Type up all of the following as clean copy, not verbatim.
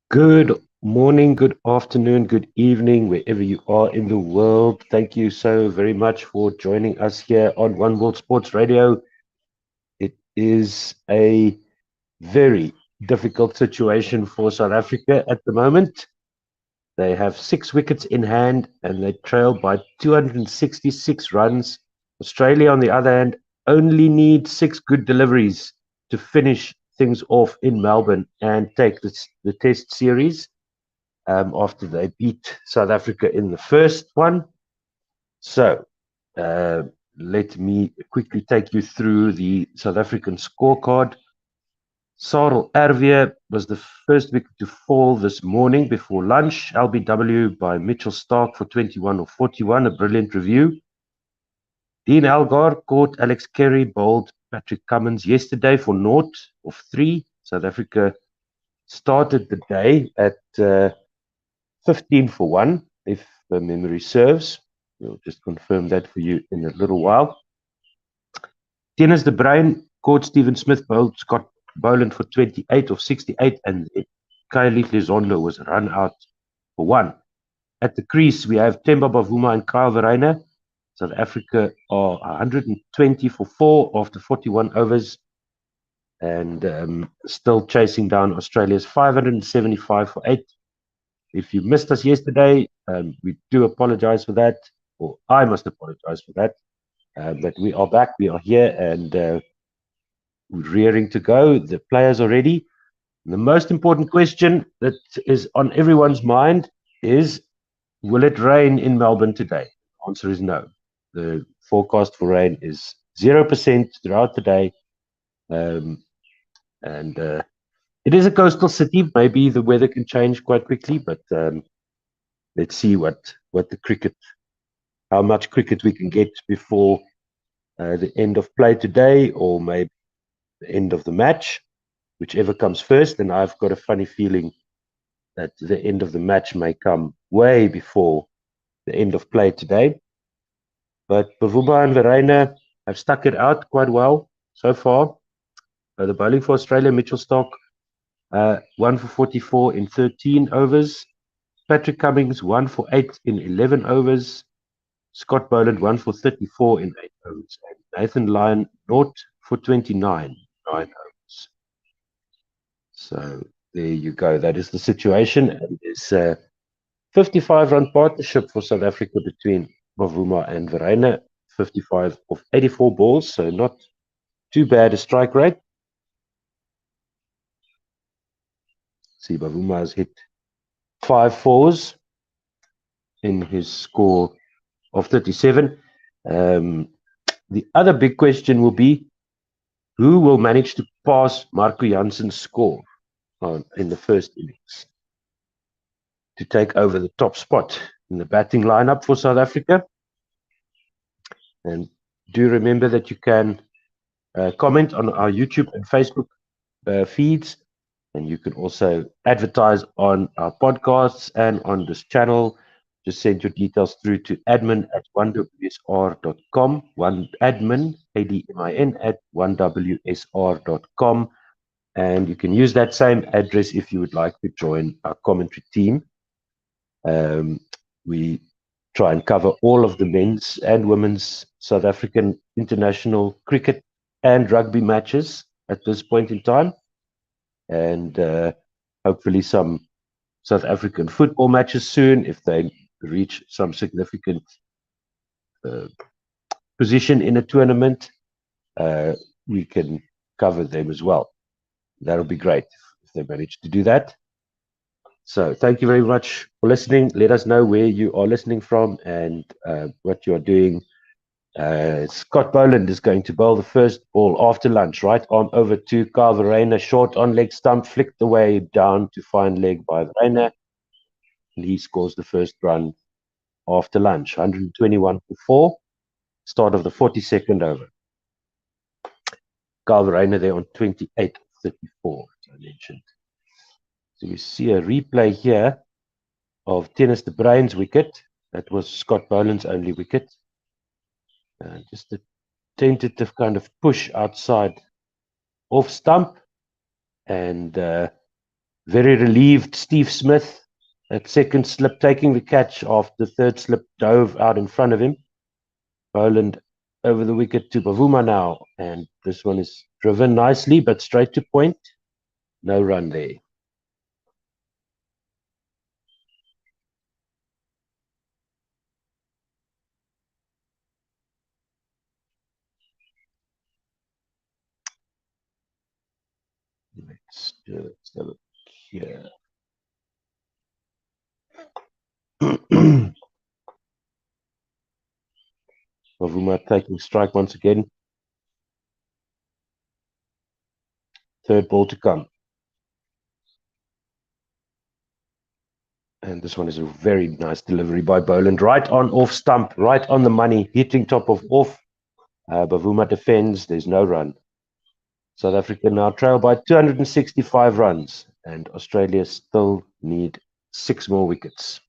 Good morning, good afternoon, good evening, wherever you are in the world. Thank you so very much for joining us here on One World Sports Radio. It is a very difficult situation for South Africa at the moment. They have 6 wickets in hand and they trail by 266 runs. Australia, on the other hand, only need 6 good deliveries to finish things off in Melbourne and take the Test series after they beat South Africa in the first one. So uh, let me quickly take you through the South African scorecard. Sarel Erwee was the first wicket to fall this morning before lunch. LBW by Mitchell Stark for 21 of 41, a brilliant review. Dean Elgar caught Alex Carey, bowled Patrick Cummins yesterday for naught of 3. South Africa started the day at 15 for 1, if memory serves. We'll just confirm that for you in a little while. Dennis de Bruin caught Stephen Smith, bowled Scott Boland for 28 of 68, and Kylie Lizondo was run out for 1. At the crease, we have Themba Bavuma and Kyle Verreynne. South Africa are 120 for 4 after 41 overs, and still chasing down Australia's 575 for 8. If you missed us yesterday, we do apologize for that, or I must apologize for that. But we are back, we are here, and we're rearing to go. The players are ready. The most important question that is on everyone's mind is, will it rain in Melbourne today? The answer is no. The forecast for rain is 0% throughout the day. And it is a coastal city. Maybe the weather can change quite quickly, but let's see what the cricket, how much cricket we can get before the end of play today, or maybe the end of the match, whichever comes first. And I've got a funny feeling that the end of the match may come way before the end of play today. But Bavuma and Verreynne have stuck it out quite well so far. The bowling for Australia, Mitchell Stark, 1 for 44 in 13 overs. Patrick Cummins, 1 for 8 in 11 overs. Scott Boland, 1 for 34 in 8 overs. And Nathan Lyon, 0 for 29, 9 overs. So there you go. That is the situation. And it's a 55-run partnership for South Africa between Bavuma and Verreynne. 55 of 84 balls, so not too bad a strike rate. See, Bavuma has hit 5 fours in his score of 37. The other big question will be, who will manage to pass Marco Jansen's score in the first innings to take over the top spot in the batting lineup for South Africa? And do remember that you can comment on our YouTube and Facebook feeds, and you can also advertise on our podcasts and on this channel. Just send your details through to admin@1wsr.com, admin, ADMIN, at 1wsr.com. And you can use that same address if you would like to join our commentary team. We try and cover all of the men's and women's South African international cricket and rugby matches at this point in time. And hopefully some South African football matches soon, if they reach some significant position in a tournament. We can cover them as well. That'll be great if they manage to do that. So thank you very much for listening. Let us know where you are listening from and what you are doing. Scott Boland is going to bowl the first ball after lunch. Right arm over to Kyle Verreynne, short on leg stump, flicked away down to fine leg by Verreynne. And he scores the first run after lunch, 121 for 4, start of the 42nd over. Kyle Verreynne there on 28 34, as I mentioned. So you see a replay here of Dennis de Bruin's wicket. That was Scott Boland's only wicket. Just a tentative kind of push outside off stump, and Very relieved Steve Smith at second slip, taking the catch after the third slip dove out in front of him. Boland over the wicket to Bavuma now, and this one is driven nicely, but straight to point. No run there. Let's have a look here. Bavuma taking strike once again. Third ball to come. And this one is a very nice delivery by Boland. Right on off stump, right on the money, hitting top of off. Bavuma defends. There's no run. South Africa now trail by 265 runs, and Australia still need 6 more wickets.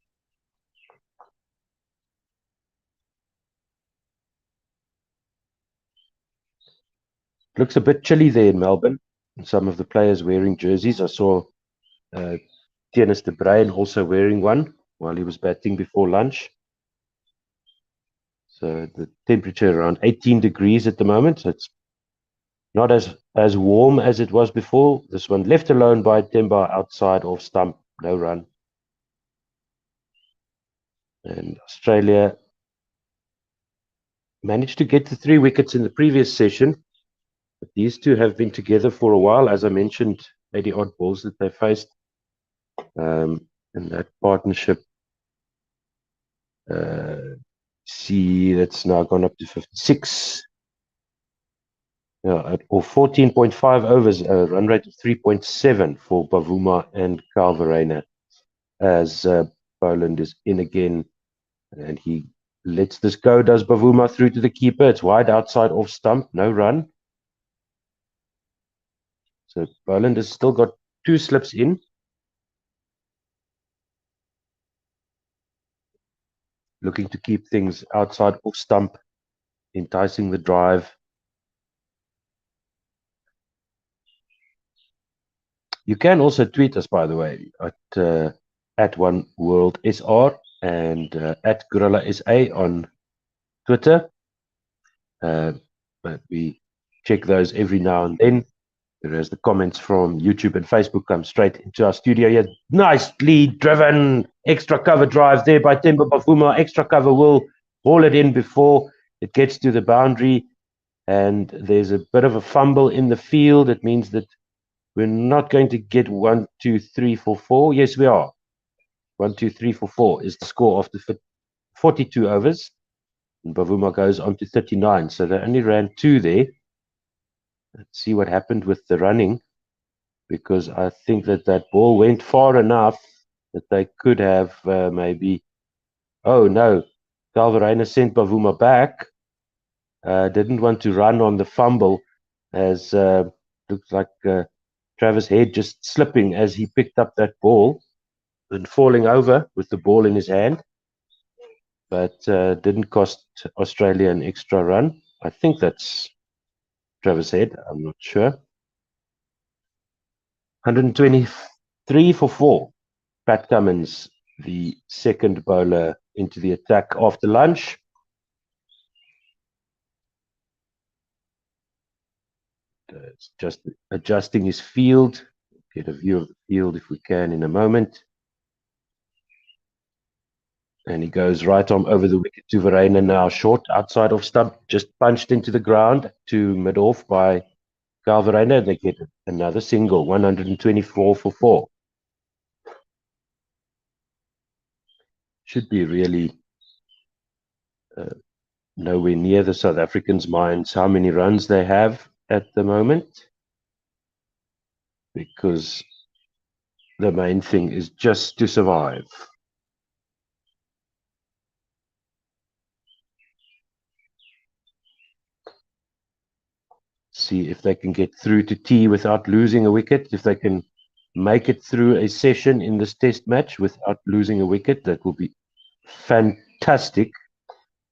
Looks a bit chilly there in Melbourne. Some of the players wearing jerseys. I saw Jansen and Bavuma also wearing one while he was batting before lunch. So the temperature around 18 degrees at the moment. So it's not as warm as it was before. This one left alone by Temba outside off stump. No run. And Australia managed to get the 3 wickets in the previous session. But these two have been together for a while. As I mentioned, 80 odd balls that they faced. And that partnership, see, that's now gone up to 56. Or 14.5 overs, a run rate of 3.7 for Bavuma and Verreynne, as Boland is in again, and he lets this go. Does Bavuma through to the keeper? It's wide outside off stump, no run. So Boland has still got 2 slips in. Looking to keep things outside off stump, enticing the drive. You can also tweet us, by the way, at OneWorldSR and at Gorilla SA on Twitter. But we check those every now and then. Whereas the comments from YouTube and Facebook come straight into our studio here. Nicely driven extra cover drive there by Temba Bavuma. Extra cover will haul it in before it gets to the boundary. And there's a bit of a fumble in the field. It means that we're not going to get 1, 2, 3, 4, 4. Yes, we are. 1, 2, 3, 4, 4 is the score after 42 overs. And Bavuma goes on to 39. So they only ran 2 there. Let's see what happened with the running, because I think that ball went far enough that they could have maybe. Oh no, Verreynne sent Bavuma back. Didn't want to run on the fumble, as looks like Travis Head just slipping as he picked up that ball and falling over with the ball in his hand. But didn't cost Australia an extra run. I think that's Travis Head, I'm not sure. 123 for 4. Pat Cummins, the second bowler into the attack after lunch. It's just adjusting his field. Get a view of the field if we can in a moment. And he goes right on over the wicket to Verreynne now, short outside of stump, just punched into the ground to mid-off by Verreynne. They get another single, 124 for 4. Should be really nowhere near the South Africans' minds how many runs they have at the moment, because the main thing is just to survive. See if they can get through to tea without losing a wicket. If they can make it through a session in this test match without losing a wicket, that will be fantastic.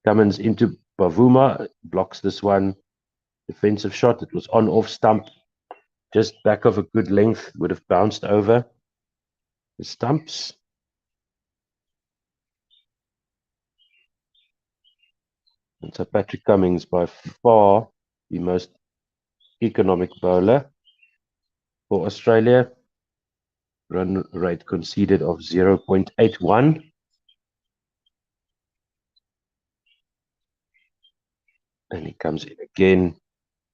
Cummins into Bavuma, blocks this one. Defensive shot. It was on off stump, just back of a good length, would have bounced over. the stumps. And so Patrick Cummins, by far the most economic bowler for Australia. Run rate conceded of 0.81. And he comes in again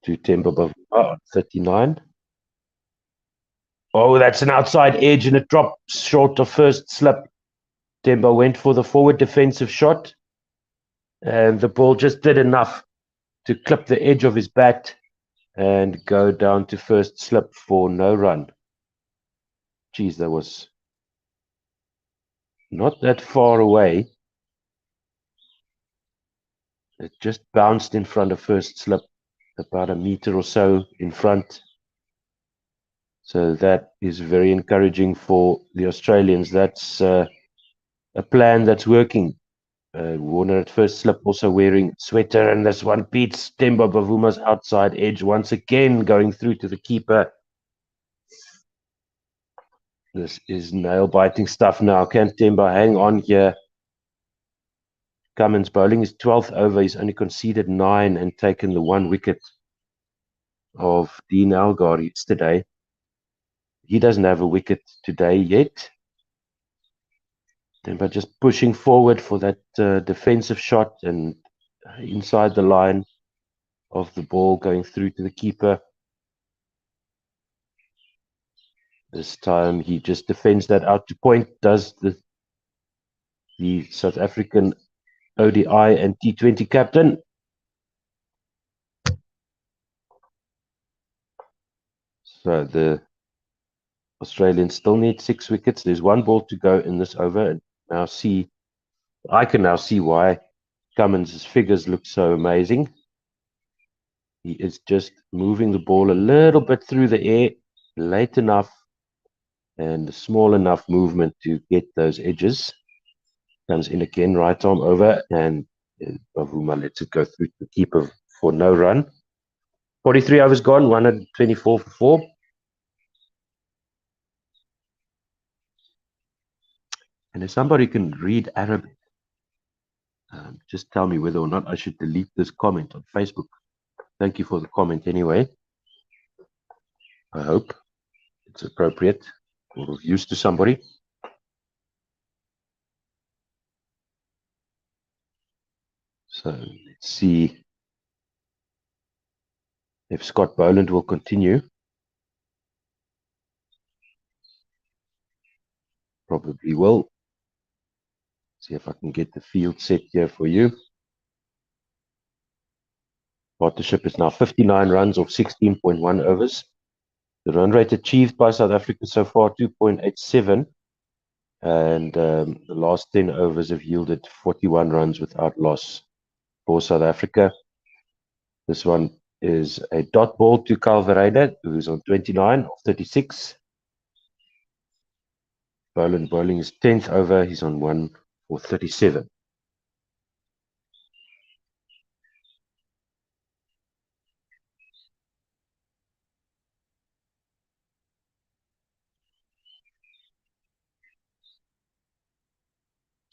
to Temba Bavuma, 39. Oh, that's an outside edge and it drops short of first slip. Temba went for the forward defensive shot. And the ball just did enough to clip the edge of his bat and go down to first slip for no run. Geez, that was not that far away. It just bounced in front of first slip, about a meter or so in front. So that is very encouraging for the Australians. That's a plan that's working. Warner at first slip also wearing sweater, and this one beats Temba Bavuma's outside edge once again, going through to the keeper. This is nail-biting stuff now. Can Temba hang on here? Cummins bowling his 12th over. He's only conceded 9 and taken the 1 wicket of Dean Elgar yesterday. He doesn't have a wicket today yet. Temba just pushing forward for that defensive shot and inside the line of the ball going through to the keeper. This time he just defends that out to point, does the South African ODI and T20 captain. So the Australians still need 6 wickets. There's 1 ball to go in this over. And I can now see why Cummins' figures look so amazing. He is just moving the ball a little bit through the air, late enough and small enough movement to get those edges. Comes in again, right arm over, and Bavuma lets it go through to the keeper for no run. 43 overs gone, 124 for 4. And if somebody can read Arabic, just tell me whether or not I should delete this comment on Facebook. Thank you for the comment anyway. I hope it's appropriate or of use to somebody. So let's see if Scott Boland will continue. Probably will. See if I can get the field set here for you. Partnership is now 59 runs of 16.1 overs. The run rate achieved by South Africa so far, 2.87. And the last 10 overs have yielded 41 runs without loss for South Africa. This one is a dot ball to Verreynne, who's on 29 of 36. Boland bowling his 10th over. He's on 1 for 37.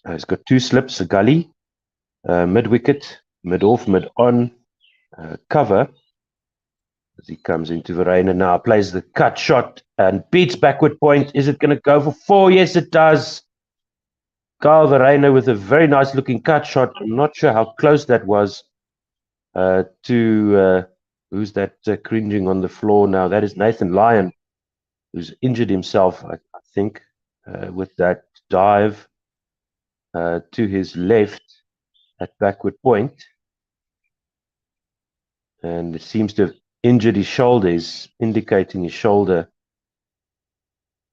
He's got 2 slips, a gully, mid-wicket, mid-off, mid-on, cover. As he comes into Verreynne now, plays the cut shot and beats backward point. Is it going to go for 4? Yes, it does. Verreynne with a very nice looking cut shot. I'm not sure how close that was to who's that cringing on the floor now? That is Nathan Lyon, who's injured himself, I think, with that dive to his left at backward point. And it seems to have injured his shoulders, indicating his shoulder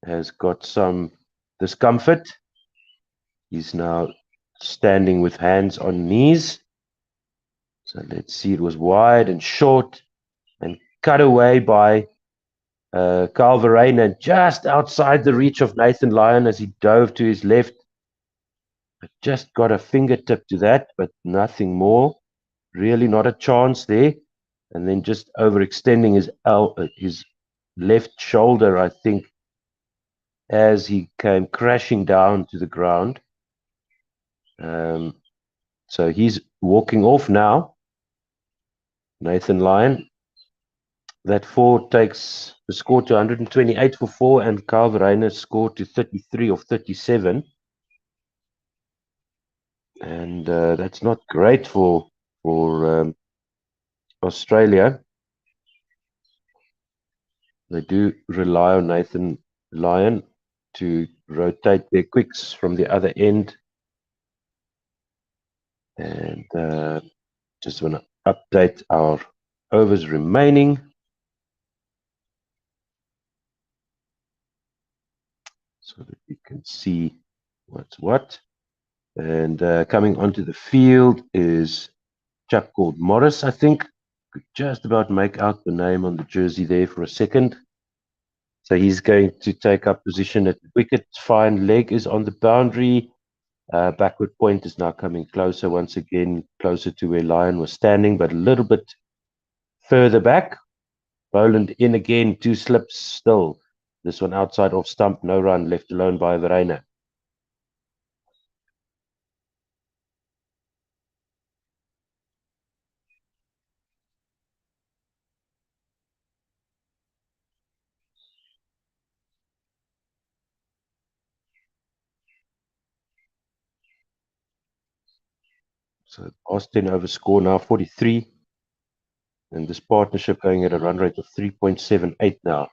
has got some discomfort. He's now standing with hands on knees. So let's see, it was wide and short and cut away by Verreynne, just outside the reach of Nathan Lyon as he dove to his left. I just got a fingertip to that, but nothing more. Really not a chance there. And then just overextending his left shoulder, I think, as he came crashing down to the ground. So he's walking off now, Nathan Lyon. That 4 takes the score to 128 for 4, and Kyle Verreynne's score to 33 of 37. And that's not great for Australia. They do rely on Nathan Lyon to rotate their quicks from the other end. And just want to update our overs remaining, so that we can see what's what. And coming onto the field is a chap called Morris, I think. Could just about make out the name on the jersey there for a second. So he's going to take up position at the wicket. Fine leg is on the boundary. Backward point is now coming closer, once again, closer to where Lyon was standing, but a little bit further back. Boland in again, 2 slips still. This one outside off stump, no run, left alone by Verreynne. So Austin over score now 43. And this partnership going at a run rate of 3.78 now.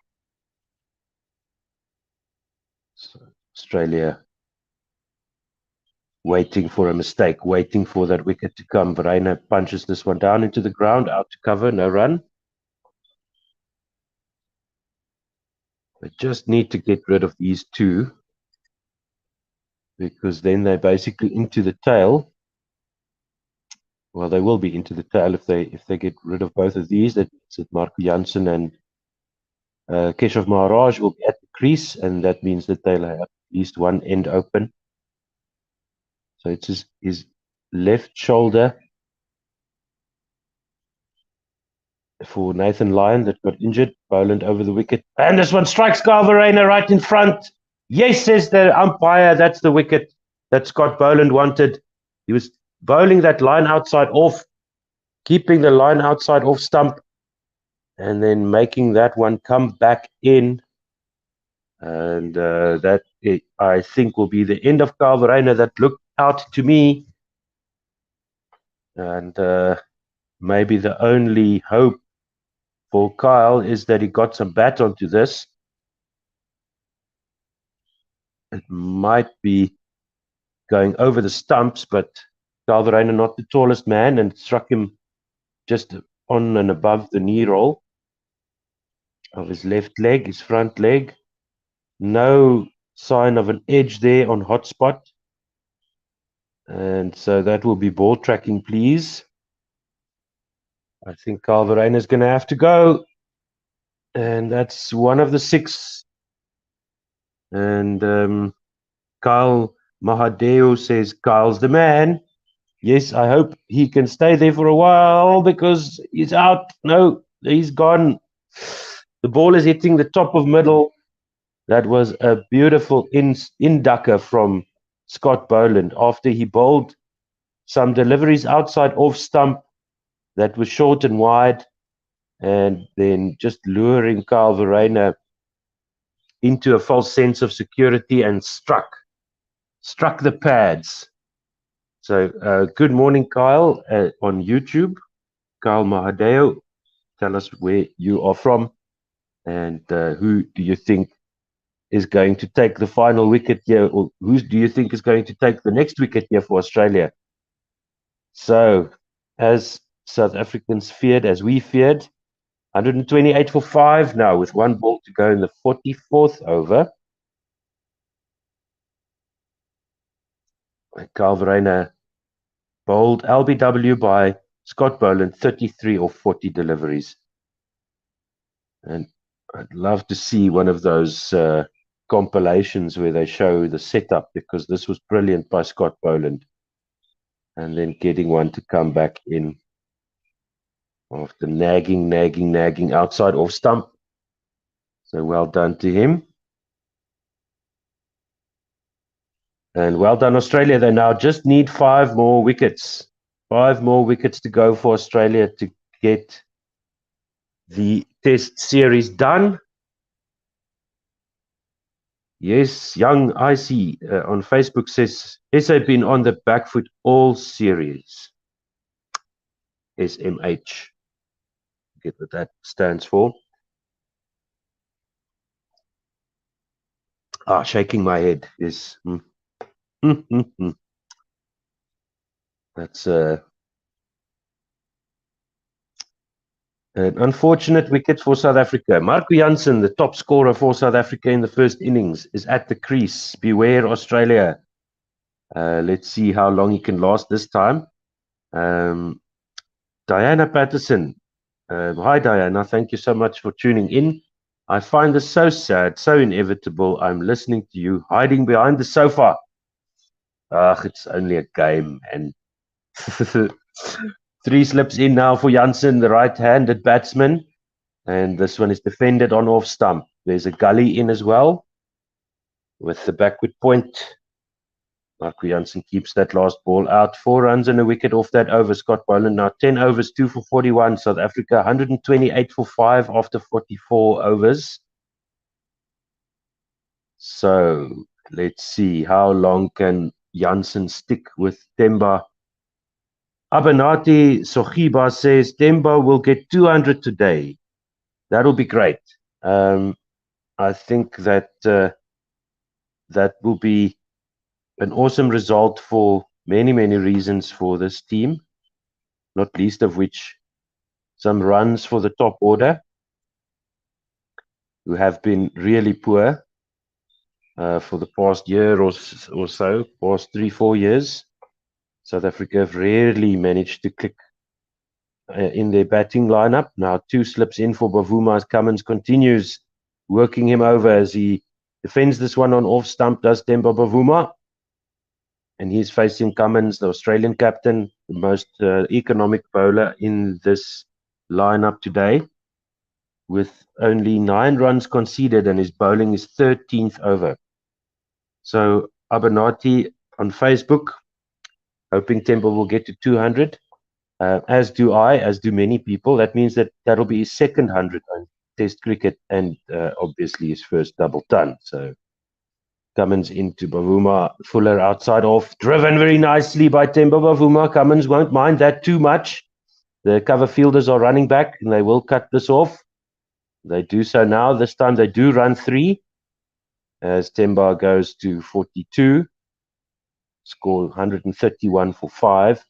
So Australia waiting for a mistake, waiting for that wicket to come. Verreynne punches this one down into the ground, out to cover, no run. They just need to get rid of these 2, because then they're basically into the tail. Well, they will be into the tail if they get rid of both of these. That means that Marco Jansen and Keshav Maharaj will be at the crease, and that means that they'll have at least one end open. So it's his left shoulder for Nathan Lyon that got injured. Boland over the wicket, and this one strikes Verreynne right in front. Yes, says the umpire, that's the wicket that Scott Boland wanted. He was bowling that line outside off, keeping the line outside off stump, and then making that one come back in. And that, I think, will be the end of Verreynne. That looked out to me. And maybe the only hope for Kyle is that he got some bat onto this. It might be going over the stumps, but Verreynne, not the tallest man, and struck him just on and above the knee roll of his left leg, his front leg. No sign of an edge there on hot spot. And so that will be ball tracking, please. I think Verreynne is going to have to go. And that's one of the 6. And Kyle Mahadeo says Kyle's the man. Yes, I hope he can stay there for a while, because he's out. No, he's gone. The ball is hitting the top of middle. That was a beautiful inducker from Scott Boland after he bowled some deliveries outside off stump that was short and wide, and then just luring Verreynne into a false sense of security, and struck the pads. So good morning, Kyle, on YouTube. Kyle Mahadeo, tell us where you are from, and who do you think is going to take the final wicket here, or who do you think is going to take the next wicket here for Australia? So, as South Africans feared, as we feared, 128 for 5 now, with 1 ball to go in the 44th over. Kyle Verreynne bowled LBW by Scott Boland, 33 or 40 deliveries. And I'd love to see one of those compilations where they show the setup, because this was brilliant by Scott Boland. And then getting one to come back in after nagging outside off stump. So well done to him. And well done, Australia. They now just need 5 more wickets. 5 more wickets to go for Australia to get the Test series done. Yes, Young Icy on Facebook says, SA been on the back foot all series. SMH. Get what that stands for. Shaking my head is... That's an unfortunate wicket for South Africa. Marco Jansen, the top scorer for South Africa in the first innings, is at the crease. Beware, Australia. Let's see how long he can last this time. Diana Patterson. Hi, Diana. Thank you so much for tuning in. I find this so sad, so inevitable. I'm listening to you hiding behind the sofa. It's only a game. And 3 slips in now for Jansen, the right-handed batsman. And this one is defended on off stump. There's a gully in as well with the backward point. Marco Jansen keeps that last ball out. 4 runs and a wicket off that over. Scott Boland now 10 overs, 2 for 41. South Africa 128 for 5 after 44 overs. So let's see how long can Jansen stick with Temba. Abanati Sohiba says Temba will get 200 today. That'll be great. I think that that will be an awesome result for many, many reasons for this team, not least of which some runs for the top order, who have been really poor for the past year or so, past 3-4 years. South Africa have rarely managed to click in their batting lineup. Now 2 slips in for Bavuma as Cummins continues working him over as he defends this one on off stump, does Temba Bavuma. And he's facing Cummins, the Australian captain, the most economic bowler in this lineup today, with only 9 runs conceded, and his bowling is 13th over. So Abanati on Facebook, hoping Temba will get to 200, as do I, as do many people. That means that that'll be his second 100 on Test cricket, and obviously his first double ton. So Cummins into Bavuma, Fuller outside off, driven very nicely by Temba Bavuma. Cummins won't mind that too much. The cover fielders are running back, and they will cut this off. They do so now. This time they do run 3, as Temba goes to 42. Score 131 for 5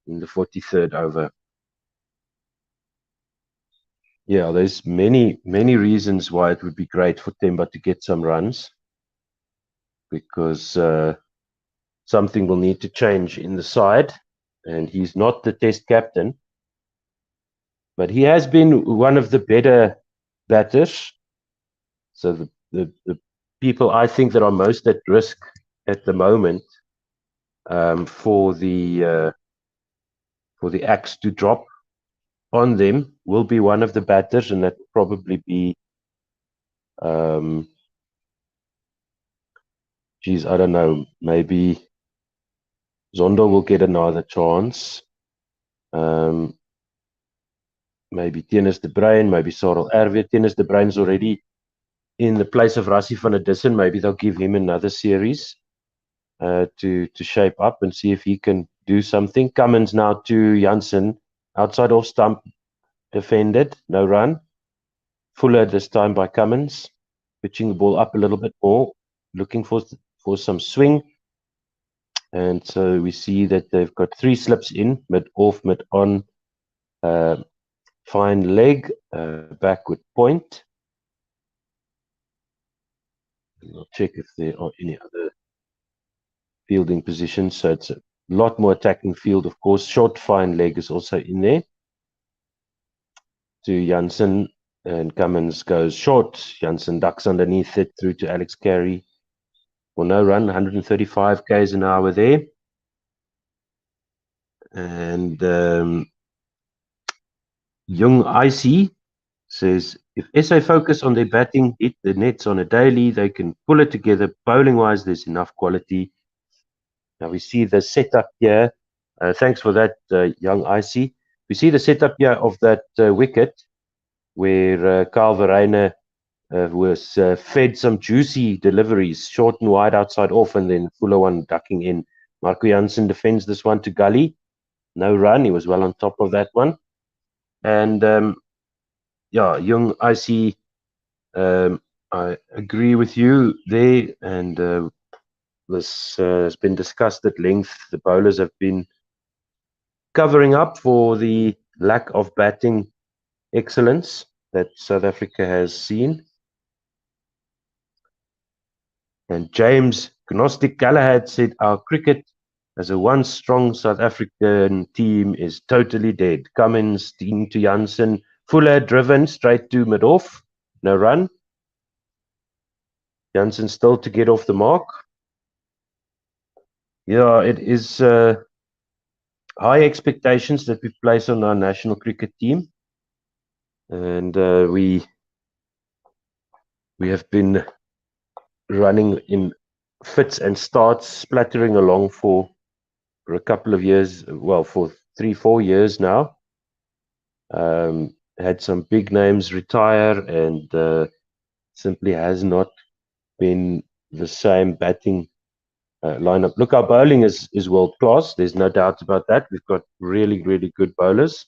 in the 43rd over. Yeah, there's many, many reasons why it would be great for Temba to get some runs, because something will need to change in the side, and he's not the Test captain, but he has been one of the better batters. So the people I think that are most at risk at the moment for the axe to drop on them will be one of the batters, and that will probably be geez, I don't know, maybe Zondo will get another chance. Maybe Tennis de Bruin, maybe Sarel Erwe. Tennis de Bruin's already in the place of Rassie van der Dussen. Maybe they'll give him another series to shape up and see if he can do something. Cummins now to Jansen, outside off stump, defended, no run. Fuller this time by Cummins, pitching the ball up a little bit more, looking for some swing. And so we see that they've got 3 slips in, mid off, mid on, fine leg, backward point. And I'll check if there are any other fielding positions. So it's a lot more attacking field, of course. Short, fine leg is also in there. To Jansen, and Cummins goes short. Jansen ducks underneath it through to Alex Carey for no run. 135 k's an hour there. And Young Icy says, if SA focus on their batting, hit the nets on a daily, they can pull it together. Bowling-wise, there's enough quality. Now we see the setup here. Thanks for that, young Icy. We see the setup here of that wicket where Carl Verreynne was fed some juicy deliveries, short and wide outside off, and then fuller one ducking in. Marco Jansen defends this one to gully. No run. He was well on top of that one. And yeah, young Icy, I agree with you there. And this has been discussed at length. The bowlers have been covering up for the lack of batting excellence that South Africa has seen. And James Gnostic Galahad said, our cricket as a once strong South African team is totally dead. Cummins, Dean to Jansen, Fuller driven straight to mid-off, no run. Jansen still to get off the mark. Yeah, it is high expectations that we place on our national cricket team. And we have been running in fits and starts, splattering along for a couple of years, well, for 3-4 years now. Had some big names retire and simply has not been the same batting lineup. Look, our bowling is world class. There's no doubt about that. We've got really, really good bowlers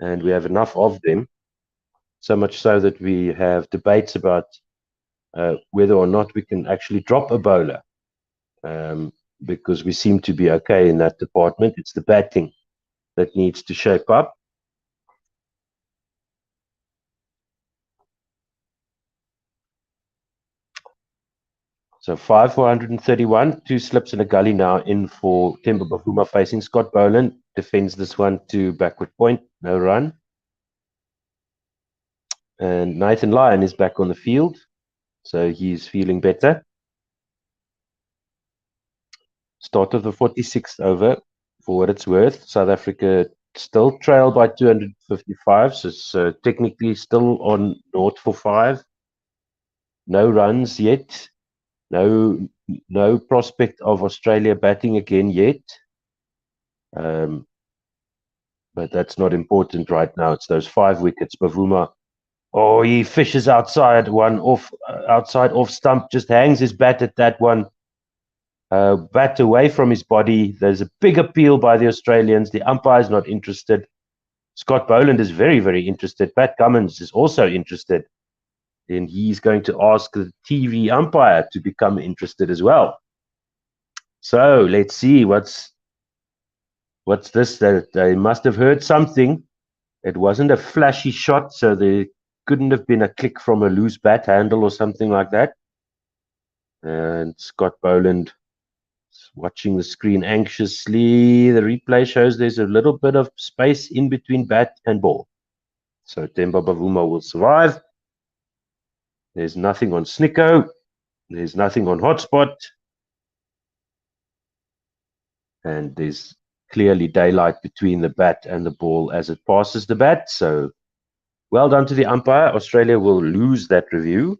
and we have enough of them. So much so that we have debates about whether or not we can actually drop a bowler because we seem to be okay in that department. It's the batting that needs to shape up. So 5 for 131, 2 slips and a gully now in for Jansen and Bavuma facing Scott Boland. Defends this one to backward point, no run. And Nathan Lyon is back on the field, so he's feeling better. Start of the 46th over, for what it's worth. South Africa still trail by 255, so technically still on 0 for 5. No runs yet. No prospect of Australia batting again yet. But that's not important right now. It's those 5 wickets. Bavuma, oh, he fishes outside one off, outside off stump, just hangs his bat at that one. Bat away from his body. There's a big appeal by the Australians. The umpire's not interested. Scott Boland is very, very interested. Pat Cummins is also interested. Then he's going to ask the TV umpire to become interested as well. So let's see what's this. That they must have heard something. It wasn't a flashy shot, so there couldn't have been a click from a loose bat handle or something like that. And Scott Boland is watching the screen anxiously. The replay shows there's a little bit of space in between bat and ball. So Themba Bavuma will survive. There's nothing on Snicko. There's nothing on Hotspot. And there's clearly daylight between the bat and the ball as it passes the bat. So well done to the umpire. Australia will lose that review.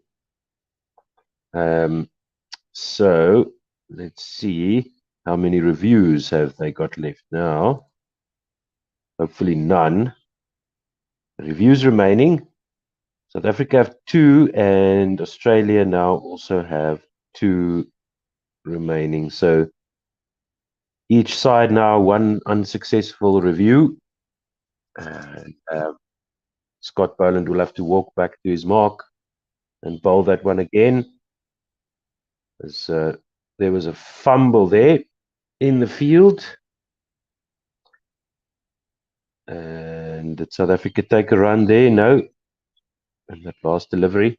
So let's see how many reviews have they got left now. Hopefully none. Reviews remaining. South Africa have 2 and Australia now also have 2 remaining. So each side now 1 unsuccessful review. And Scott Boland will have to walk back to his mark and bowl that one again. There was a fumble there in the field. And did South Africa take a run there? No. And that last delivery,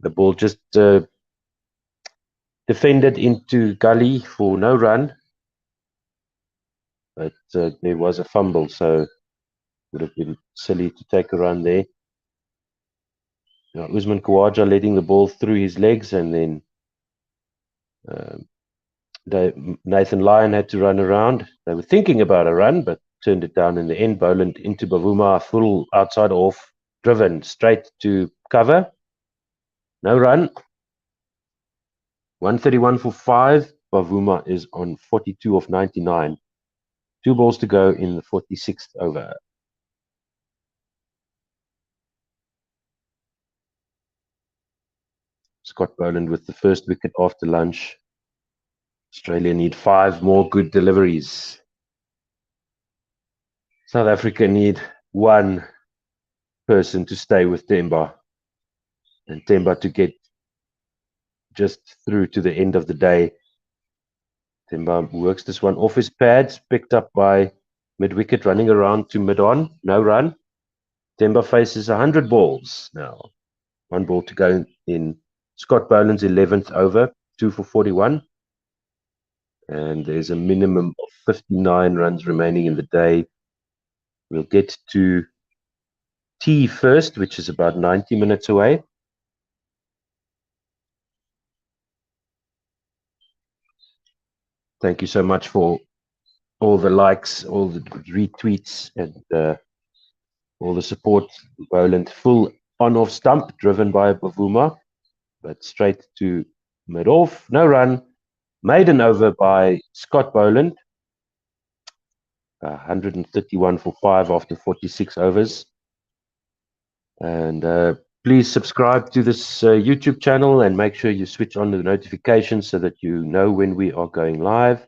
the ball just defended into gully for no run. But there was a fumble, so it would have been silly to take a run there. Now, Usman Khawaja letting the ball through his legs, and then Nathan Lyon had to run around. They were thinking about a run, but turned it down in the end. Boland into Bavuma, full outside off. driven straight to cover. No run. 131 for 5. Bavuma is on 42 of 99. 2 balls to go in the 46th over. Scott Boland with the first wicket after lunch. Australia need 5 more good deliveries. South Africa need 1 person to stay with Temba. And Temba to get just through to the end of the day. Temba works this one off his pads, picked up by mid-wicket, running around to mid-on. No run. Temba faces 100 balls now. 1 ball to go in Scott Boland's 11th over, 2 for 41. And there's a minimum of 59 runs remaining in the day. We'll get to tea first, which is about 90 minutes away. Thank you so much for all the likes, all the retweets, and all the support. Boland full on-off stump, driven by Bavuma, but straight to mid-off. No run. Maiden over by Scott Boland. 131 for 5 after 46 overs. And please subscribe to this YouTube channel and make sure you switch on the notifications so that you know when we are going live.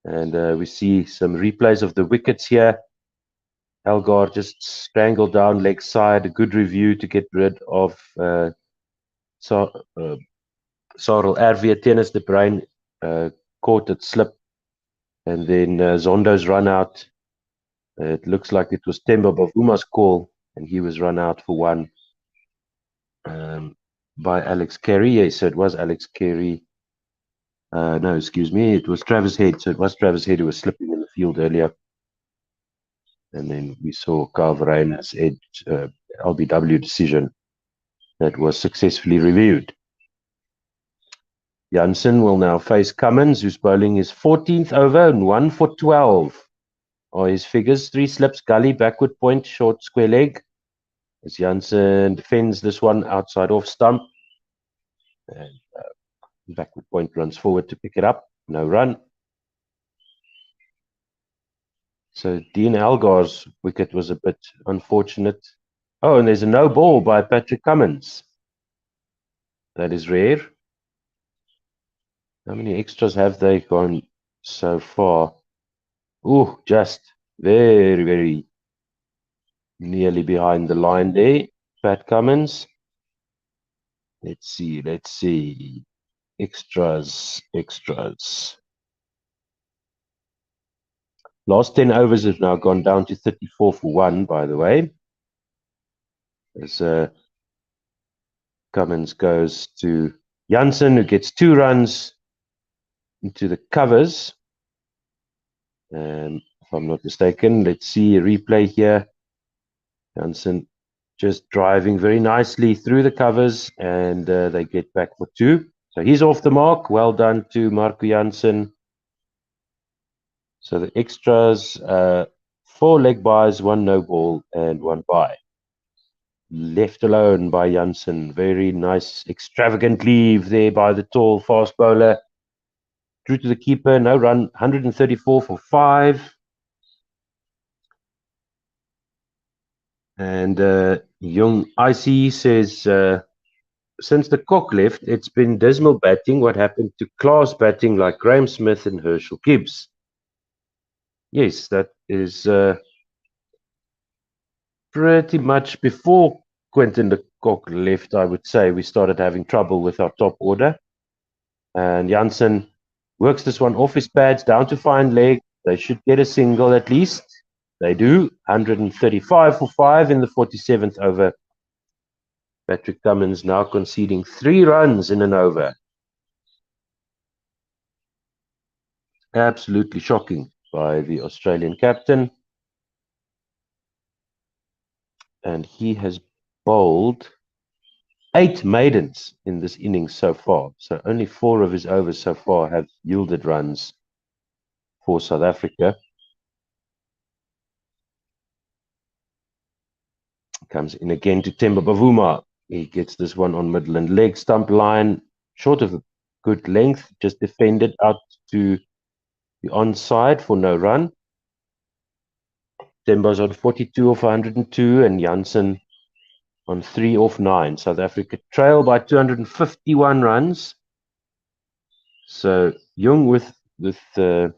And we see some replays of the wickets here. Elgar just strangled down leg side. A good review to get rid of Sarel Erwee. Tennis de Verreynne caught it slip. And then Zondo's run out. It looks like it was Temba Bavuma's call, and he was run out for 1 by Alex Carey. Yes, so it was Alex Carey. No, excuse me, it was Travis Head. So it was Travis Head who was slipping in the field earlier. And then we saw Verreynne's LBW decision that was successfully reviewed. Jansen will now face Cummins, who's bowling his 14th over and 1 for 12. Are his figures: 3 slips, gully, backward point, short square leg. As Jansen defends this one outside off stump. And backward point runs forward to pick it up. No run. So Dean Elgar's wicket was a bit unfortunate. Oh, and there's a no ball by Patrick Cummins. That is rare. How many extras have they gone so far? Oh, just very, very nearly behind the line there. Pat Cummins. Let's see. Extras. Last 10 overs have now gone down to 34 for 1, by the way. As Cummins goes to Jansen, who gets 2 runs into the covers. If I'm not mistaken, let's see a replay here. Jansen just driving very nicely through the covers, and they get back for 2. So he's off the mark. Well done to Marco Jansen. So the extras, 4 leg byes, 1 no ball, and 1 bye. Left alone by Jansen. Very nice, extravagant leave there by the tall fast bowler. Through to the keeper, no run, 134 for 5. And Young Icy says, since the cock left, it's been dismal batting. What happened to class batting like Graham Smith and Herschel Gibbs? Yes, that is pretty much before Quentin de Kock left, I would say. We started having trouble with our top order. And Jansen works this one off his pads, down to fine leg. They should get a single at least. They do. 135 for 5 in the 47th over. Patrick Cummins now conceding 3 runs in an over. Absolutely shocking by the Australian captain. And he has bowled 8 maidens in this innings so far. So only 4 of his overs so far have yielded runs for South Africa. Comes in again to Themba Bavuma. He gets this one on middle and leg stump line, short of a good length, just defended out to the onside for no run. Themba's on 42 off 102 and Jansen on 3 off 9. South Africa trail by 251 runs. So Jung with Graham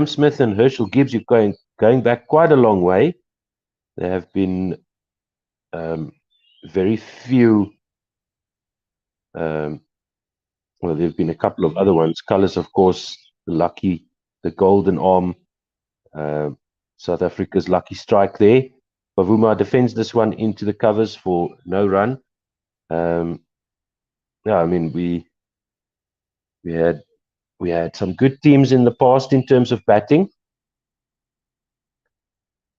Smith and Herschel Gibbs, you're going back quite a long way. There have been very few. Well, there have been a couple of other ones. Colours, of course, the Golden Arm, South Africa's lucky strike there. Bavuma defends this one into the covers for no run. Yeah, I mean we had some good teams in the past in terms of batting,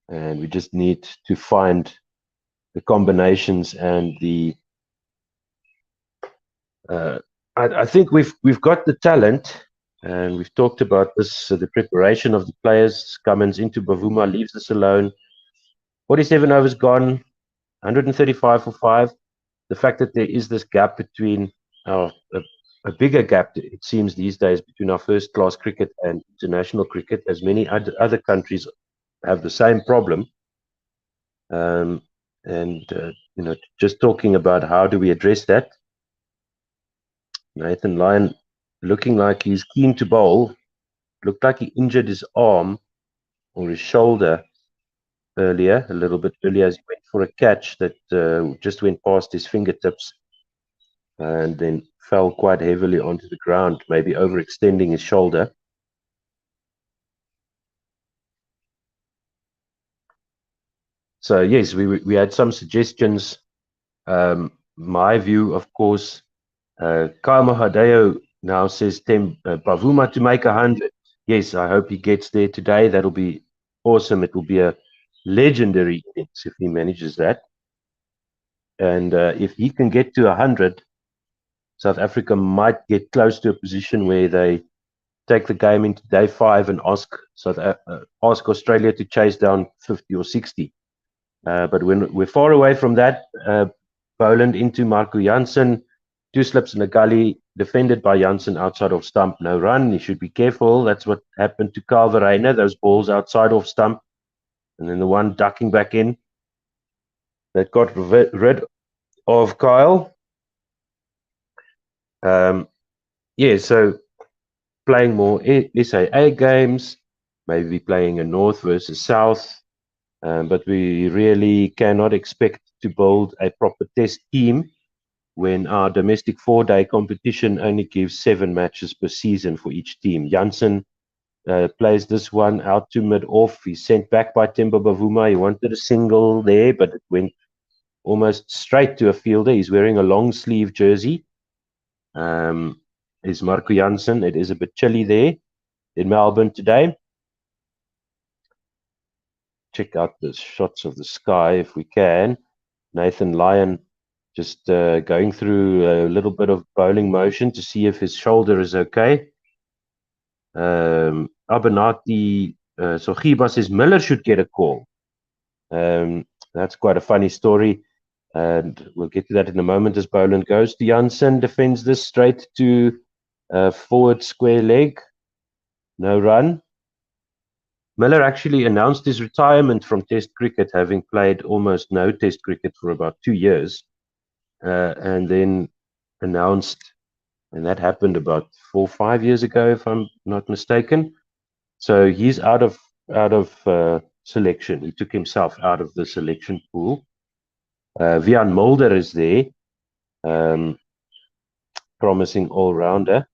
and we just need to find the combinations and the. I think we've got the talent, and we've talked about this. The preparation of the players. Cummins into Bavuma, leaves this alone. 47 overs gone, 135 for 5. The fact that there is this gap between a bigger gap, it seems these days, between our first-class cricket and international cricket, as many other countries have the same problem. Just talking about how do we address that. Nathan Lyon looking like he's keen to bowl. Looked like he injured his arm or his shoulder a little bit earlier, as he went for a catch that just went past his fingertips and then fell quite heavily onto the ground, maybe overextending his shoulder. So yes, we had some suggestions. My view, of course, Kyle Mahadeo now says Bavuma to make 100. Yes, I hope he gets there today. That'll be awesome. It will be a legendary innings if he manages that. And if he can get to 100, South Africa might get close to a position where they take the game into day 5 and ask Australia to chase down 50 or 60. But when we're far away from that, Poland into Marco Jansen, 2 slips in a gully, defended by Jansen outside of stump, no run. He should be careful. That's what happened to Verreynne, those balls outside of stump. And then the one ducking back in that got rid of Kyle. So playing more SAA games, maybe playing a North versus South. But we really cannot expect to build a proper test team when our domestic 4-day competition only gives 7 matches per season for each team. Jansen plays this one out to mid-off. He's sent back by Themba Bavuma. He wanted a single there, but it went almost straight to a fielder. He's wearing a long-sleeve jersey. Is Marco Jansen. It is a bit chilly there in Melbourne today. Check out the shots of the sky if we can. Nathan Lyon just going through a little bit of bowling motion to see if his shoulder is okay. Abanati Sohiba says Miller should get a call. That's quite a funny story, and we'll get to that in a moment as Boland goes to Jansen, defends this straight to forward square leg, no run. Miller actually announced his retirement from Test cricket, having played almost no Test cricket for about 2 years, and then announced, and that happened about 4 or 5 years ago, if I'm not mistaken. So he's out of selection. He took himself out of the selection pool. Vian Mulder is there, promising all-rounder.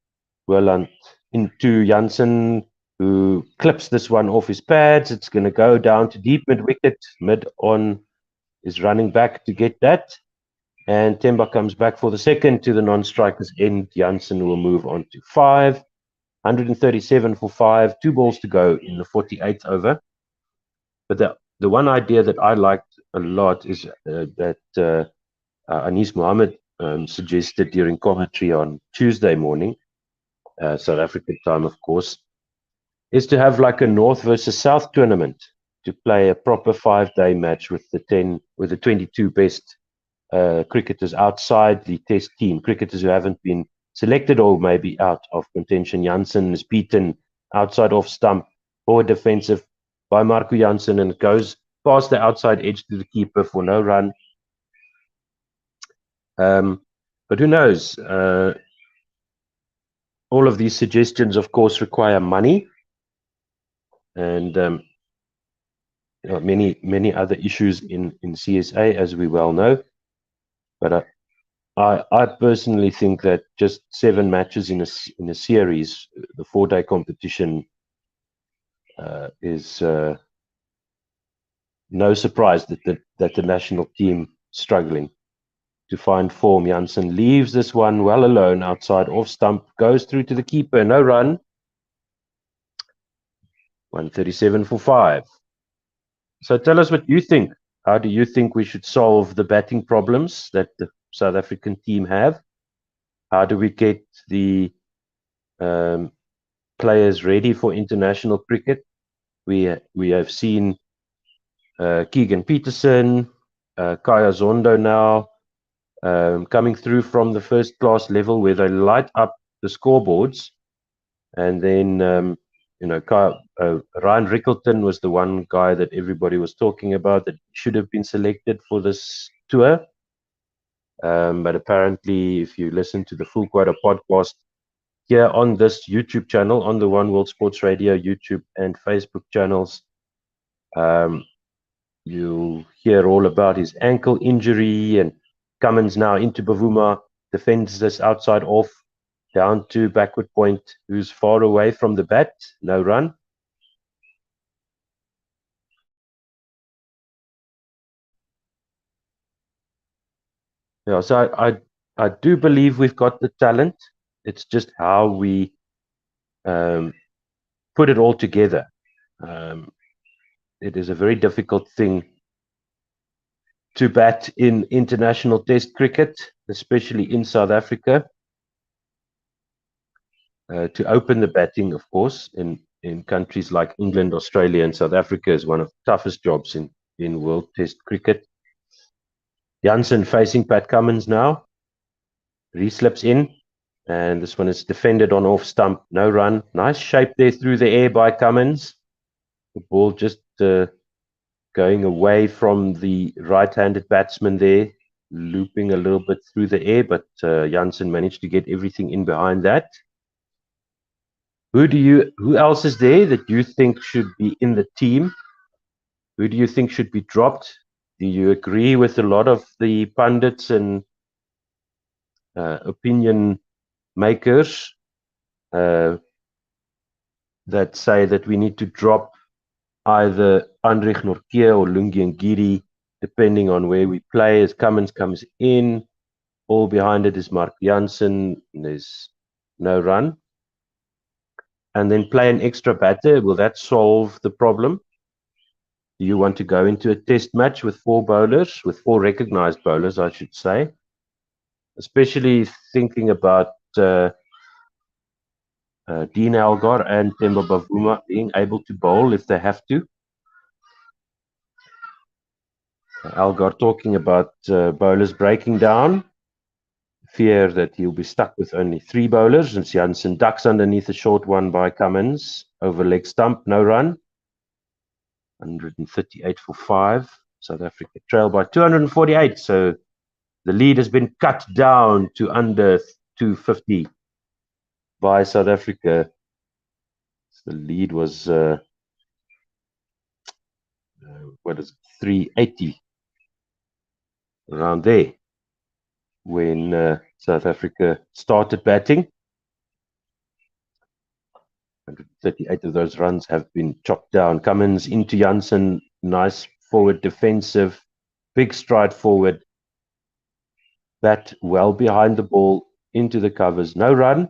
Well, into Jansen, who clips this one off his pads. It's going to go down to deep mid-wicket. Mid-on is running back to get that. And Themba comes back for the second to the non-striker's end. Jansen will move on to 5. 137 for 5. 2 balls to go in the 48th over. But the one idea that I liked a lot is that Anis Mohammed suggested during commentary on Tuesday morning, South African time, of course, is to have like a North versus South tournament. to play a proper 5-day match with the 22 best cricketers outside the test team, cricketers who haven't been selected or maybe out of contention. Jansen is beaten outside off stump, forward defensive by Marco Jansen, and it goes past the outside edge to the keeper for no run. But who knows? All of these suggestions, of course, require money and many other issues in CSA, as we well know. But I personally think that just 7 matches in a series, the 4-day competition, is no surprise that the national team struggling to find form. Jansen leaves this one well alone outside off stump, goes through to the keeper, no run. 137 for 5. So tell us what you think. How do you think we should solve the batting problems that the South African team have? How do we get the players ready for international cricket? We have seen Keegan Peterson, Kaya Zondo now coming through from the first class level where they light up the scoreboards. And then, Ryan Rickleton was the one guy that everybody was talking about that should have been selected for this tour. But apparently, if you listen to the Full Quota podcast here on this YouTube channel, on the One World Sports Radio YouTube and Facebook channels, you'll hear all about his ankle injury, and Cummins now into Bavuma, defends this outside off, down to backward point, who's far away from the bat, no run. Yeah, so I do believe we've got the talent. It's just how we put it all together. It is a very difficult thing to bat in international test cricket, especially in South Africa. To open the batting, of course, in countries like England, Australia, and South Africa is one of the toughest jobs in world test cricket. Jansen facing Pat Cummins now. Re-slips in, and this one is defended on off stump, no run. Nice shape there through the air by Cummins. The ball just going away from the right-handed batsman there, looping a little bit through the air, but Jansen managed to get everything in behind that. Who else is there that you think should be in the team? Who do you think should be dropped? Do you agree with a lot of the pundits and opinion makers that say that we need to drop either Andrich Nortje or Lungi Ngidi, depending on where we play? As Cummins comes in, all behind it is Mark Jansen, there's no run. And then play an extra batter. Will that solve the problem? Do you want to go into a test match with 4 bowlers, with 4 recognized bowlers, I should say? Especially thinking about Dean Elgar and Themba Bavuma being able to bowl if they have to. Elgar talking about bowlers breaking down. Fear that he'll be stuck with only 3 bowlers, and Jansen ducks underneath a short one by Cummins over leg stump, no run. 138 for 5. South Africa trail by 248, so the lead has been cut down to under 250 by South Africa. The lead was 380, around there, when South Africa started batting. 138 of those runs have been chopped down. Cummins into Jansen, nice forward defensive, big stride forward, bat well behind the ball, into the covers, no run.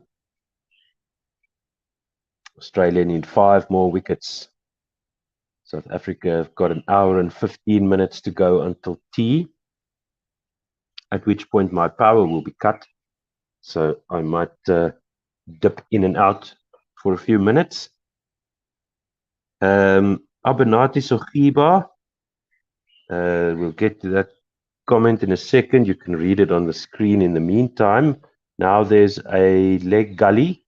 Australia need 5 more wickets. South Africa have got an hour and 15 minutes to go until tea, at which point my power will be cut. So I might dip in and out for a few minutes. Abenati Sogiba. We'll get to that comment in a second. You can read it on the screen in the meantime. Now there's a leg gully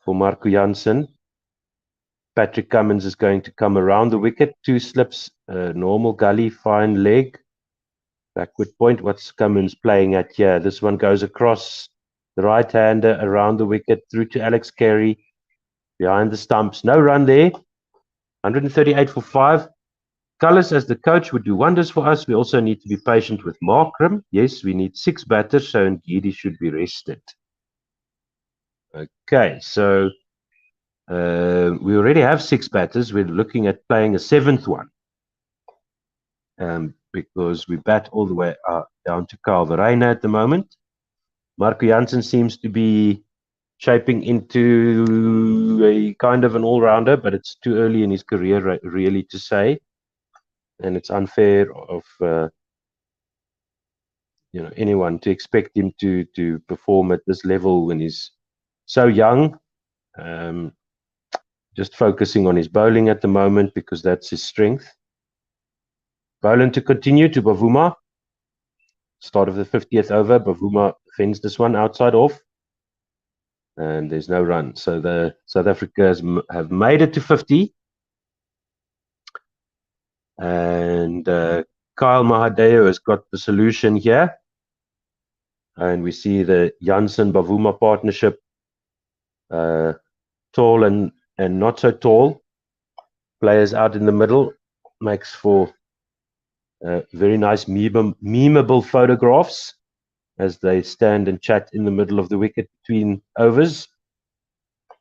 for Marco Jansen. Patrick Cummins is going to come around the wicket. 2 slips, normal gully, fine leg. Backward point. What's Cummins playing at here? This one goes across the right-hander around the wicket through to Alex Carey. Behind the stumps. No run there. 138 for 5. Cullis, as the coach, would do wonders for us. We also need to be patient with Markram. Yes, we need 6 batters, so Ngidi should be rested. Okay, so we already have 6 batters. We're looking at playing a 7th one because we bat all the way down to Verreynne at the moment. Marco Jansen seems to be shaping into a kind of an all-rounder, but it's too early in his career really to say. And it's unfair of anyone to expect him to perform at this level when he's so young. Just focusing on his bowling at the moment because that's his strength. Bowling to continue to Bavuma. Start of the 50th over. Bavuma defends this one outside off. And there's no run. So the South Africans have made it to 50. And Kyle Mahadeo has got the solution here. And we see the Jansen-Bavuma partnership. Tall and not so tall. Players out in the middle. Makes for very nice memeable photographs as they stand and chat in the middle of the wicket between overs.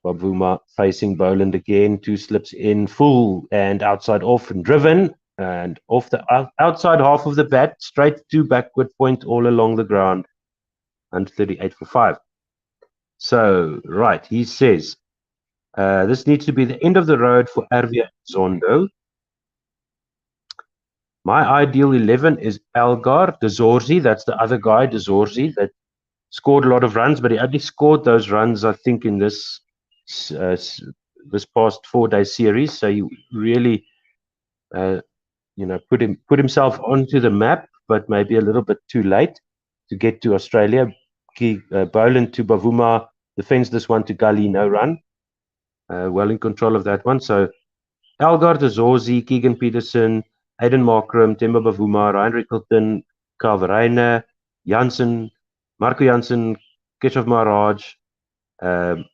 Bavuma facing Boland again. 2 slips in, full and outside off and driven. And off the outside half of the bat, straight to backward point all along the ground. 138 for 5. So, right, he says, this needs to be the end of the road for Arvia Zondo. My ideal 11 is Elgar De Zorzi. That's the other guy, De Zorzi, that scored a lot of runs, but he only scored those runs, I think, in this past 4-day series. So he really, put himself onto the map, but maybe a little bit too late to get to Australia. Boland to Bavuma defends this one to Gully, no run. Well in control of that one. So Elgar De Zorzi, Keegan Peterson, Aiden Markram, Temba Bavuma, Ryan Rickleton, Verreynne, Jansen, Marco Jansen, Keshav Maharaj, Kagiso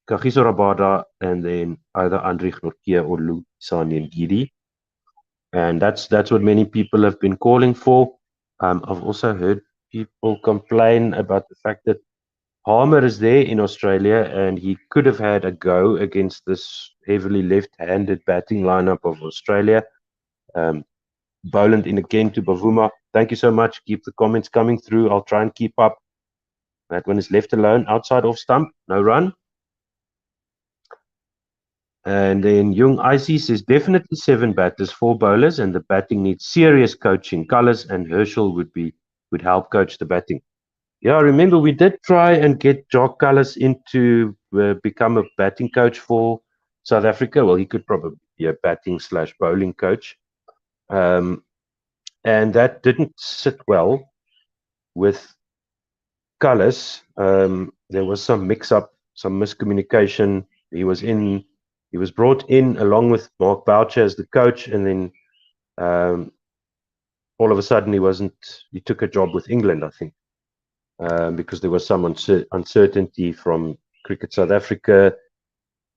Rabada, and then either Andrich Nortje or Lusani Ngidi. And that's what many people have been calling for. I've also heard people complain about the fact that Harmer is there in Australia and he could have had a go against this heavily left-handed batting lineup of Australia. Boland in again to Bavuma. Thank you so much. Keep the comments coming through. I'll try and keep up. That one is left alone. Outside off stump. No run. And then Jung Icy says definitely 7 batters, 4 bowlers, and the batting needs serious coaching. Cullis and Herschel would help coach the batting. Yeah, remember we did try and get Jock Cullis into become a batting coach for South Africa. Well, he could probably be a batting/bowling coach. And that didn't sit well with Cullis. There was some mix-up, some miscommunication. He was brought in along with Mark Boucher as the coach, and then all of a sudden he took a job with England, I think, because there was some uncertainty from Cricket South Africa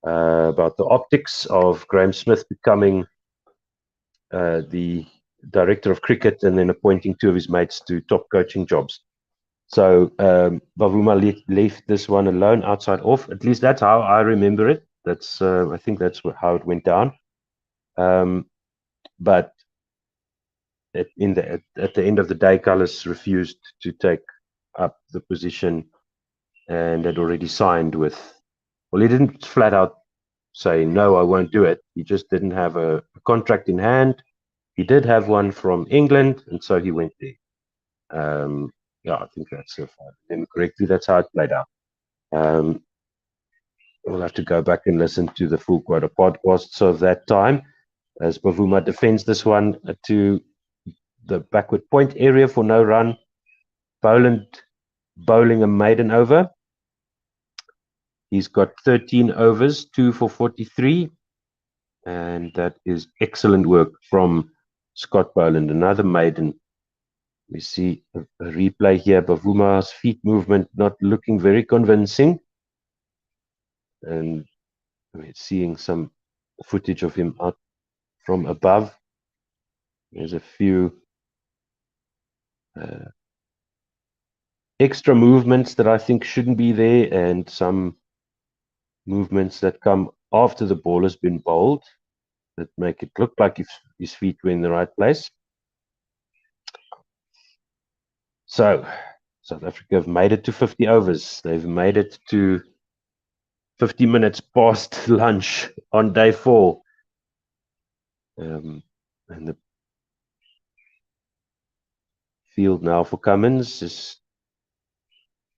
about the optics of Graham Smith becoming the director of cricket and then appointing 2 of his mates to top coaching jobs. So Bavuma left this one alone outside off. At least that's how I remember it. That's I think that's how it went down. But at the end of the day, Cullis refused to take up the position and had already signed with. Well, he didn't flat out say no, I won't do it. He just didn't have a contract in hand. He did have one from England, and so he went there. Yeah, I think that's, if I remember correctly, that's how it played out. We'll have to go back and listen to the Full Quota podcasts of that time. as Bavuma defends this one to the backward point area for no run. Boland bowling a maiden over. He's got 13 overs, 2 for 43. And that is excellent work from Scott Boland. Another maiden. We see a replay here. Bavuma's feet movement not looking very convincing. And we're seeing some footage of him out from above. There's a few extra movements that I think shouldn't be there, and some movements that come after the ball has been bowled that make it look like if his feet were in the right place. So South Africa have made it to 50 overs. They've made it to 50 minutes past lunch on day 4. And the field now for Cummins is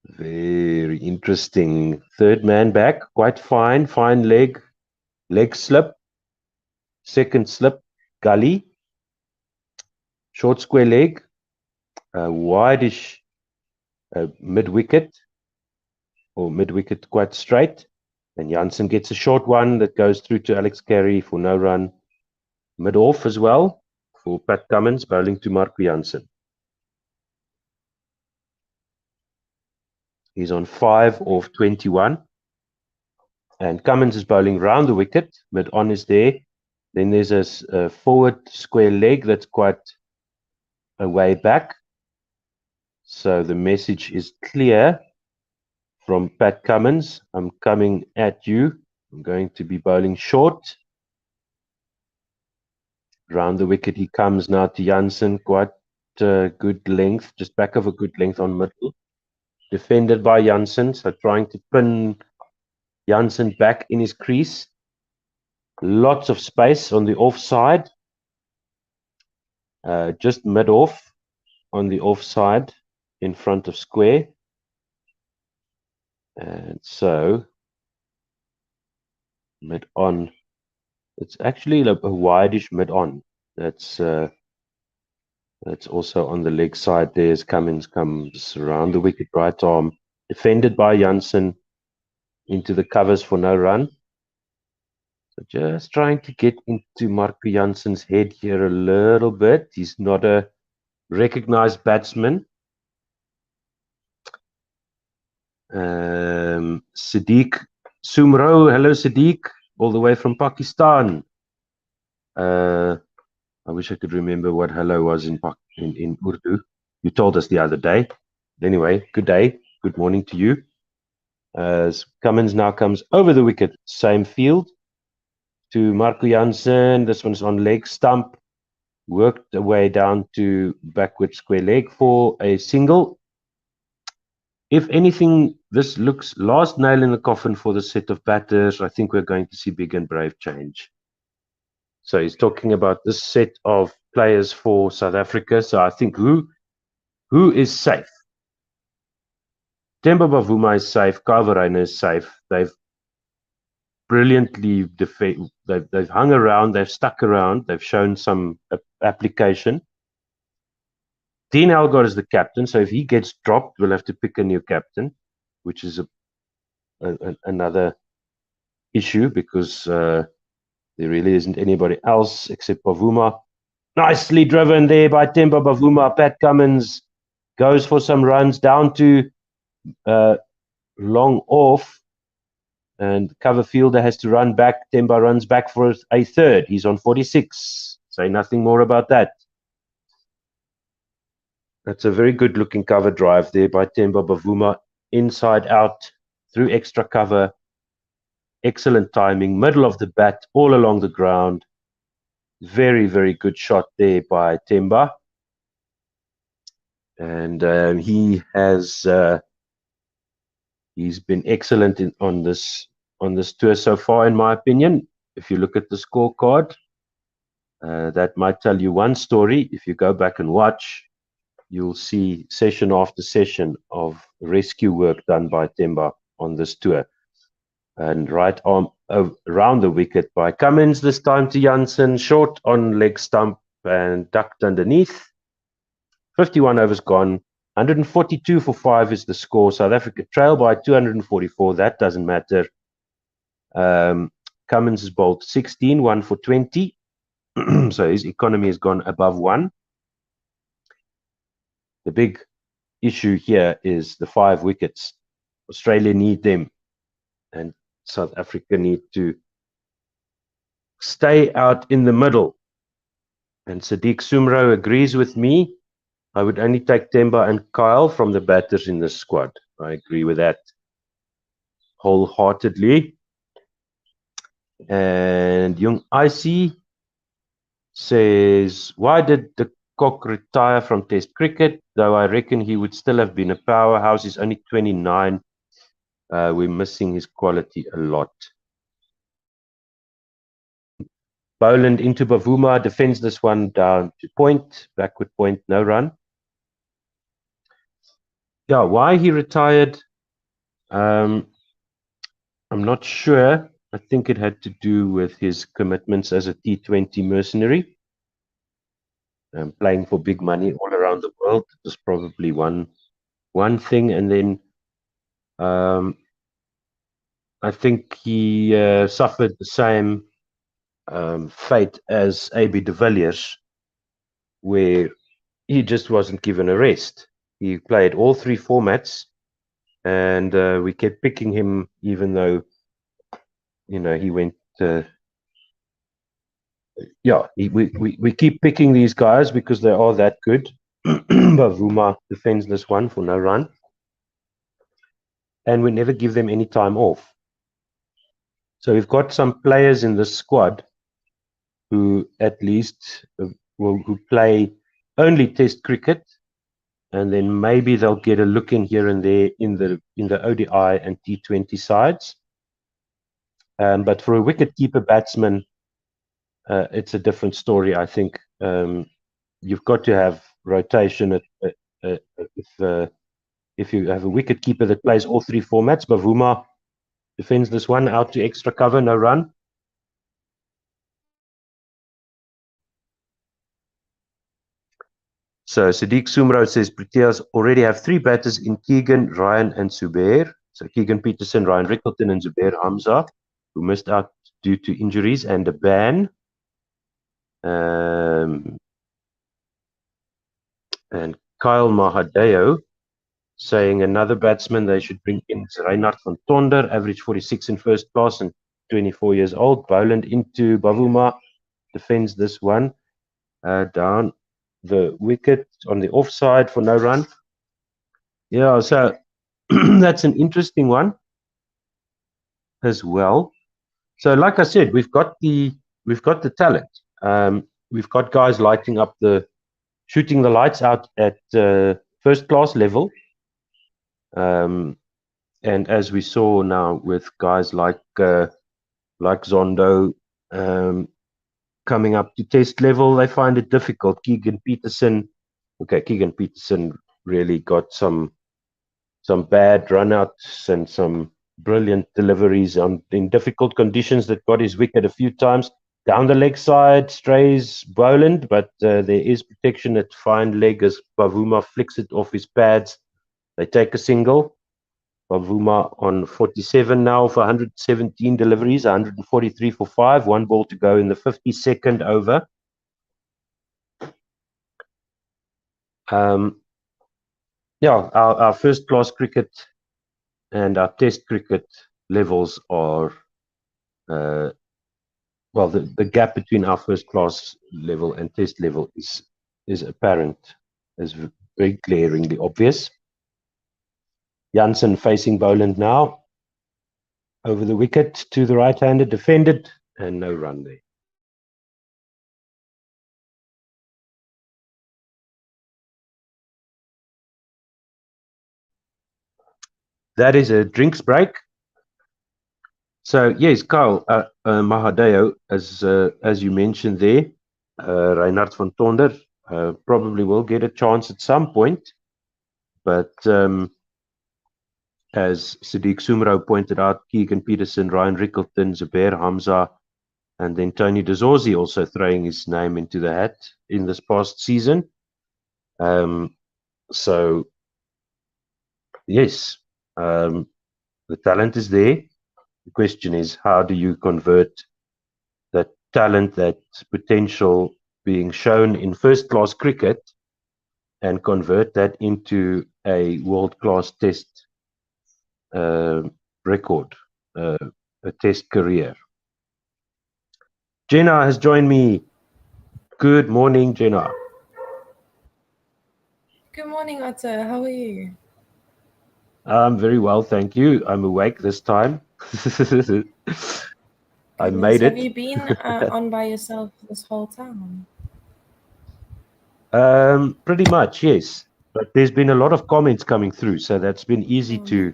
very interesting. Third man back, quite fine. Fine leg slip. Second slip, gully. Short square leg. Wideish mid-wicket. Or mid-wicket quite straight. And Jansen gets a short one that goes through to Alex Carey for no run. Mid-off as well for Pat Cummins, bowling to Marco Jansen. He's on 5 off 21. And Cummins is bowling round the wicket. Mid-on is there. Then there's a forward square leg that's quite a way back. So the message is clear from Pat Cummins. I'm coming at you. I'm going to be bowling short. Round the wicket he comes now to Jansen. Quite good length. Just back of a good length on middle. Defended by Jansen. So trying to pin Jansen back in his crease. Lots of space on the offside. Just mid-off on the offside in front of square. And so mid-on. It's actually a wideish mid-on. That's also on the leg side. There's Cummins comes around the wicket, right arm. Defended by Jansen into the covers for no run. So just trying to get into Marco Jansen's head here a little bit. He's not a recognized batsman. Sadiq Sumro, hello Sadiq, all the way from Pakistan. I wish I could remember what hello was in Urdu. You told us the other day. Anyway, good day, good morning to you. Cummins now comes over the wicket, same field to Marco Jansen. This one's on leg stump. Worked the way down to backward square leg for a single. If anything, this looks last nail in the coffin for the set of batters. I think we're going to see big and brave change. So he's talking about this set of players for South Africa. So I think who is safe? Temba Bavuma is safe. Verreynne is safe. They've brilliantly they've hung around. They've stuck around. They've shown some application. Dean Elgar is the captain, so if he gets dropped, we'll have to pick a new captain, which is another issue because there really isn't anybody else except Bavuma. Nicely driven there by Temba Bavuma. Pat Cummins goes for some runs down to long off, and cover fielder has to run back. Temba runs back for a third. He's on 46. Say nothing more about that. That's a very good looking cover drive there by Temba Bavuma. Inside out, through extra cover. Excellent timing. Middle of the bat, all along the ground. Very, very good shot there by Temba. And he's been excellent on this tour so far, in my opinion. If you look at the scorecard, that might tell you one story. If you go back and watch, you'll see session after session of rescue work done by Temba on this tour. and right arm around the wicket by Cummins, this time to Jansen, short on leg stump and ducked underneath. 51 overs gone. 142 for 5 is the score. South Africa trail by 244. That doesn't matter. Cummins has bowled 16, 1 for 20. So his economy has gone above 1. The big issue here is the 5 wickets. Australia need them, and South Africa need to stay out in the middle. And Sadiq Sumro agrees with me. I would only take Temba and Kyle from the batters in the squad. I agree with that wholeheartedly. And Young Icy says, why did the Cock retire from Test cricket? Though I reckon he would still have been a powerhouse. He's only 29. We're missing his quality a lot. Boland into Bavuma, defends this one down to point, backward point, no run. Yeah, why he retired, I'm not sure. I think it had to do with his commitments as a T20 mercenary. Playing for big money all around the world was probably one thing. And then I think he suffered the same fate as A.B. de Villiers, where he just wasn't given a rest. He played all 3 formats, and we kept picking him, even though, you know, he went. We keep picking these guys because they are that good. Bavuma defends this one for no run, and we never give them any time off. So we've got some players in this squad who at least who play only Test cricket, and then maybe they'll get a look in here and there in the ODI and T20 sides. But for a wicket-keeper batsman, it's a different story. I think you've got to have rotation. If you have a wicket-keeper that plays all 3 formats, Bavuma defends this one out to extra cover, no run. So Sadiq Sumro says Proteas already have 3 batters in Keegan, Ryan, and Zubair. So Keegan Peterson, Ryan Rickleton, and Zubair Hamza, who missed out due to injuries and a ban. And Kyle Mahadeo saying another batsman they should bring in is Reinhard van Tonder, average 46 in first class and 24 years old. Boland into Bavuma, defends this one down the wicket on the offside for no run. Yeah, so that's an interesting one as well. So, like I said, we've got the talent. We've got guys lighting up shooting the lights out at first class level. And as we saw now with guys like Zondo coming up to Test level, they find it difficult. Keegan Peterson really got some bad runouts and some brilliant deliveries in difficult conditions that got his wicket a few times. Down the leg side, strays Boland, but there is protection at fine leg as Bavuma flicks it off his pads. They take a single. Bavuma on 47 now for 117 deliveries, 143 for 5, 1 ball to go in the 52nd over. Our first class cricket and our Test cricket levels are the gap between our first class level and Test level is apparent, is very glaringly obvious. Jansen facing Boland now. Over the wicket to the right-hander, defended, and no run there. That is a drinks break. So yes, Kyle Mahadeo, as you mentioned there, Reinhard van Tonder probably will get a chance at some point, but as Sadiq Sumro pointed out, Keegan Peterson, Ryan Rickleton, Zubair Hamza, and then Tony de Zorzi also throwing his name into the hat in this past season. So, yes, the talent is there. The question is, how do you convert that talent, that potential being shown in first-class cricket and convert that into a world-class test record, a test career? Jenna has joined me. Good morning, Jenna. Good morning, Otto. How are you? I'm very well, thank you. I'm awake this time. I Goodness, made have it. you been on by yourself this whole time? Pretty much, yes. But there's been a lot of comments coming through, so that's been easy Oh to.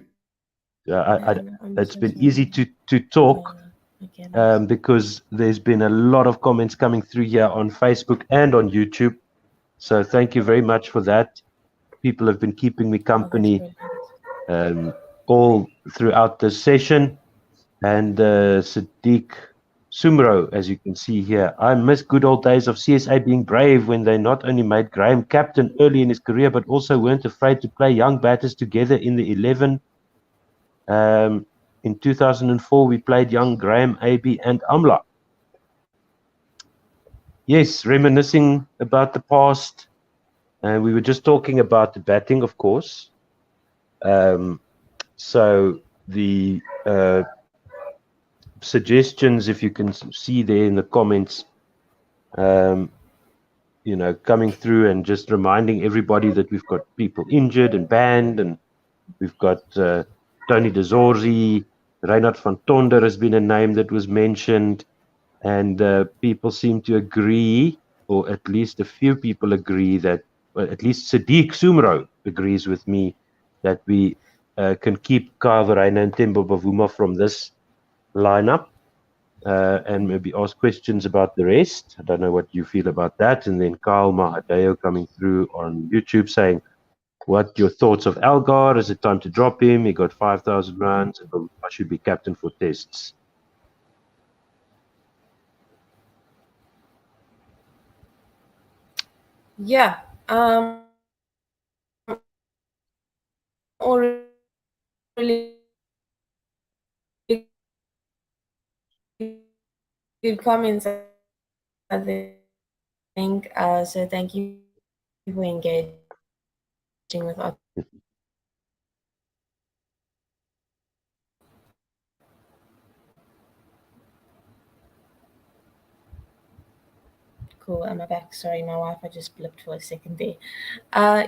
I'm It's so been easy sorry. to talk I get it. because there's been a lot of comments coming through here on Facebook and on YouTube. So thank you very much for that. People have been keeping me Oh, that's company brilliant. all throughout this session. And Sadiq Sumro, as you can see here, I miss good old days of CSA being brave when they not only made Graham captain early in his career, but also weren't afraid to play young batters together in the 11. In 2004, we played young Graham, AB, and Amla. Yes, reminiscing about the past. And we were just talking about the batting, of course. So the suggestions, if you can see there in the comments, coming through and just reminding everybody that we've got people injured and banned, and we've got Tony de Zorzi, Reinhard van Tonder has been a name that was mentioned, and people seem to agree, or at least a few people agree that, well, at least Sadiq Sumro agrees with me that we can keep Verreynne and Themba Bavuma from this lineup. And maybe ask questions about the rest. I don't know what you feel about that. And then Kyle Mahadeo coming through on YouTube saying, what your thoughts of Algar? Is it time to drop him? He got 5,000 runs. I should be captain for tests. Yeah. Really good comments, I think. So thank you for engaging with us. Cool, am I back? Sorry, my Wi-Fi just blipped for a second there.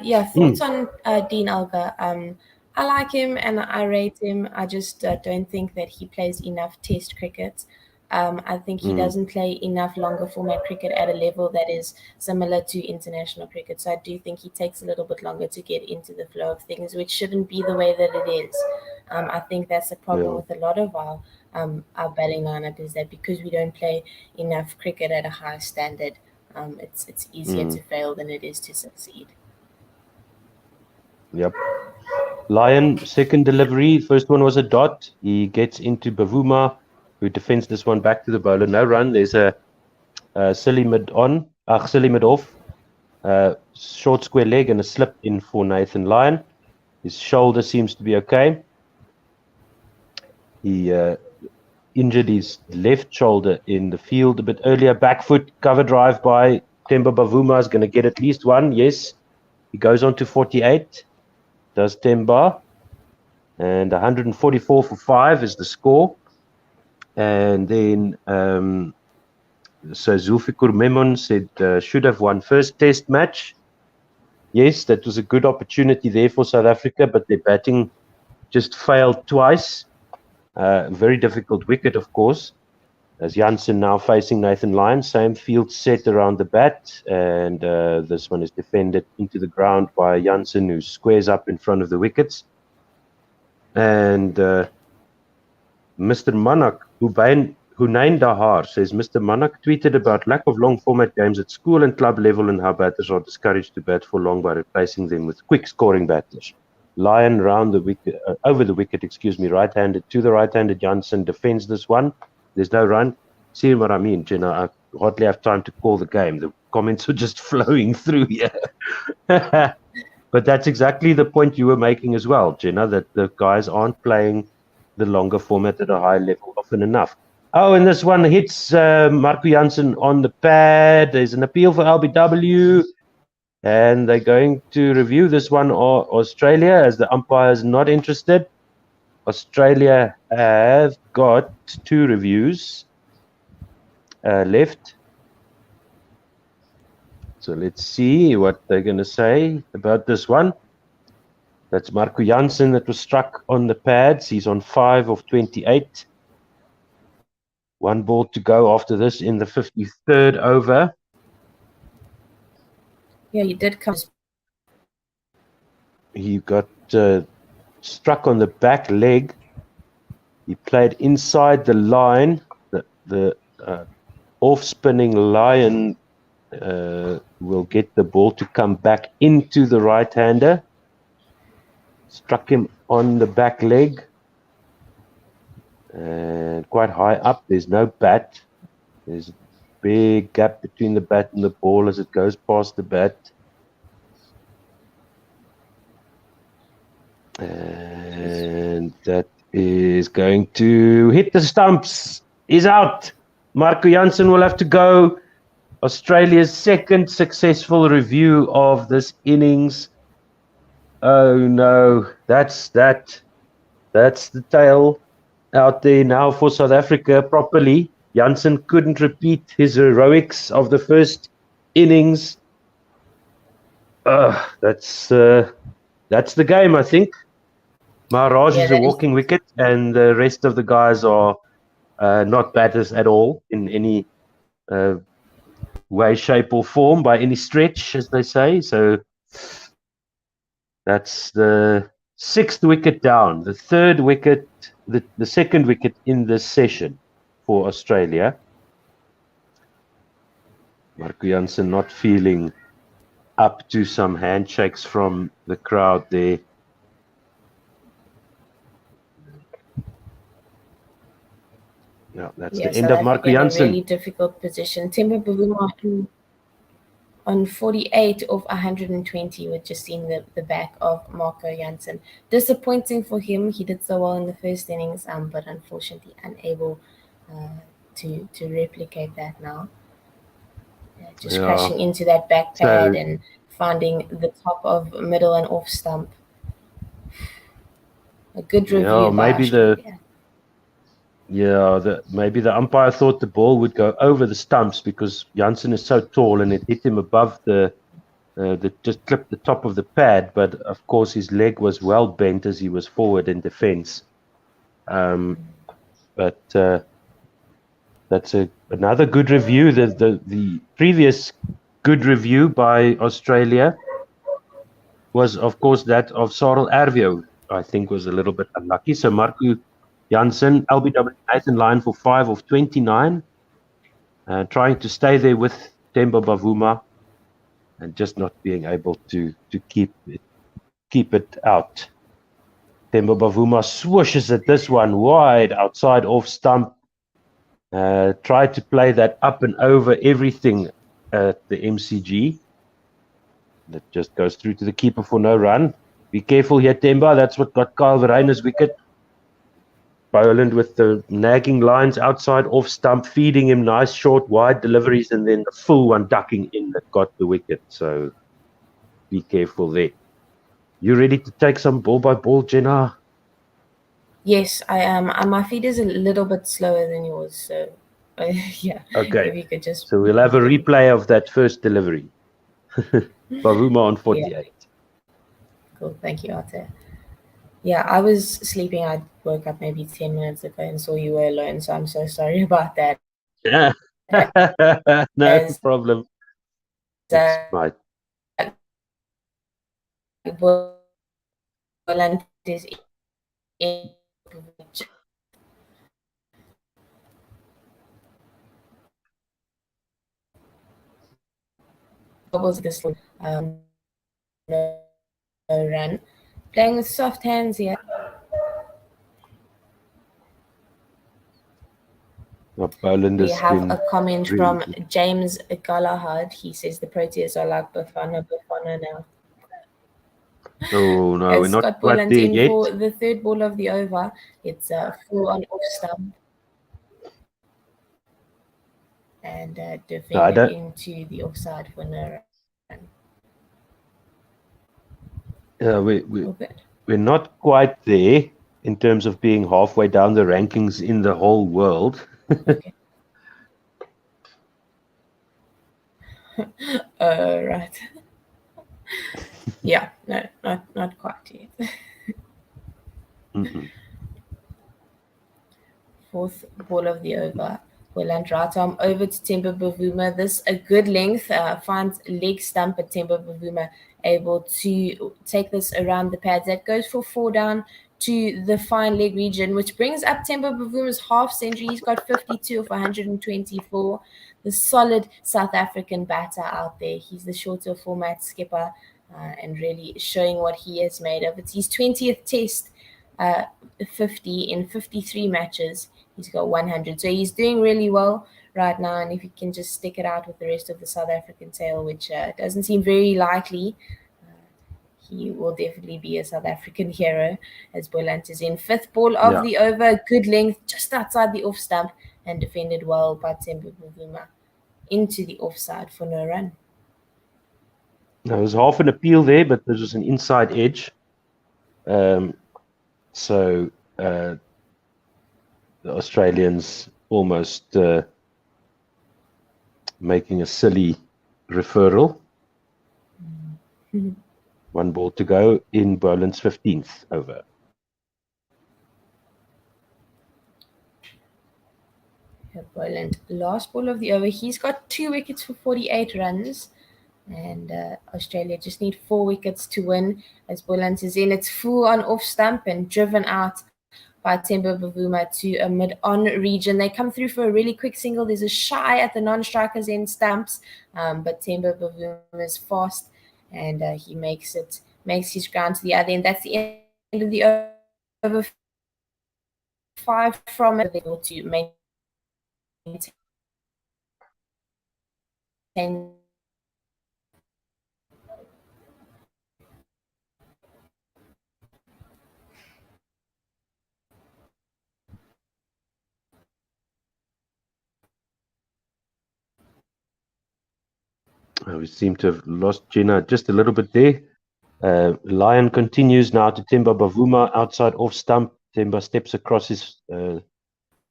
Yeah, thoughts on Dean Elgar. I like him and I rate him. I just don't think that he plays enough Test cricket. I think he doesn't play enough longer format cricket at a level that is similar to international cricket. So I do think he takes a little bit longer to get into the flow of things, which shouldn't be the way that it is. I think that's a problem with a lot of our batting lineup, is that because we don't play enough cricket at a high standard, it's easier to fail than it is to succeed. Yep. Lion, second delivery. First one was a dot. He gets into Bavuma, who defends this one back to the bowler. No run. There's a silly mid off. Short square leg and a slip in for Nathan Lyon. His shoulder seems to be okay. He injured his left shoulder in the field a bit earlier. Back foot cover drive by Themba Bavuma is going to get at least one. Yes, he goes on to 48. Does Themba. And 144 for 5 is the score. And then so Zulfikar Memon said should have won first test match. Yes, that was a good opportunity there for South Africa, but their batting just failed twice. Very difficult wicket, of course, as Jansen now facing Nathan Lyon. Same field set around the bat, and this one is defended into the ground by Jansen, who squares up in front of the wickets. And Mr. Manak, Hunain Dahar, says Mr. Manak tweeted about lack of long format games at school and club level and how batters are discouraged to bat for long by replacing them with quick scoring batters. Lion round the wicket, over the wicket, excuse me, right-handed to the right-handed. Jansen defends this one. There's no run. See what I mean, Jenna? I hardly have time to call the game. The comments are just flowing through here. But that's exactly the point you were making as well, Jenna, that the guys aren't playing the longer format at a high level often enough. Oh, and this one hits Marco Jansen on the pad. There's an appeal for LBW. And they're going to review this one, or Australia, as the umpire is not interested. Australia have got 2 reviews left. So let's see what they're going to say about this one. That's Marco Jansen that was struck on the pads. He's on 5 of 28. 1 ball to go after this in the 53rd over. Yeah, he did come. He got struck on the back leg. He played inside the line. The off-spinning lion will get the ball to come back into the right-hander. Struck him on the back leg. And quite high up. There's no bat. There's a big gap between the bat and the ball as it goes past the bat. And that is going to hit the stumps. He's out. Marco Jansen will have to go. Australia's second successful review of this innings. Oh no, that's the tail out there now for South Africa properly. Jansen couldn't repeat his heroics of the first innings. That's the game, I think. Maharaj is a walking wicket, and the rest of the guys are not batters at all in any way, shape, or form by any stretch, as they say. So that's the 6th wicket down, the 3rd wicket, the 2nd wicket in this session for Australia. Marco Jansen not feeling up to some handshakes from the crowd there. Yeah, that's the end of Marco Jansen. In a really difficult position. Tailenders and Bavuma on 48 of 120. We're just seeing the back of Marco Jansen. Disappointing for him. He did so well in the first innings, but unfortunately unable to replicate that now. Just crashing into that back pad and finding the top of middle and off stump. A good review. Maybe maybe the umpire thought the ball would go over the stumps because Jansen is so tall and it hit him above just clipped the top of the pad. But of course, his leg was well bent as he was forward in defence. But that's another good review. The previous good review by Australia was, of course, that of Sarel Ervio. I think was a little bit unlucky. So Marco Jansen, LBW Nathan line for 5 of 29, trying to stay there with Tailenders Bavuma, and just not being able to keep it out. Tailenders Bavuma swooshes at this one wide outside off stump. Tried to play that up and over everything at the MCG. That just goes through to the keeper for no run. Be careful here, Temba. That's what got Kyle Verreynne's wicket. Poland with the nagging lines outside off stump, feeding him nice short wide deliveries, and then the full one ducking in that got the wicket. So be careful there. You ready to take some ball by ball, Jenna? Yes, I am. My feed is a little bit slower than yours, so yeah. Okay. If you could just... So we'll have a replay of that first delivery. Bavuma on 48. Yeah. Cool. Thank you, Arthur. Yeah, I was sleeping. I woke up maybe 10 minutes ago and saw you were alone, so I'm so sorry about that. Yeah. No problem. It's my... was this no run. Playing with soft hands here. We have a comment from James Galahad. He says the Proteas are like Bafana now. Oh no, As we're not Scott quite Boland there in yet. for the third ball of the over. It's full on off stump. And defended into the offside for no run. We're not quite there in terms of being halfway down the rankings in the whole world. Okay. Right. Yeah, no, not quite yet. Fourth ball of the over. Boland right arm over to Temba Bavuma. This a good length. Finds leg stump at Temba Bavuma, able to take this around the pads. That goes for 4 down to the fine leg region, which brings up Temba Bavuma's half century. He's got 52 of 124. The solid South African batter out there. He's the shorter format skipper and really showing what he is made of. It's his 20th test, 50 in 53 matches. He's got 100. So he's doing really well right now. And if he can just stick it out with the rest of the South African tail, which doesn't seem very likely, he will definitely be a South African hero as Boland is in. Fifth ball of the over, good length, just outside the off stump and defended well by Temba Bavuma into the offside for no run. There was half an appeal there, but there was an inside edge. So the Australians almost making a silly referral. 1 ball to go in Boland's 15th over. Boland, last ball of the over. He's got 2 wickets for 48 runs. And Australia just need 4 wickets to win as Boland is in. It's full on off stump and driven out by Temba Bavuma to a mid-on region. They come through for a really quick single. There's a shy at the non-strikers end stumps, but Temba Bavuma is fast and he makes his ground to the other end. That's the end of the over. 5 from it. They're able to maintain We seem to have lost Jenna just a little bit there. Lion continues now to Temba Bavuma outside off stump. Temba steps across his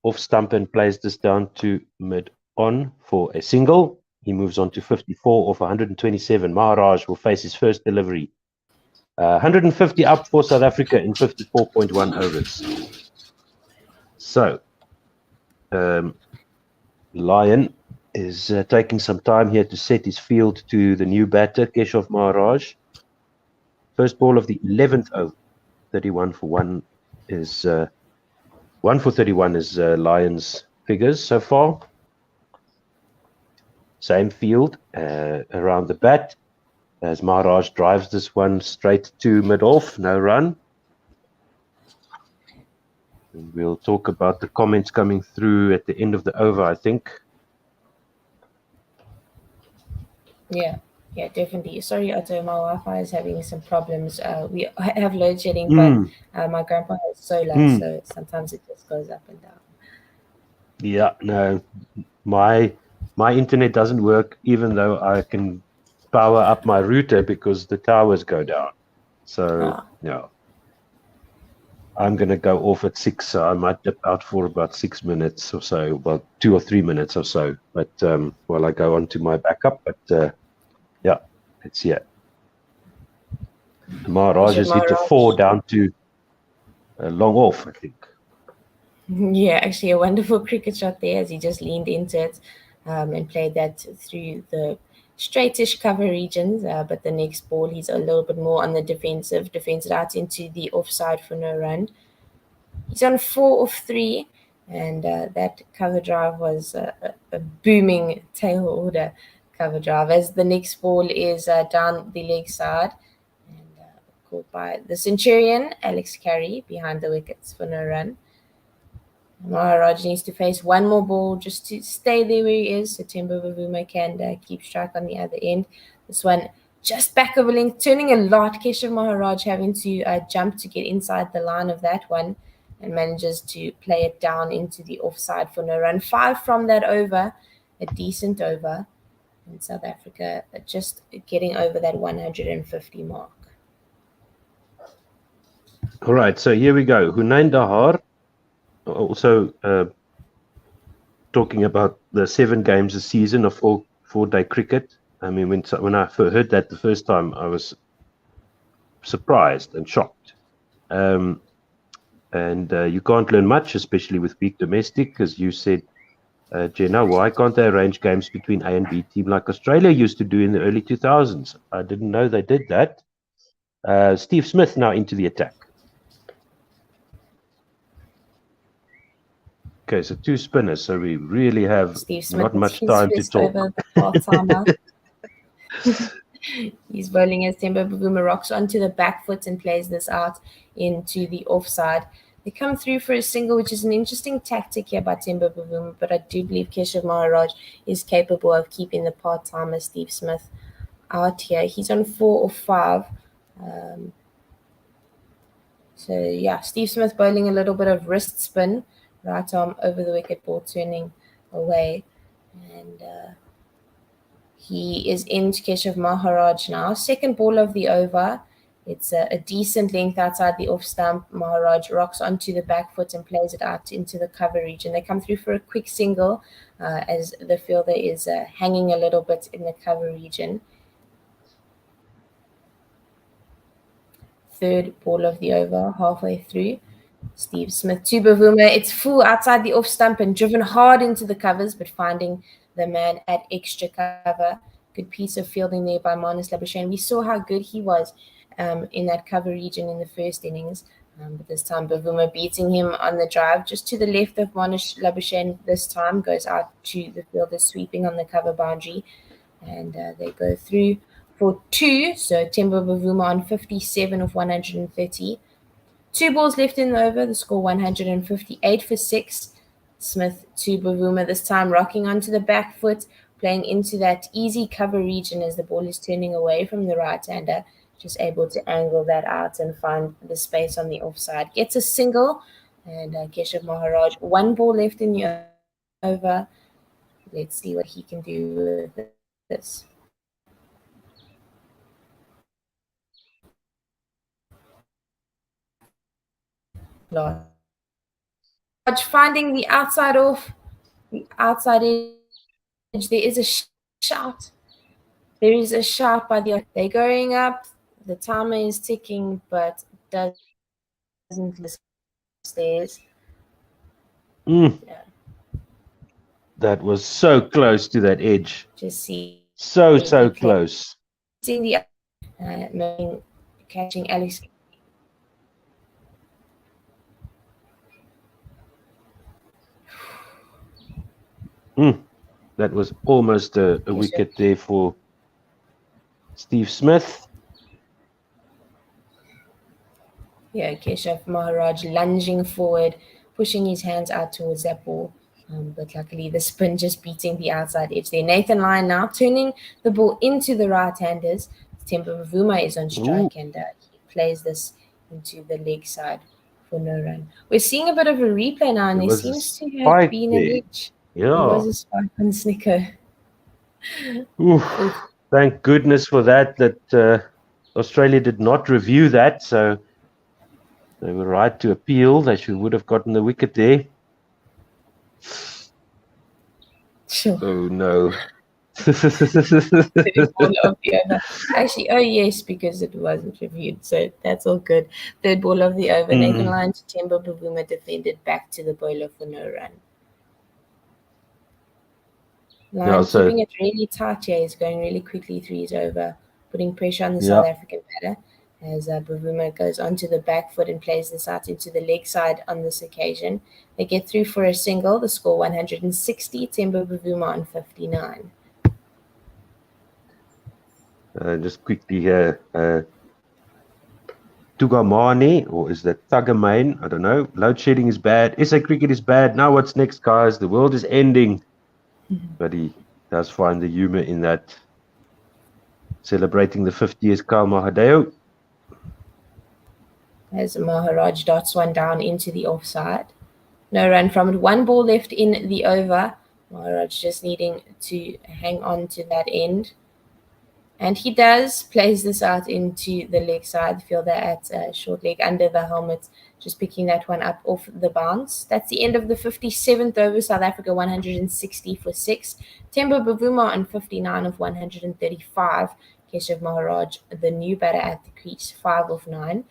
off stump and plays this down to mid on for a single. He moves on to 54 off 127. Maharaj will face his first delivery. 150 up for South Africa in 54.1 overs. So, Lion is taking some time here to set his field to the new batter, Keshav Maharaj. First ball of the 11th over, 31 for 1 is 1 for 31 is Lion's figures so far. Same field around the bat as Maharaj drives this one straight to mid-off, no run. And we'll talk about the comments coming through at the end of the over, I think. Yeah, definitely. Sorry, Otto, my Wi-Fi is having some problems. We have load shedding, but my grandpa has solar, so sometimes it just goes up and down. Yeah, no, my internet doesn't work even though I can power up my router because the towers go down. So, yeah. I'm going to go off at 6, so I might dip out for about 6 minutes or so, about 2 or 3 minutes or so, but while I go on to my backup, but yeah, it's here. Maharaj is hit a 4 down to long off, I think. Yeah, actually a wonderful cricket shot there as he just leaned into it and played that through the straightish cover regions, but the next ball he's a little bit more on the defensive, defends it out into the offside for no run. He's on 4 of 3, and that cover drive was a booming tail order cover drive as the next ball is down the leg side and caught by the Centurion, Alex Carey, behind the wickets for no run. Maharaj needs to face one more ball just to stay there where he is, so Temba Bavuma can keep strike on the other end. This one just back of a length, turning a lot. Keshav Maharaj having to jump to get inside the line of that one and manages to play it down into the offside for no run. 5 from that over, a decent over. And South Africa just getting over that 150 mark. All right, so here we go. Hunain Dahar, also talking about the 7 games a season of 4-day cricket. I mean, when I heard that the first time, I was surprised and shocked. And you can't learn much, especially with weak domestic, because you said, Jenna, why can't they arrange games between A and B team like Australia used to do in the early 2000s? I didn't know they did that. Steve Smith now into the attack. Okay, so 2 spinners, so we really have not much time to talk. Over the part-timer. He's bowling as Temba Bavuma rocks onto the back foot and plays this out into the offside. They come through for a single, which is an interesting tactic here by Temba Bavuma, but I do believe Keshav Maharaj is capable of keeping the part-timer Steve Smith out here. He's on 4 or 5. So, yeah, Steve Smith bowling a little bit of wrist spin. Right arm over the wicket, ball turning away. And he is into Keshav Maharaj now. Second ball of the over. It's a decent length outside the off stump. Maharaj rocks onto the back foot and plays it out into the cover region. They come through for a quick single as the fielder is hanging a little bit in the cover region. Third ball of the over, halfway through. Steve Smith to Bavuma. It's full outside the off stump and driven hard into the covers, but finding the man at extra cover. Good piece of fielding there by Marnus Labuschagne. We saw how good he was in that cover region in the first innings. But this time Bavuma beating him on the drive just to the left of Marnus Labuschagne. This time goes out to the fielder sweeping on the cover boundary. And they go through for 2. So Temba Bavuma on 57 of 130. 2 balls left in the over, the score 158 for 6. Smith to Bavuma, this time rocking onto the back foot, playing into that easy cover region as the ball is turning away from the right-hander, just able to angle that out and find the space on the offside. Gets a single, and Keshav Maharaj, 1 ball left in the over. Let's see what he can do with this. Finding the outside off, the outside edge. There is a shout. There is a shout by the. They're going up. The timer is ticking, but doesn't stairs. Yeah. That was so close to that edge. Just see. So close. Seeing the catching Alex. That was almost a wicket there for Steve Smith. Yeah, Keshav Maharaj lunging forward, pushing his hands out towards that ball. But luckily the spin just beating the outside edge there. Nathan Lyon now turning the ball into the right-handers. Temba Bavuma is on strike and he plays this into the leg side for no run. We're seeing a bit of a replay now, and there seems to have been an edge. Yeah. There was a spike on Snicker. Thank goodness for that Australia did not review that, so they were right to appeal. They would have gotten the wicket there. Sure. Oh no. Actually, oh yes, because it wasn't reviewed, so that's all good. Third ball of the over. Nathan Lyon to Temba Bavuma defended back to the bowler for no run. Lyon keeping it really tight here. He's going really quickly through his over, putting pressure on the South African batter as Bavuma goes onto the back foot and plays this out into the leg side on this occasion. They get through for a single. The score 160. Temba Bavuma on 59. Just quickly here, Tugamani, or is that Tagamane? I don't know. Load shedding is bad. SA cricket is bad. Now what's next, guys? The world is ending. But he does find the humor in that. Celebrating the 50th Kal Mahadeo. As Maharaj dots one down into the offside. No run from it. One ball left in the over. Maharaj just needing to hang on to that end. And he does, plays this out into the leg side, fielder at short leg under the helmet, just picking that one up off the bounce. That's the end of the 57th over. South Africa 160 for 6. Temba Bavuma on 59 of 135. Keshav Maharaj, the new batter at the crease, 5 of 9.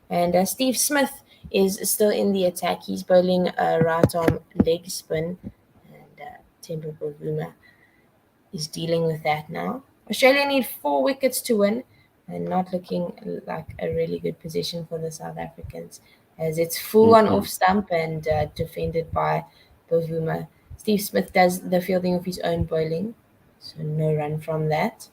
And Steve Smith is still in the attack. He's bowling a right arm leg spin. And Temba Bavuma is dealing with that now. Australia need 4 wickets to win, and not looking like a really good position for the South Africans, as it's full on off stump and defended by Bavuma. Steve Smith does the fielding of his own bowling, so no run from that.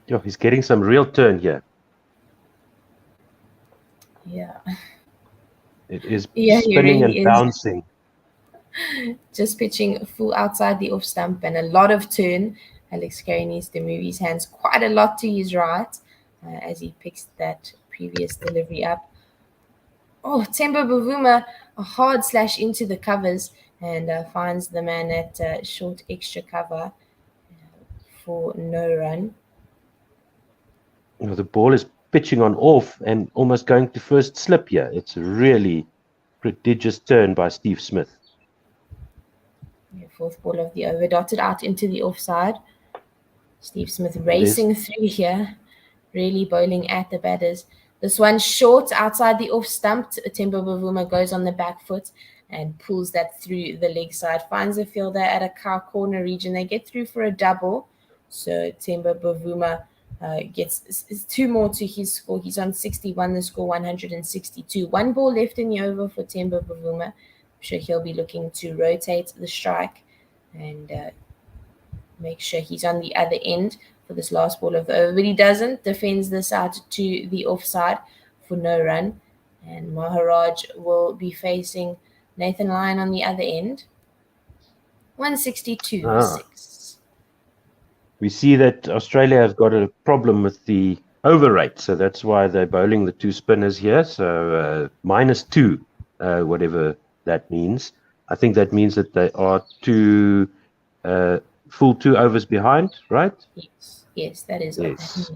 Oh, he's getting some real turn here. Yeah. It is spinning really and bouncing. Just pitching full outside the off stump and a lot of turn. Alex Carey needs to move his hands quite a lot to his right as he picks that previous delivery up. Oh, Temba Bavuma, a hard slash into the covers and finds the man at short extra cover for no run. The ball is pitching on off and almost going to first slip here. It's a really prodigious turn by Steve Smith. Fourth ball of the over, dotted out into the offside. Steve Smith racing through here, really bowling at the batters. This one short outside the off stump. Temba Bavuma goes on the back foot and pulls that through the leg side. Finds a fielder at a cow corner region. They get through for a double. So Temba Bavuma gets 2 more to his score. He's on 61, the score 162. 1 ball left in the over for Temba Bavuma. I'm sure he'll be looking to rotate the strike and make sure he's on the other end for this last ball of the over. But he doesn't. Defends this out to the offside for no run. And Maharaj will be facing Nathan Lyon on the other end. 162 for 6. We see that Australia have got a problem with the over rate. So that's why they're bowling the 2 spinners here. So -2, whatever that means. I think that means that they are full 2 overs behind, right? Yes, that is what that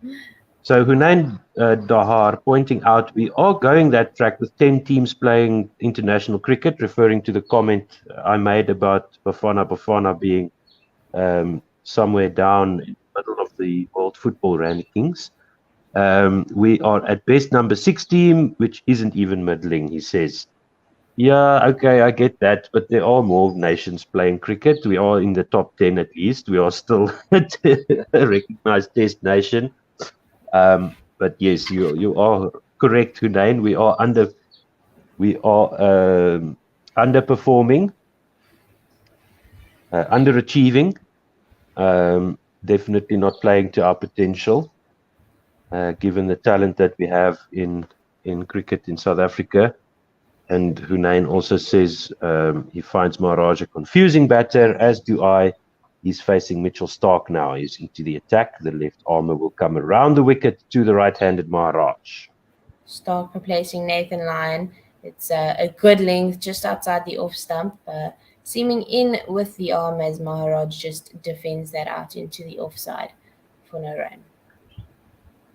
means. So Hunain Dahar pointing out, we are going that track with 10 teams playing international cricket, referring to the comment I made about Bafana being somewhere down in the middle of the world football rankings. We are at best number 6 team, which isn't even middling, he says. Yeah, okay, I get that, but there are more nations playing cricket. We are in the top 10 at least. We are still a recognized test nation. But yes, you are correct, Hunain. We are underperforming, underachieving. Definitely not playing to our potential, given the talent that we have in cricket in South Africa. And Hunain also says he finds Maharaj a confusing batter, as do I. He's facing Mitchell Starc now. He's into the attack. The left armour will come around the wicket to the right-handed Maharaj. Starc replacing Nathan Lyon. It's a good length just outside the off stump. Seaming in with the arm as Maharaj just defends that out into the offside for no run.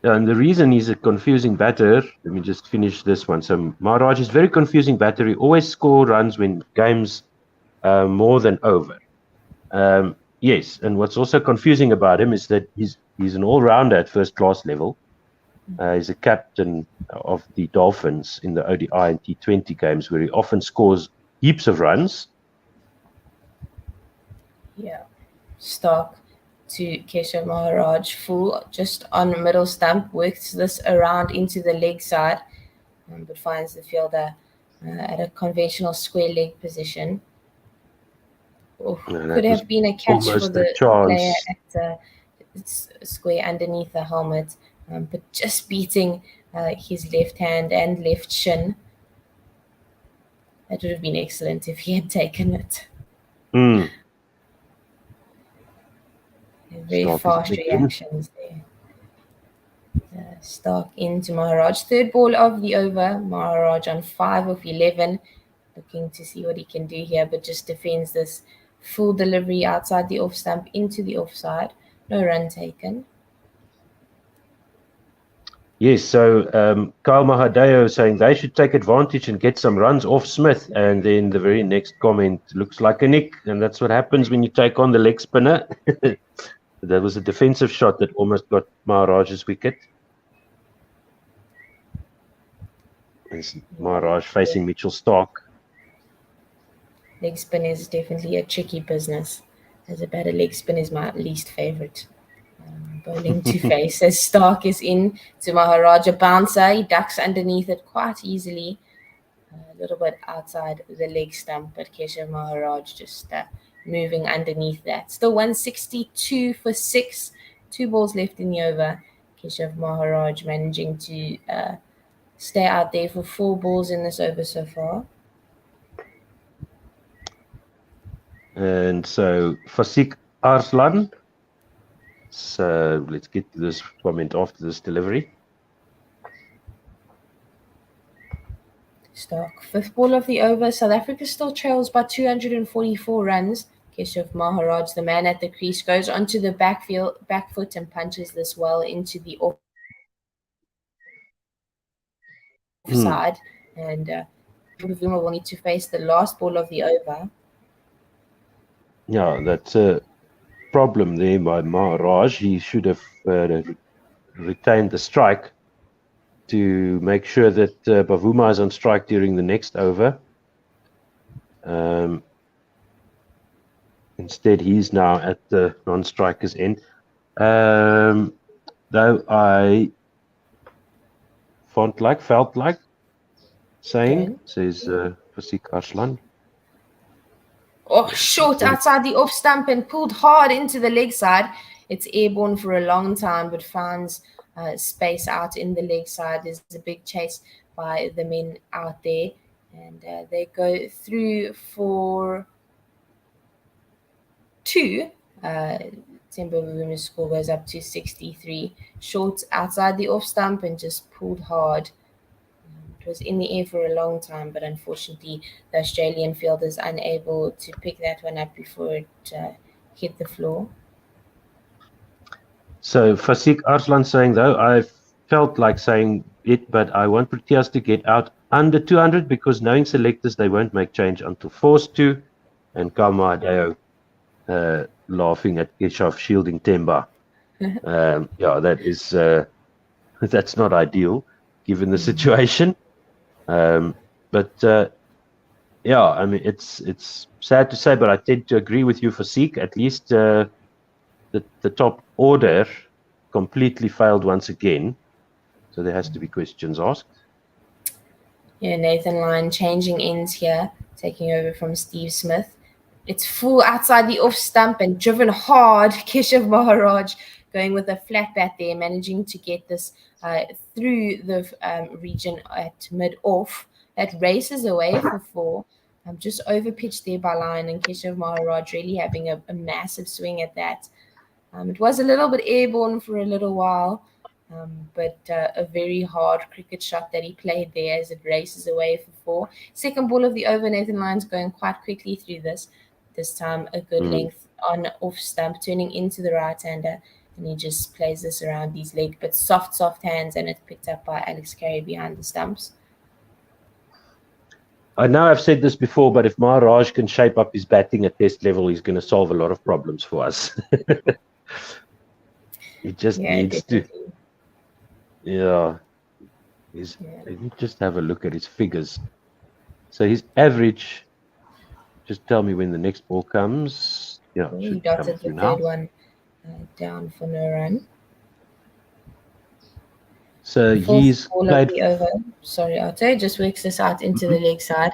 Yeah, and the reason he's a confusing batter, let me just finish this one. So Maharaj is very confusing batter. He always scores runs when games more than over. Yes, and what's also confusing about him is that he's an all-rounder at first-class level. He's a captain of the Dolphins in the ODI and T20 games, where he often scores heaps of runs. Yeah, Starc to Keshav Maharaj, full just on middle stump, works this around into the leg side, but finds the fielder at a conventional square leg position. Could have been a catch for the player at square underneath the helmet, but just beating his left hand and left shin. That would have been excellent if he had taken it. Very fast reactions there. Stark into Maharaj. Third ball of the over. Maharaj on 5 of 11. Looking to see what he can do here, but just defends this full delivery outside the off stump into the offside. No run taken. Yes, so Kyle Mahadeo saying they should take advantage and get some runs off Smith. And then the very next comment, looks like a nick. And that's what happens when you take on the leg spinner. That was a defensive shot that almost got Maharaj's wicket. It's Maharaj facing Mitchell Stark. Leg spin is definitely a tricky business. As a batter, leg spin is my least favourite. Bowling to face as Stark is in to Maharaj, a bouncer. He ducks underneath it quite easily. A little bit outside the leg stump, but Keshav Maharaj just moving underneath that. Still 162 for 6. 2 balls left in the over. Keshav Maharaj managing to stay out there for 4 balls in this over so far. And so Fasik Arslan. So let's get to this comment after this delivery. Stark. 5th ball of the over. South Africa still trails by 244 runs. Keshav Maharaj, the man at the crease, goes onto the back foot and punches this well into the offside. And Bavuma will need to face the last ball of the over. Yeah, that's a problem there by Maharaj. He should have retained the strike to make sure that Bavuma is on strike during the next over. Instead, he's now at the non-striker's end. Though I felt like saying, says Fasik Arslan. Oh, short outside the off stump and pulled hard into the leg side. It's airborne for a long time, but finds space out in the leg side. There's a big chase by the men out there, and they go through for 2. Temba Bavuma's score goes up to 63. Short outside the off stump and just pulled hard. It was in the air for a long time, but unfortunately the Australian fielders unable to pick that one up before it hit the floor. So Fasik Arslan saying, though, I felt like saying it, but I want Proteas to get out under 200 because knowing selectors, they won't make change until forced to. And Kama Adeo laughing at Keshav shielding Temba. Yeah, that is that's not ideal given the situation. But yeah, I mean, it's sad to say, but I tend to agree with you, Fasik. At least the top order completely failed once again. So there has to be questions asked. Yeah, Nathan Lyon changing ends here, taking over from Steve Smith. It's full outside the off stump and driven hard. Keshav Maharaj going with a flat bat there, managing to get this through the region at mid-off. That races away for 4. Just over-pitched there by Lyon, and Keshav Maharaj really having a massive swing at that. It was a little bit airborne for a little while, but a very hard cricket shot that he played there as it races away for 4. Second ball of the over, Nathan Lyon's going quite quickly through this. This time a good length on off stump, turning into the right-hander, and he just plays this around his leg, but soft hands, and it's picked up by Alex Carey behind the stumps. I know I've said this before, but if Maharaj can shape up his batting at test level, he's going to solve a lot of problems for us. He just needs definitely. You just have a look at his figures. So his average, just tell me when the next ball comes. Yeah, he dotted the third one down for no run. So he's played over. Sorry, Otto, just works this out into the leg side.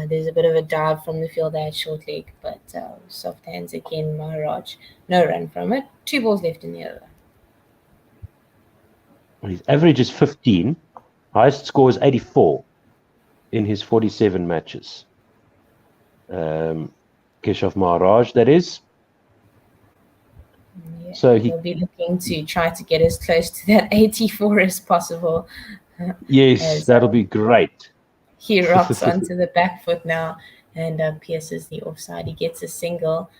There's a bit of a dive from the field at short leg, but soft hands again, Maharaj. No run from it. 2 balls left in the over. His average is 15. Highest score is 84 in his 47 matches. Keshav Maharaj, that is. Yeah, so he'll be looking to try to get as close to that 84 as possible. Yes, that'll be great. He rocks onto the back foot now and pierces the offside. He gets a single.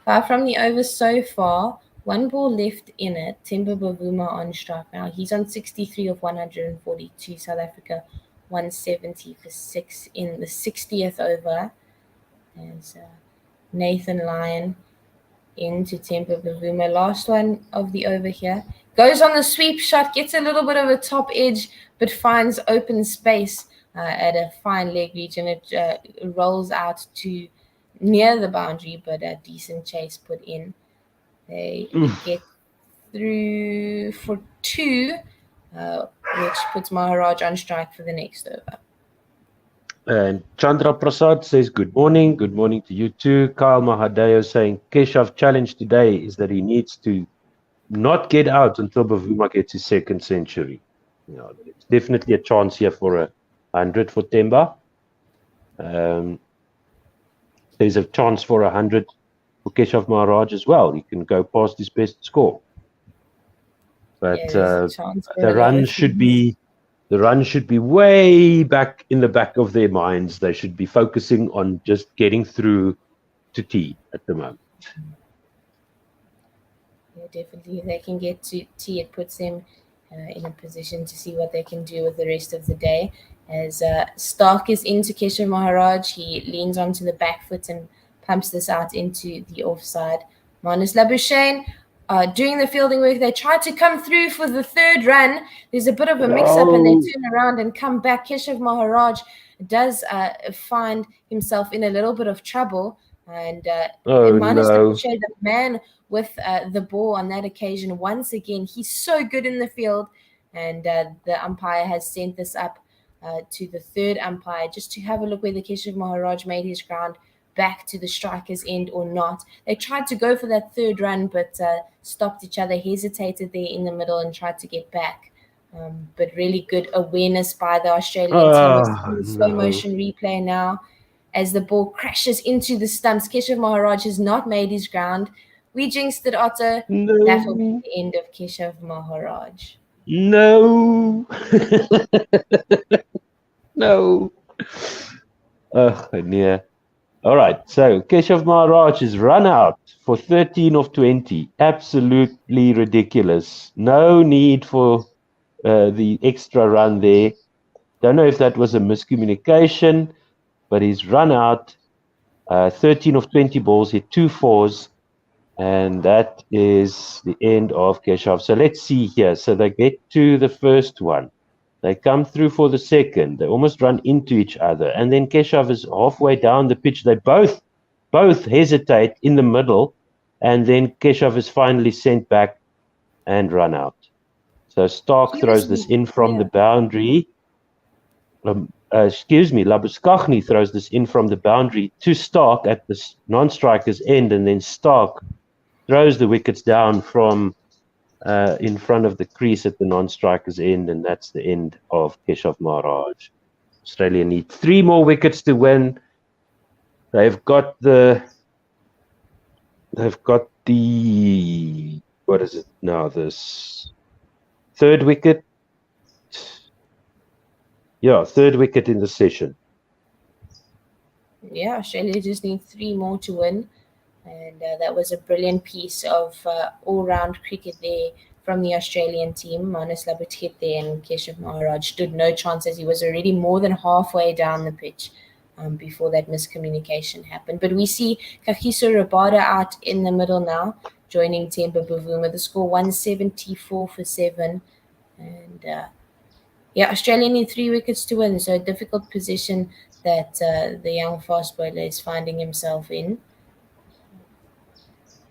From the over so far, 1 ball left in it. Jansen and Bavuma on strike now. He's on 63 of 142. South Africa 170 for 6 in the 60th over. There's Nathan Lyon into Jansen and Bavuma. Last one of the over here. Goes on the sweep shot, gets a little bit of a top edge, but finds open space at a fine leg reach, and it rolls out to near the boundary, but a decent chase put in. They get through for 2, which puts Maharaj on strike for the next over. And Chandra Prasad says, good morning. Good morning to you too. Kyle Mahadeo saying, Keshav's challenge today is that he needs to not get out until Bavuma gets his 2nd century. You know, it's definitely a chance here for 100 for Temba. There's a chance for 100 for Keshav Maharaj as well. He can go past his best score. But the run should be way back in the back of their minds. They should be focusing on just getting through to tea at the moment. Yeah, definitely. If they can get to tea, it puts them in a position to see what they can do with the rest of the day. As Stark is into Keshav Maharaj, he leans onto the back foot and pumps this out into the offside. Manus Labuschagne doing the fielding work. They try to come through for the 3rd run. There's a bit of a mix-up and they turn around and come back. Keshav Maharaj does find himself in a little bit of trouble. And Manus Labuschagne, the man with the ball on that occasion, once again, he's so good in the field. And the umpire has sent this up to the 3rd umpire just to have a look whether Keshav Maharaj made his ground back to the striker's end or not. They tried to go for that 3rd run, but stopped each other, hesitated there in the middle and tried to get back. But really good awareness by the Australian team. Slow motion replay now as the ball crashes into the stumps. Keshav Maharaj has not made his ground. We jinxed it, Otto. No. That will be the end of Keshav Maharaj. No. No. Yeah. All right. So Keshav Maharaj is run out for 13 of 20. Absolutely ridiculous. No need for the extra run there. Don't know if that was a miscommunication, but he's run out 13 of 20 balls, hit 2 fours. And that is the end of Keshav. So let's see here. So they get to the first one. They come through for the second. They almost run into each other. And then Keshav is halfway down the pitch. They both hesitate in the middle. And then Keshav is finally sent back and run out. So Stark throws this in from the boundary. Labuschagne throws this in from the boundary to Stark at the non-striker's end. And then Stark throws the wickets down from in front of the crease at the non-striker's end, and that's the end of Keshav Maharaj. Australia need 3 more wickets to win. They've got the what is it now? This 3rd wicket. Yeah, 3rd wicket in the session. Yeah, Australia just need 3 more to win. And that was a brilliant piece of all-round cricket there from the Australian team. Manus Labuschagne and Keshav Maharaj stood no chance as he was already more than halfway down the pitch before that miscommunication happened. But we see Kagiso Rabada out in the middle now, joining Jansen and Bavuma. The score 174 for 7. And Australia need 3 wickets to win. So a difficult position that the young fast bowler is finding himself in.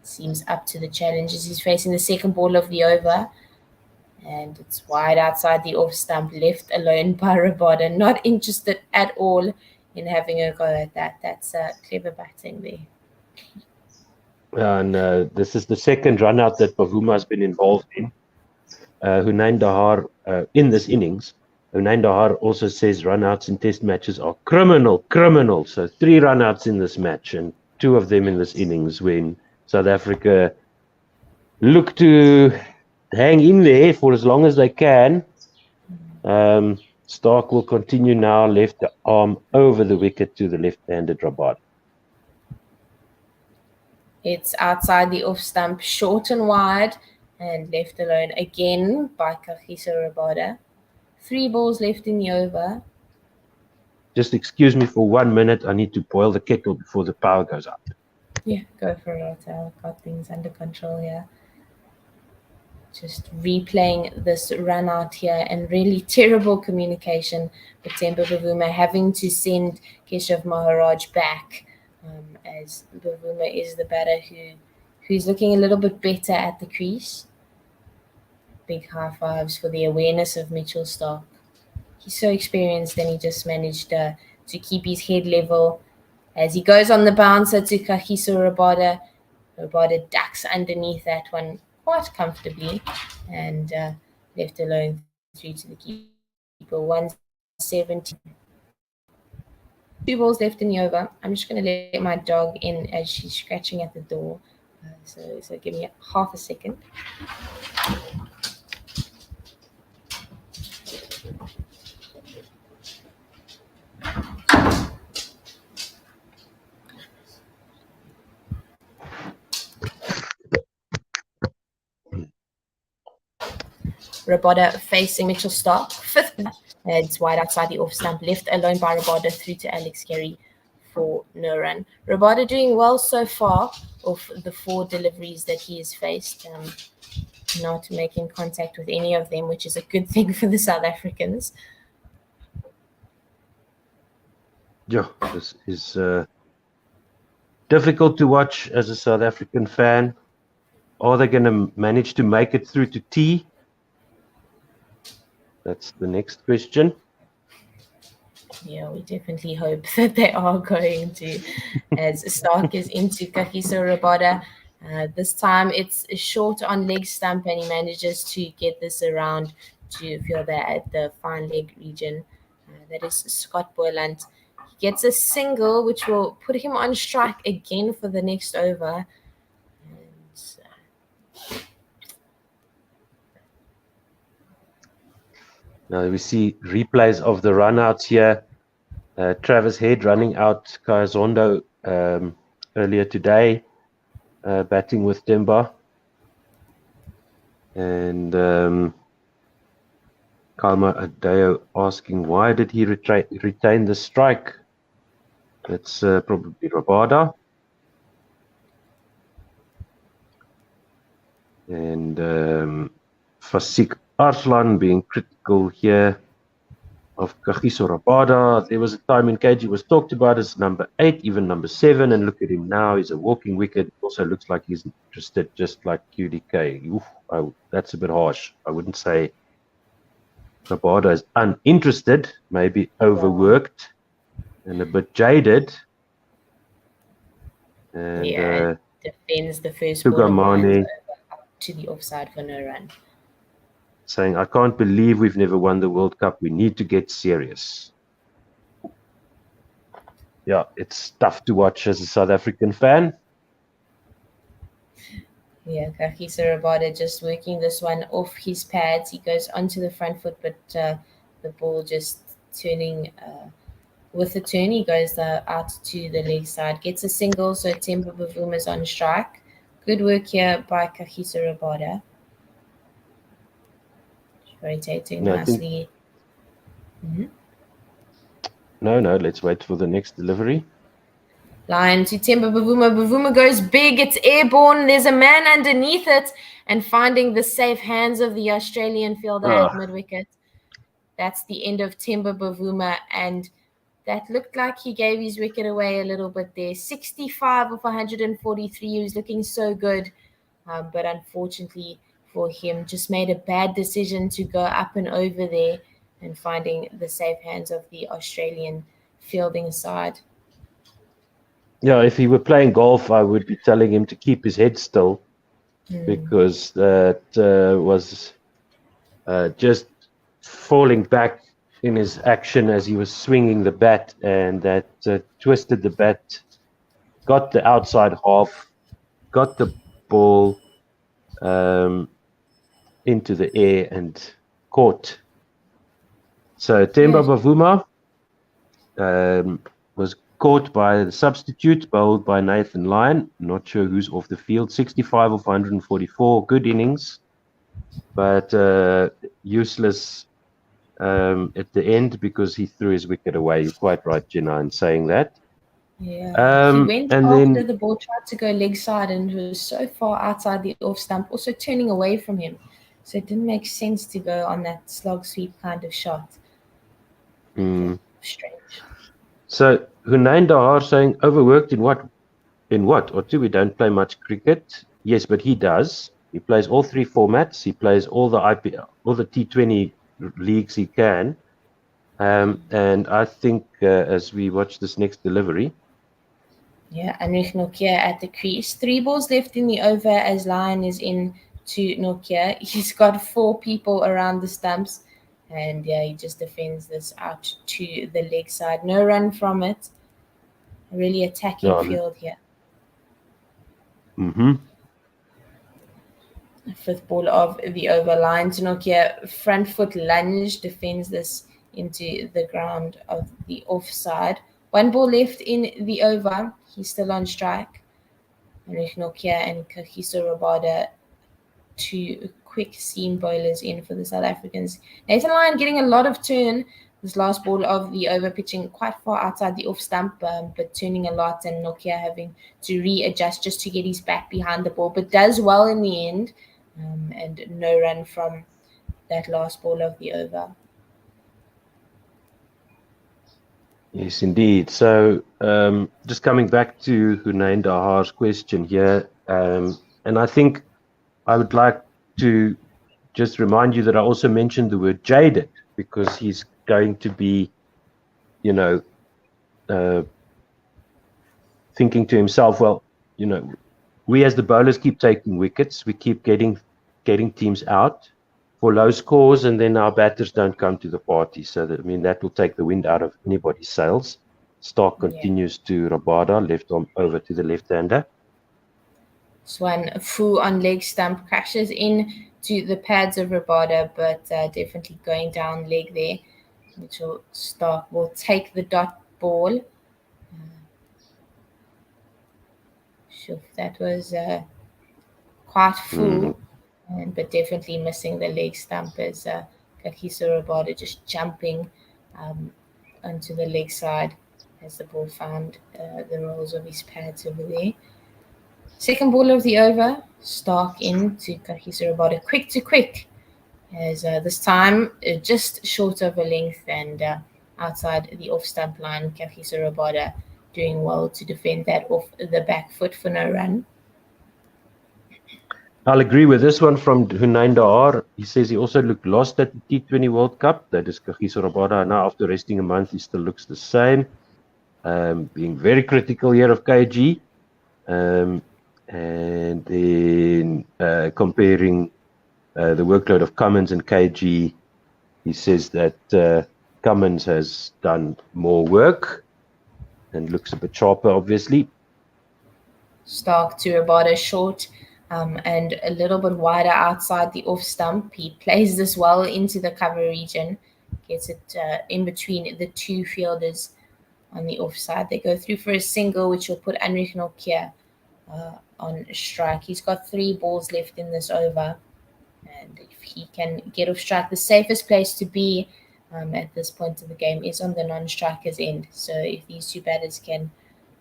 Seems up to the challenge as he's facing the second ball of the over. And it's wide outside the off stump, left alone by Rabada. Not interested at all in having a go at that. That's clever batting there. And this is the second run out that Bavuma has been involved in. Hunain Dahar in this innings. Hunain Dahar also says run-outs in test matches are criminal. So 3 run-outs in this match and 2 of them in this innings when South Africa look to hang in there for as long as they can. Stark will continue now, left the arm over the wicket to the left-handed Rabada. It's outside the off stump, short and wide, and left alone again by Kagiso Rabada. 3 balls left in the over. Just excuse me for 1 minute. I need to boil the kettle before the power goes out. Yeah, go for it. I've got things under control here. Just replaying this run out here, and really terrible communication with Temba Bavuma having to send Keshav Maharaj back, as Bavuma is the batter who's looking a little bit better at the crease. Big high fives for the awareness of Mitchell Stark. He's so experienced, and he just managed to keep his head level as he goes on the bouncer to Kagiso Rabada. Rabada ducks underneath that one quite comfortably and left alone through to the keeper. 170. 2 balls left in the over. I'm just going to let my dog in as she's scratching at the door. So give me half a second. Rabada facing Mitchell Stark, 5th. It's wide outside the off stump, left alone by Rabada through to Alex Carey for no run. Rabada doing well so far of the 4 deliveries that he has faced, not making contact with any of them, which is a good thing for the South Africans. Yeah, this is difficult to watch as a South African fan. Are they going to manage to make it through to T? That's the next question. Yeah, we definitely hope that they are going to, as Stark is into Kagiso Rabada. This time it's short on leg stump, and he manages to get this around to fielder at the fine leg region. That is Scott Boyland. He gets a single, which will put him on strike again for the next over. Now we see replays of the run-outs here. Travis Head running out Kayazondo earlier today, batting with Temba. And Kalma Adeo asking, why did he retain the strike? It's probably Rabada. And Fasik Arslan being critical here of Kagiso Rabada. There was a time in KG was talked about as number 8, even number 7, and look at him now. He's a walking wicket. Also looks like he's interested, just like QDK. Oof, that's a bit harsh. I wouldn't say Rabada is uninterested, maybe overworked and a bit jaded. And defends the first ball to the offside for no run. Saying, I can't believe we've never won the World Cup. We need to get serious. Yeah, it's tough to watch as a South African fan. Yeah, Kagiso Rabada just working this one off his pads. He goes onto the front foot, but the ball just turning with the turn. He goes out to the leg side, gets a single, so Temba Bavuma is on strike. Good work here by Kagiso Rabada. Rotating nicely. No, let's wait for the next delivery. Line to Temba Bavuma. Bavuma goes big. It's airborne. There's a man underneath it, and finding the safe hands of the Australian fielder at mid-wicket. That's the end of Temba Bavuma, and that looked like he gave his wicket away a little bit there. 65 of 143. He was looking so good, but unfortunately for him, just made a bad decision to go up and over there, and finding the safe hands of the Australian fielding side. Yeah, if he were playing golf, I would be telling him to keep his head still, because that was just falling back in his action as he was swinging the bat, and that twisted the bat, got the outside half, got the ball into the air and caught. So Themba Bavuma was caught by the substitute, bowled by Nathan Lyon. Not sure who's off the field. 65 of 144, good innings, but useless at the end because he threw his wicket away. You're quite right, Jenna, in saying that. Yeah, he went and after then the ball, tried to go leg side, and it was so far outside the off stump, also turning away from him. So it didn't make sense to go on that slog sweep kind of shot. Strange. So Hunain Dahar saying overworked in what? Or two, we don't play much cricket. Yes, but he does. He plays all three formats. He plays all the IPL, all the T20 leagues he can. And I think as we watch this next delivery. Yeah, Anrich Nokia at the crease. 3 balls left in the over as Lyon is in to Nokia. He's got 4 people around the stumps. And yeah, he just defends this out to the leg side. No run from it. Really attacking field here. 5th ball of the over. Line to Nokia. Front foot lunge, defends this into the ground of the offside. 1 ball left in the over. He's still on strike. Anrich Nokia and Kagiso Rabada, 2 quick seam bowlers in for the South Africans. Nathan Lyon getting a lot of turn. This last ball of the over, pitching quite far outside the off stump, but turning a lot, and Nokia having to readjust just to get his back behind the ball, but does well in the end, and no run from that last ball of the over. Yes, indeed. So just coming back to Hunain Dahar's question here, and I think I would like to just remind you that I also mentioned the word jaded, because he's going to be, thinking to himself, well, we as the bowlers keep taking wickets, we keep getting teams out for low scores, and then our batters don't come to the party. So that will take the wind out of anybody's sails. Stark continues to Rabada, left arm over to the left-hander. Swan Fu on leg stump crashes in to the pads of Rabada, but definitely going down leg there. Mitchell Stark will take the dot ball. Sure, that was quite full, but definitely missing the leg stump as Kagiso Rabada just jumping onto the leg side as the ball found the rolls of his pads over there. 2nd ball of the over, Stark in to Kagiso Rabada, quick to quick, as this time just short of a length and outside the off stump line. Kagiso Rabada doing well to defend that off the back foot for no run. I'll agree with this one from Hunain Dahar. He says he also looked lost at the T20 World Cup. That is Kagiso Rabada. Now, after resting a month, he still looks the same. Being very critical here of KG. And then comparing the workload of Cummins and KG, he says that Cummins has done more work and looks a bit sharper, obviously. Stark to Rabada short and a little bit wider outside the off stump. He plays this well into the cover region, gets it in between the 2 fielders on the offside. They go through for a single, which will put Anrich Nokia on strike. He's got 3 balls left in this over, and if he can get off strike, the safest place to be at this point of the game is on the non-striker's end. So if these 2 batters can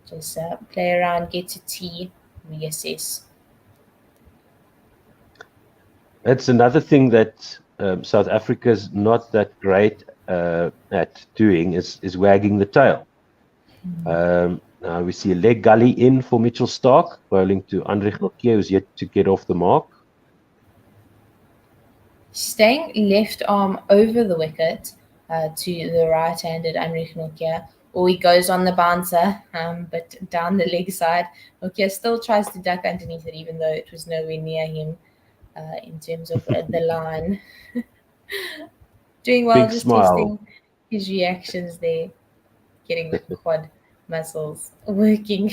just play around, get to tee, reassess. That's another thing that South Africa's not that great at doing is wagging the tail. Now we see a leg gully in for Mitchell Stark, bowling to Anrich Nokia, who's yet to get off the mark. Staying left arm over the wicket to the right-handed Anrich Nokia. or he goes on the bouncer, but down the leg side. Nokia still tries to duck underneath it, even though it was nowhere near him in terms of the line. Doing well, Big just smile. testing his reactions there, getting the quad muscles working.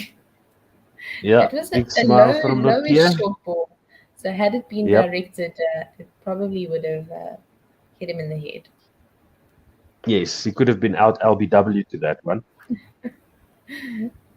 Yeah, It was big a smile from lowish Nokia. short ball. So had it been Yep. directed, it probably would have hit him in the head. Yes, he could have been out LBW to that one.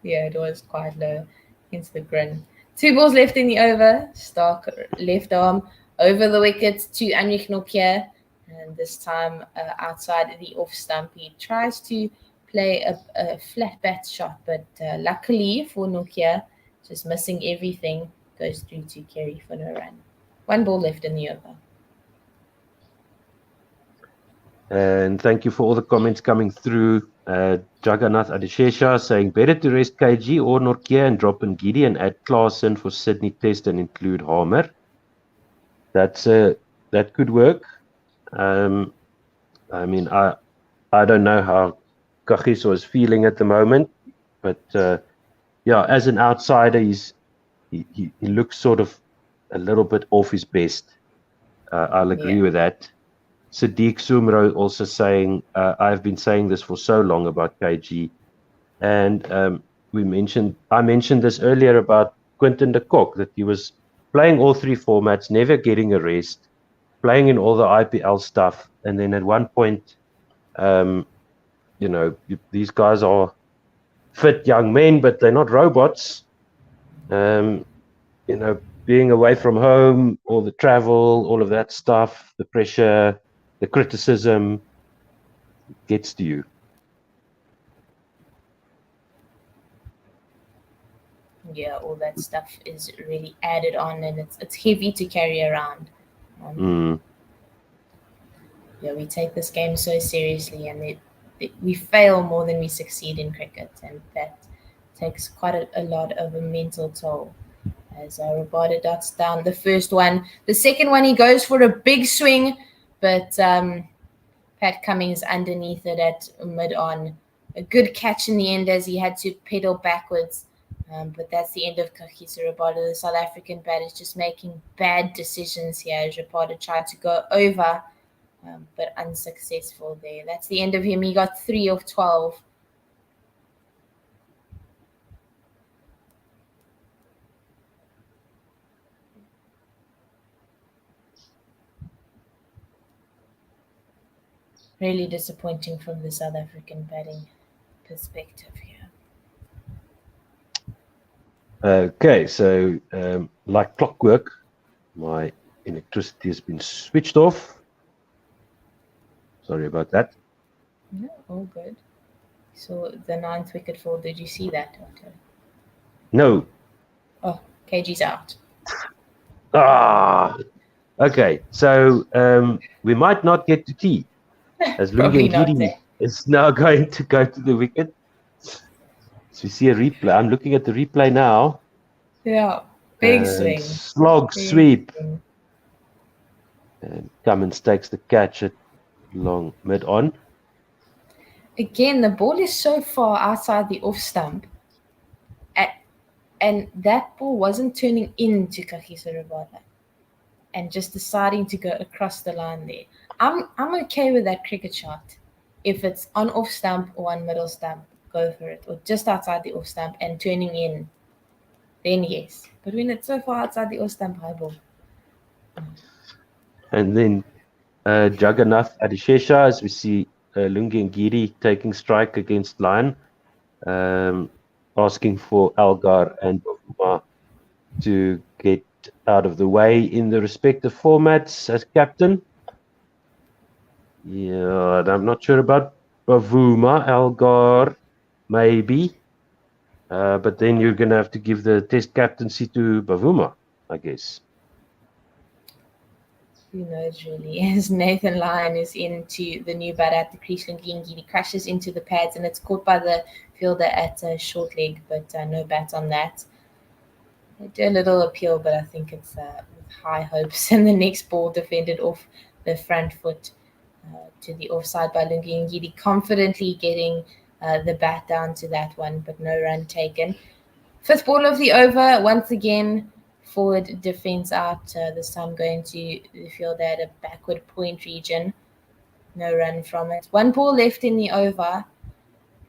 Yeah, it was quite low against the grin. 2 balls left in the over. Stark left arm over the wicket to Anrich Nokia. And this time outside the off stump, he tries to play a flat bat shot, but luckily for Nokia, just missing everything, goes through to Kerry for no run. 1 ball left in the over. And thank you for all the comments coming through. Jagannath Adishesha saying better to rest KG or Nokia and drop in Giddy and add Klaasen for Sydney Test and include Harmer. That could work. I mean, I don't know how Kagiso is feeling at the moment, but yeah, as an outsider, he looks sort of a little bit off his best. I'll agree with that. Sadiq Sumro also saying, I've been saying this for so long about KG. And I mentioned this earlier about Quinton de Kock, that he was playing all 3 formats, never getting a rest, playing in all the IPL stuff. And then at one point, these guys are fit young men, but they're not robots. Being away from home, all the travel, all of that stuff, the pressure, the criticism gets to you. Yeah, all that stuff is really added on, and it's heavy to carry around. Yeah, we take this game so seriously, and we fail more than we succeed in cricket, and that takes quite a lot of a mental toll. As Rabada dots down the first one, the second one he goes for a big swing, but Pat Cummins underneath it at mid-on. A good catch in the end as he had to pedal backwards. But that's the end of Kagiso Rabada. The South African bat is just making bad decisions here as Rabada tried to go over, but unsuccessful there. That's the end of him. He got 3 of 12. Really disappointing from the South African batting perspective here. Okay, so like clockwork, my electricity has been switched off. Sorry about that. No, all good. So the 9th wicket fall, did you see that, Doctor? No. Oh, KG's out. Okay, so we might not get to tea, as Lungi Ngidi is now going to go to the wicket. So we see a replay. I'm looking at the replay now. Yeah, big swing. Slog sweep. And Cummins takes the catch at long mid-on. Again, the ball is so far outside the off stump, and that ball wasn't turning into Kagiso Rabada and just deciding to go across the line there. I'm okay with that cricket shot. If it's on off stump or on middle stump, go for it. Or just outside the off stump and turning in, then yes. But when it's so far outside the off stump, high ball. And then Jagannath Adishesha, as we see Lungi Ngidi taking strike against Lion, asking for Algar and Bavuma to get out of the way in the respective formats as captain. Yeah, I'm not sure about Bavuma. Algar, maybe. But then you're going to have to give the test captaincy to Bavuma, I guess. Who knows, really? As Nathan Lyon is into the new bat at the crease, he crashes into the pads, and it's caught by the fielder at short leg, but no bat on that. They do a little appeal, but I think it's with high hopes. And the next ball defended off the front foot to the offside by Lungi Ngidi, confidently getting the bat down to that one, but no run taken. Fifth ball of the over, once again, forward defense out, this time going to the field at a backward point region. No run from it. One ball left in the over.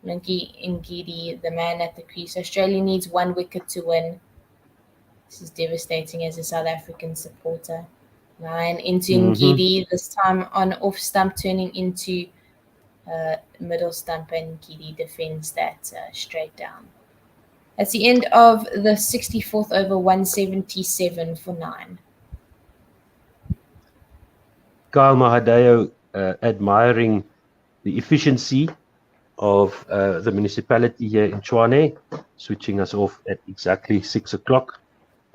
Lungi Ngidi, the man at the crease. Australia needs 1 wicket to win. This is devastating as a South African supporter. 9 into Ngidi, this time on off stump, turning into middle stump, and Ngidi defends that straight down. That's the end of the 64th over, 177 for 9. Kyle Mahadeo admiring the efficiency of the municipality here in Tshwane, switching us off at exactly 6 o'clock.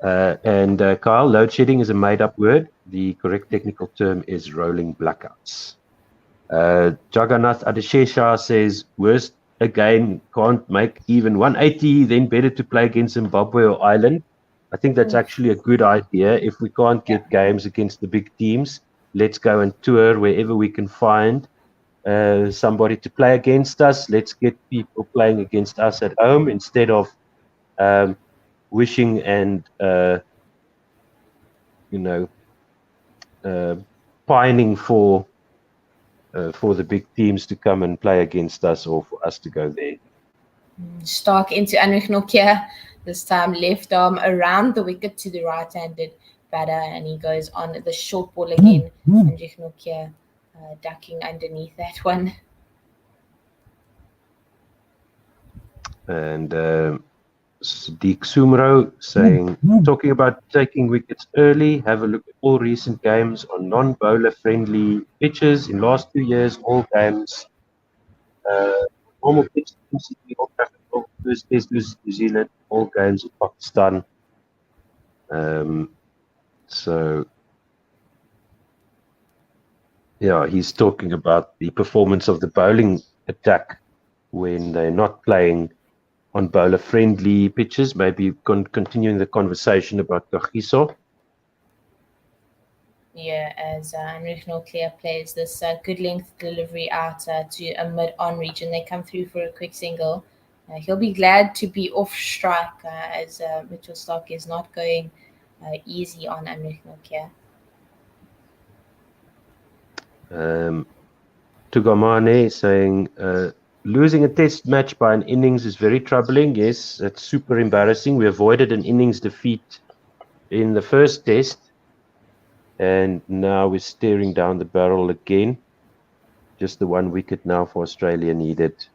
And Kyle, load shedding is a made-up word. The correct technical term is rolling blackouts. Jagannath Adeshesha says, worst again, can't make even 180, then better to play against Zimbabwe or Ireland. I think that's actually a good idea. If we can't get games against the big teams, let's go and tour wherever we can find somebody to play against us. Let's get people playing against us at home instead of wishing and pining for the big teams to come and play against us, or for us to go there. Stark into Anrich Nokia, this time left arm around the wicket to the right-handed batter, and he goes on the short ball again. Anrich Nokia ducking underneath that one. And Sadiq Sumro saying, talking about taking wickets early, have a look at all recent games on non-bowler friendly pitches. In last 2 years, all games, normal pitch, first test versus New Zealand, all games in Pakistan. So, yeah, he's talking about the performance of the bowling attack when they're not playing on bowler-friendly pitches, maybe continuing the conversation about Kagiso. Yeah, as Anrich Nokia plays this good length delivery out to a mid-on region. They come through for a quick single. He'll be glad to be off strike as Mitchell Stark is not going easy on Anrich Nokia. Tugamane saying, losing a test match by an innings is very troubling. Yes, it's super embarrassing. We avoided an innings defeat in the first test, and now we're staring down the barrel again. Just the 1 wicket now for Australia needed.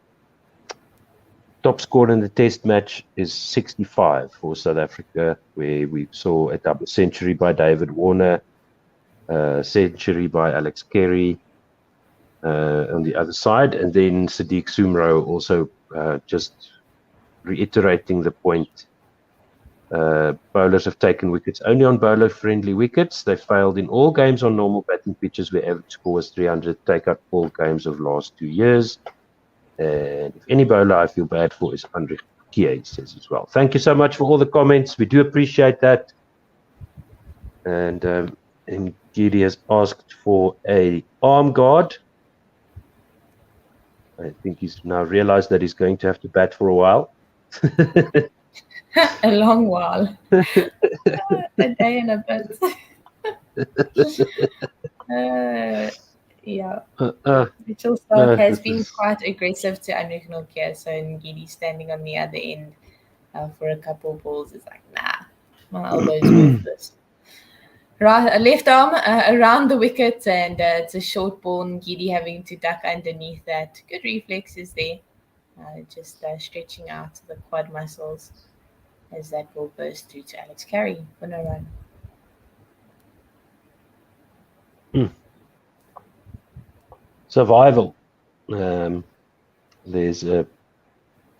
Top score in the test match is 65 for South Africa, where we saw a double century by David Warner, century by Alex Carey on the other side, and then Sadiq Sumro also just reiterating the point. Bowlers have taken wickets only on bowler-friendly wickets. They failed in all games on normal batting pitches where average score was 300. Take out all games of last 2 years. And if any bowler I feel bad for is Anrich Nokia, he says as well. Thank you so much for all the comments. We do appreciate that. And Ngidi has asked for a arm guard. I think he's now realized that he's going to have to bat for a while. A long while. A day and a bit. Yeah. Mitchell Stark has been quite aggressive to Anrich Nokia, so Ngidi standing on the other end for a couple of balls is like, nah, my elbow's worthless. Right, left arm around the wicket, and it's a short ball. Ngidi having to duck underneath that. Good reflexes there. Just stretching out the quad muscles as that ball goes through to Alex Carey for no run. Survival. There's a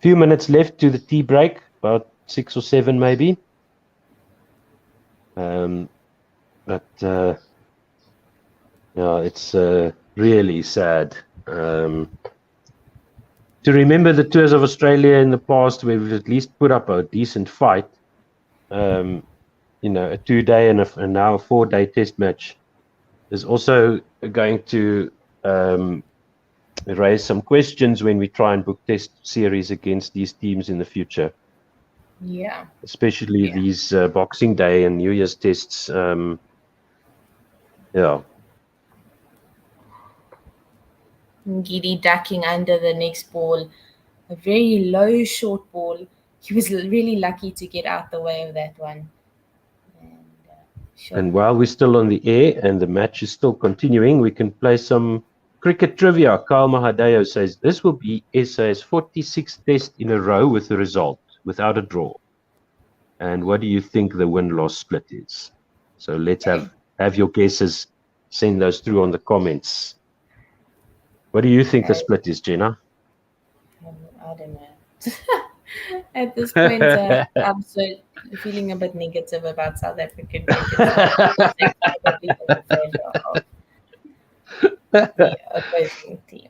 few minutes left to the tea break, about 6 or 7 maybe. But yeah, it's really sad to remember the tours of Australia in the past, where we've at least put up a decent fight. A 2-day and now a 4-day test match is also going to raise some questions when we try and book test series against these teams in the future. Yeah. Especially these Boxing Day and New Year's tests. Yeah. Ngidi ducking under the next ball. A very low short ball. He was really lucky to get out the way of that one. And while we're still on the air and the match is still continuing, we can play some cricket trivia. Kyle Mahadeo says this will be SA's 46th test in a row with a result, without a draw. And what do you think the win-loss split is? So let's have your guesses. Send those through on the comments. What do you think the split is, Jenna? I don't know. At this point, I'm so feeling a bit negative about South African cricket. Probably in favor of the opposing team.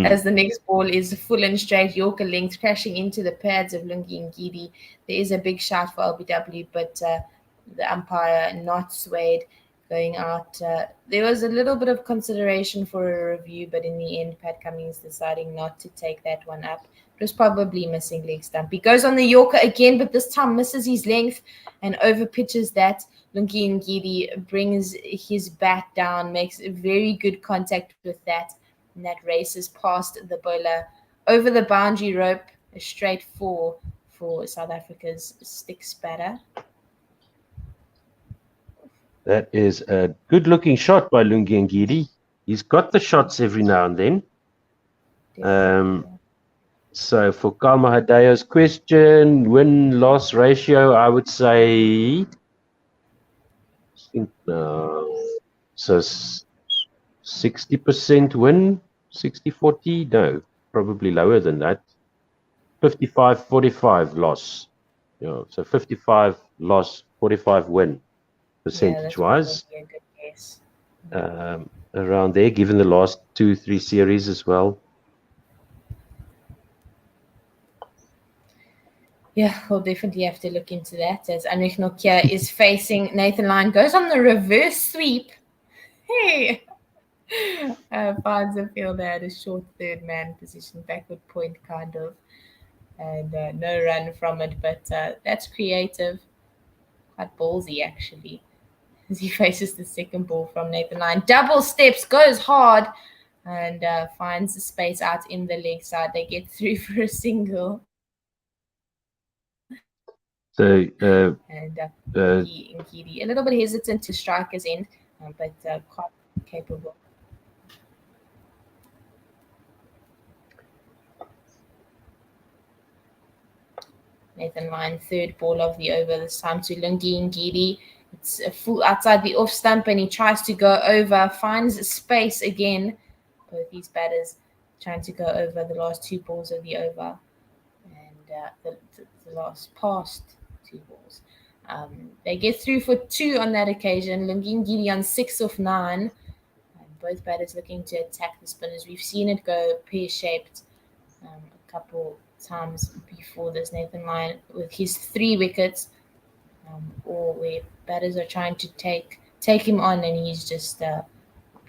As the next ball is full and straight Yorker length, crashing into the pads of Lungi Ngidi. There is a big shout for LBW, but the umpire not swayed, going out. There was a little bit of consideration for a review, but in the end, Pat Cummins deciding not to take that one up. It was probably missing leg stump. He goes on the Yorker again, but this time misses his length and over pitches that. Lungi Ngidi brings his bat down, makes very good contact with that, and that races past the bowler over the boundary rope, a straight four for South Africa's sticks batter. That is a good-looking shot by Lungi Ngidi. He's got the shots every now and then. So for Kyle Mahadeo's question, win-loss ratio, I would say, so 60% win, 60-40, no, probably lower than that. 55-45 loss. So 55 loss, 45 win, percentage-wise. Yeah, that's probably a good guess. Around there, given the last 2-3 series as well. Yeah, we'll definitely have to look into that. As Anrich Nokia is facing Nathan Lyon, goes on the reverse sweep. Hey! Finds a fielder at a short third man position, backward point kind of. And no run from it, but that's creative. Quite ballsy, actually. As he faces the second ball from Nathan Lyon. Double steps, goes hard, and finds the space out in the leg side. They get through for a single. So, and Ngidi, a little bit hesitant to striker's end, but quite capable. Nathan Lyon, third ball of the over, this time to Lungi Ngidi. It's a full outside the off stump, and he tries to go over, finds space again. Both these batters trying to go over the last two balls of the over, and the last past two balls. They get through for two on that occasion. Lungi Ngidi on 6 of 9. And both batters looking to attack the spinners. We've seen it go pear-shaped a couple times before this. Nathan Lyon with his 3 wickets, or where batters are trying to take him on, and he's just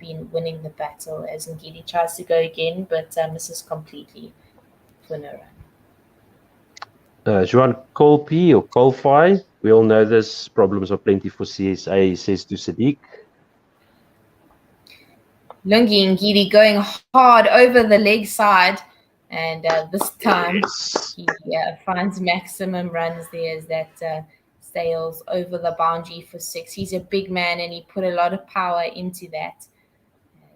been winning the battle as Ngidi tries to go again, but misses completely for no run. Juan Colpi or Colfi, we all know this. Problems are plenty for CSA, he says to Sadiq. Lungi Ngidi going hard over the leg side, and this time he finds maximum runs there as that sails over the boundary for 6. He's a big man, and he put a lot of power into that.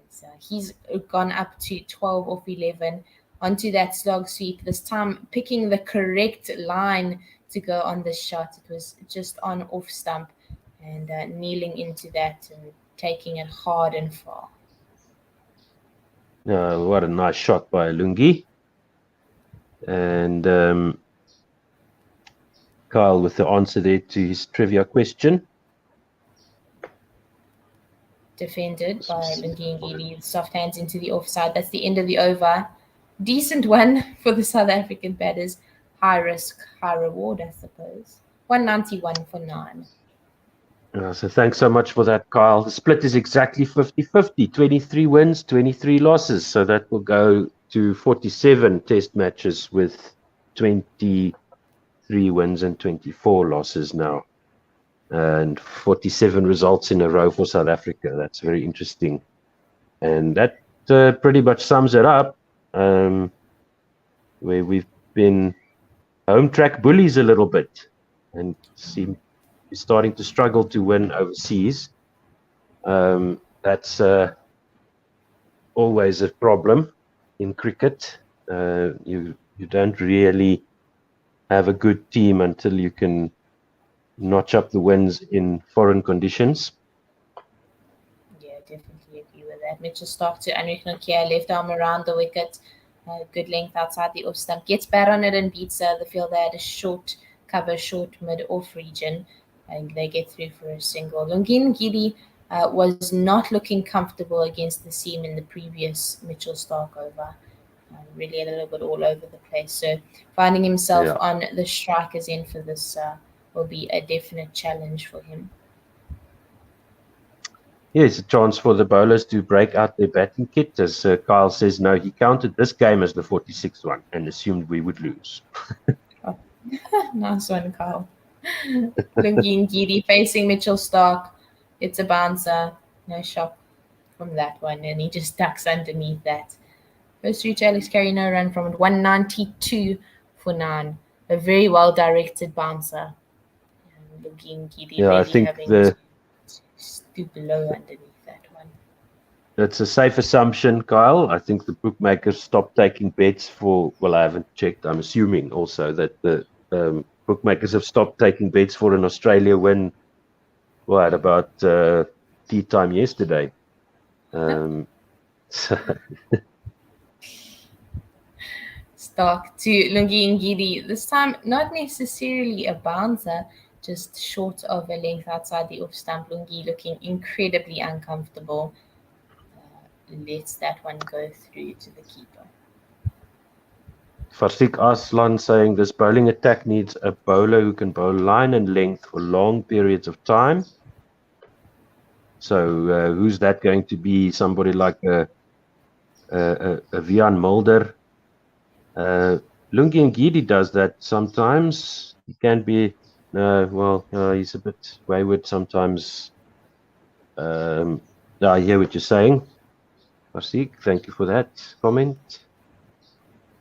So he's gone up to 12 off 11. Onto that slog sweep, this time picking the correct line to go on the shot. It was just on off stump, and kneeling into that and taking it hard and far. What a nice shot by Lungi. And Kyle with the answer there to his trivia question. Defended by Lungi Ngidi, soft hands into the offside. That's the end of the over. Decent one for the South African batters. High risk, high reward, I suppose. 191 for 9. So thanks so much for that, Kyle. The split is exactly 50-50, 23 wins, 23 losses. So that will go to 47 test matches with 23 wins and 24 losses now. And 47 results in a row for South Africa. That's very interesting. And that pretty much sums it up, where we've been home track bullies a little bit and seem starting to struggle to win overseas. That's always a problem in cricket. You don't really have a good team until you can notch up the wins in foreign conditions. Yeah, definitely agree with that. Mitchell Starc to Anrich Nokia, left arm around the wicket, good length outside the off stump, gets bad on it and beats the fielder at a short cover, short mid-off region, and they get through for a single. Lungile Ngidi was not looking comfortable against the seam in the previous Mitchell Starc over. Really a little bit all over the place. So finding himself on the strikers end for this will be a definite challenge for him. Yeah, it's a chance for the bowlers to break out their batting kit. As Kyle says, no, he counted this game as the 46th one and assumed we would lose. Oh. Nice one, Kyle. Lungile Ngidi facing Mitchell Starc. It's a bouncer. No shock from that one. And he just ducks underneath that. First reach, Alex Carey, no run from it. 192 for 9. A very well directed bouncer. Lungile Ngidi really having to stoop low underneath that one. That's a safe assumption, Kyle. I think the bookmakers stopped taking bets for, well, I haven't checked. I'm assuming also that the bookmakers have stopped taking bets for an Australia win, at about tea time yesterday. Starc to Lungile Ngidi. This time, not necessarily a bouncer, just short of a length outside the off stump. Lungile looking incredibly uncomfortable. Lets that one go through to the keeper. Farsiq Aslan saying this bowling attack needs a bowler who can bowl line and length for long periods of time. So who's that going to be? Somebody like a Vian Mulder. Lungile Ngidi does that sometimes. He can be, he's a bit wayward sometimes. I hear what you're saying. Farsiq, thank you for that comment.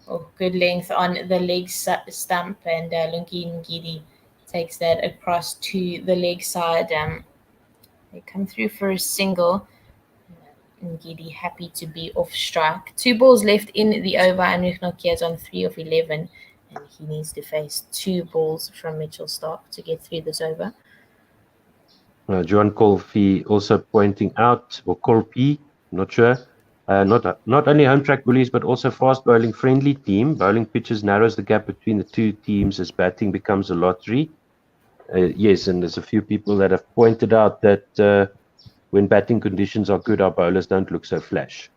Oh, good length on the leg stump, and Lungile Ngidi takes that across to the leg side. They come through for a single. Ngidi happy to be off strike. 2 balls left in the over. Anrich Nokia is on 3 of 11, and he needs to face 2 balls from Mitchell Starc to get through this over. Johan Colby also pointing out, or Colby, not sure, not only home track bullies, but also fast bowling friendly team. Bowling pitches narrows the gap between the two teams as batting becomes a lottery. Yes, and there's a few people that have pointed out that when batting conditions are good, our bowlers don't look so flash.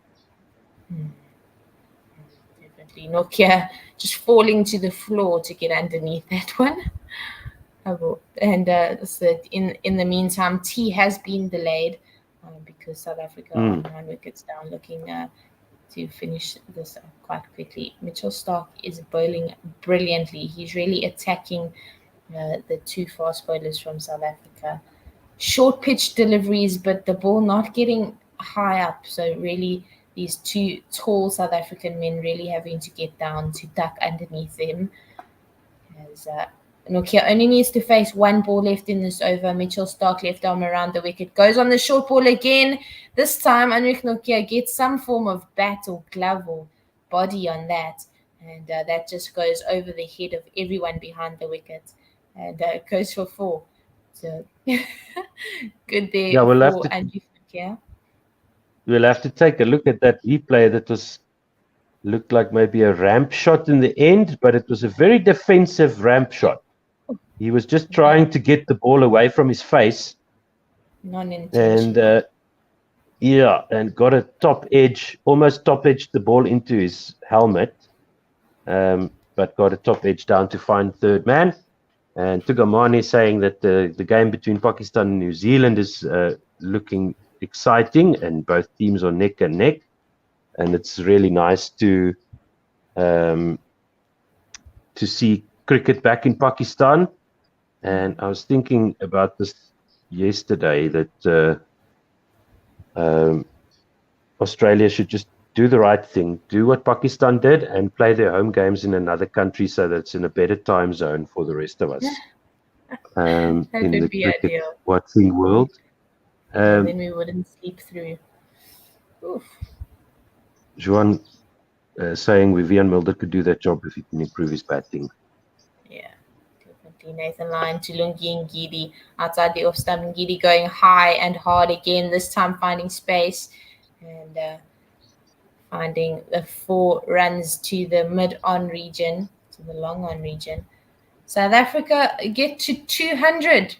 Definitely. Nokia just falling to the floor to get underneath that one. And so in the meantime, tea has been delayed because South Africa are 9 wickets down, looking to finish this quite quickly. Mitchell Starc is bowling brilliantly. He's really attacking the 2 fast bowlers from South Africa. Short pitch deliveries, but the ball not getting high up. So really, these 2 tall South African men really having to get down to duck underneath them. As Nokia only needs to face 1 ball left in this over. Mitchell Starc left arm around the wicket. Goes on the short ball again. This time, Anrich Nokia gets some form of bat or glove or body on that. And that just goes over the head of everyone behind the wicket. And it goes for 4. So good there for Anrich Nokia. We'll have to take a look at that replay. That looked like maybe a ramp shot in the end, but it was a very defensive ramp shot. He was just trying to get the ball away from his face. Non-intentional. And and got a top edge, almost top edged the ball into his helmet, but got a top edge down to find third man. And Tugamani saying that the game between Pakistan and New Zealand is looking exciting, and both teams are neck and neck. And it's really nice to see cricket back in Pakistan. And I was thinking about this yesterday that Australia should just do the right thing, do what Pakistan did, and play their home games in another country so that it's in a better time zone for the rest of us That in would the be cricket ideal. watching world. Yeah, then we wouldn't sleep through. Oof. Juan saying Vivian Mulder could do that job if he can improve his batting. Yeah, definitely. Nathan Lyon to Lungi Ngidi outside the off stump. Ngidi going high and hard again, this time finding space and finding the 4 runs to the mid-on region, to the long-on region. South Africa get to 200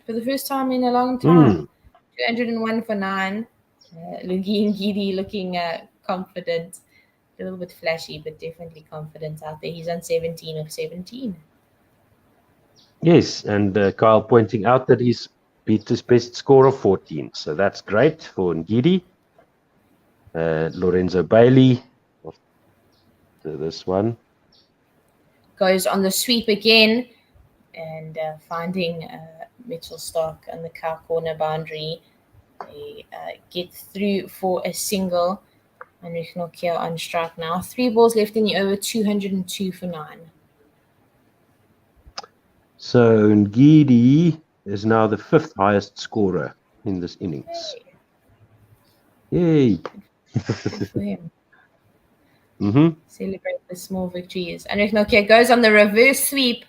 for the first time in a long time. 201 for 9. Lungi Ngidi looking confident. A little bit flashy, but definitely confident out there. He's on 17 of 17. Yes, and Kyle pointing out that he's beat his best score of 14. So that's great for Ngidi. Lorenzo Bailey, this one. Goes on the sweep again and finding Mitchell Stark on the cow corner boundary. They get through for a single. Heinrich Nokia on strike now. 3 balls left in the over, 202 for 9. So Ngidi is now the 5th highest scorer in this innings. Yay! Good for him. Celebrate the small victories. Heinrich Nokia goes on the reverse sweep,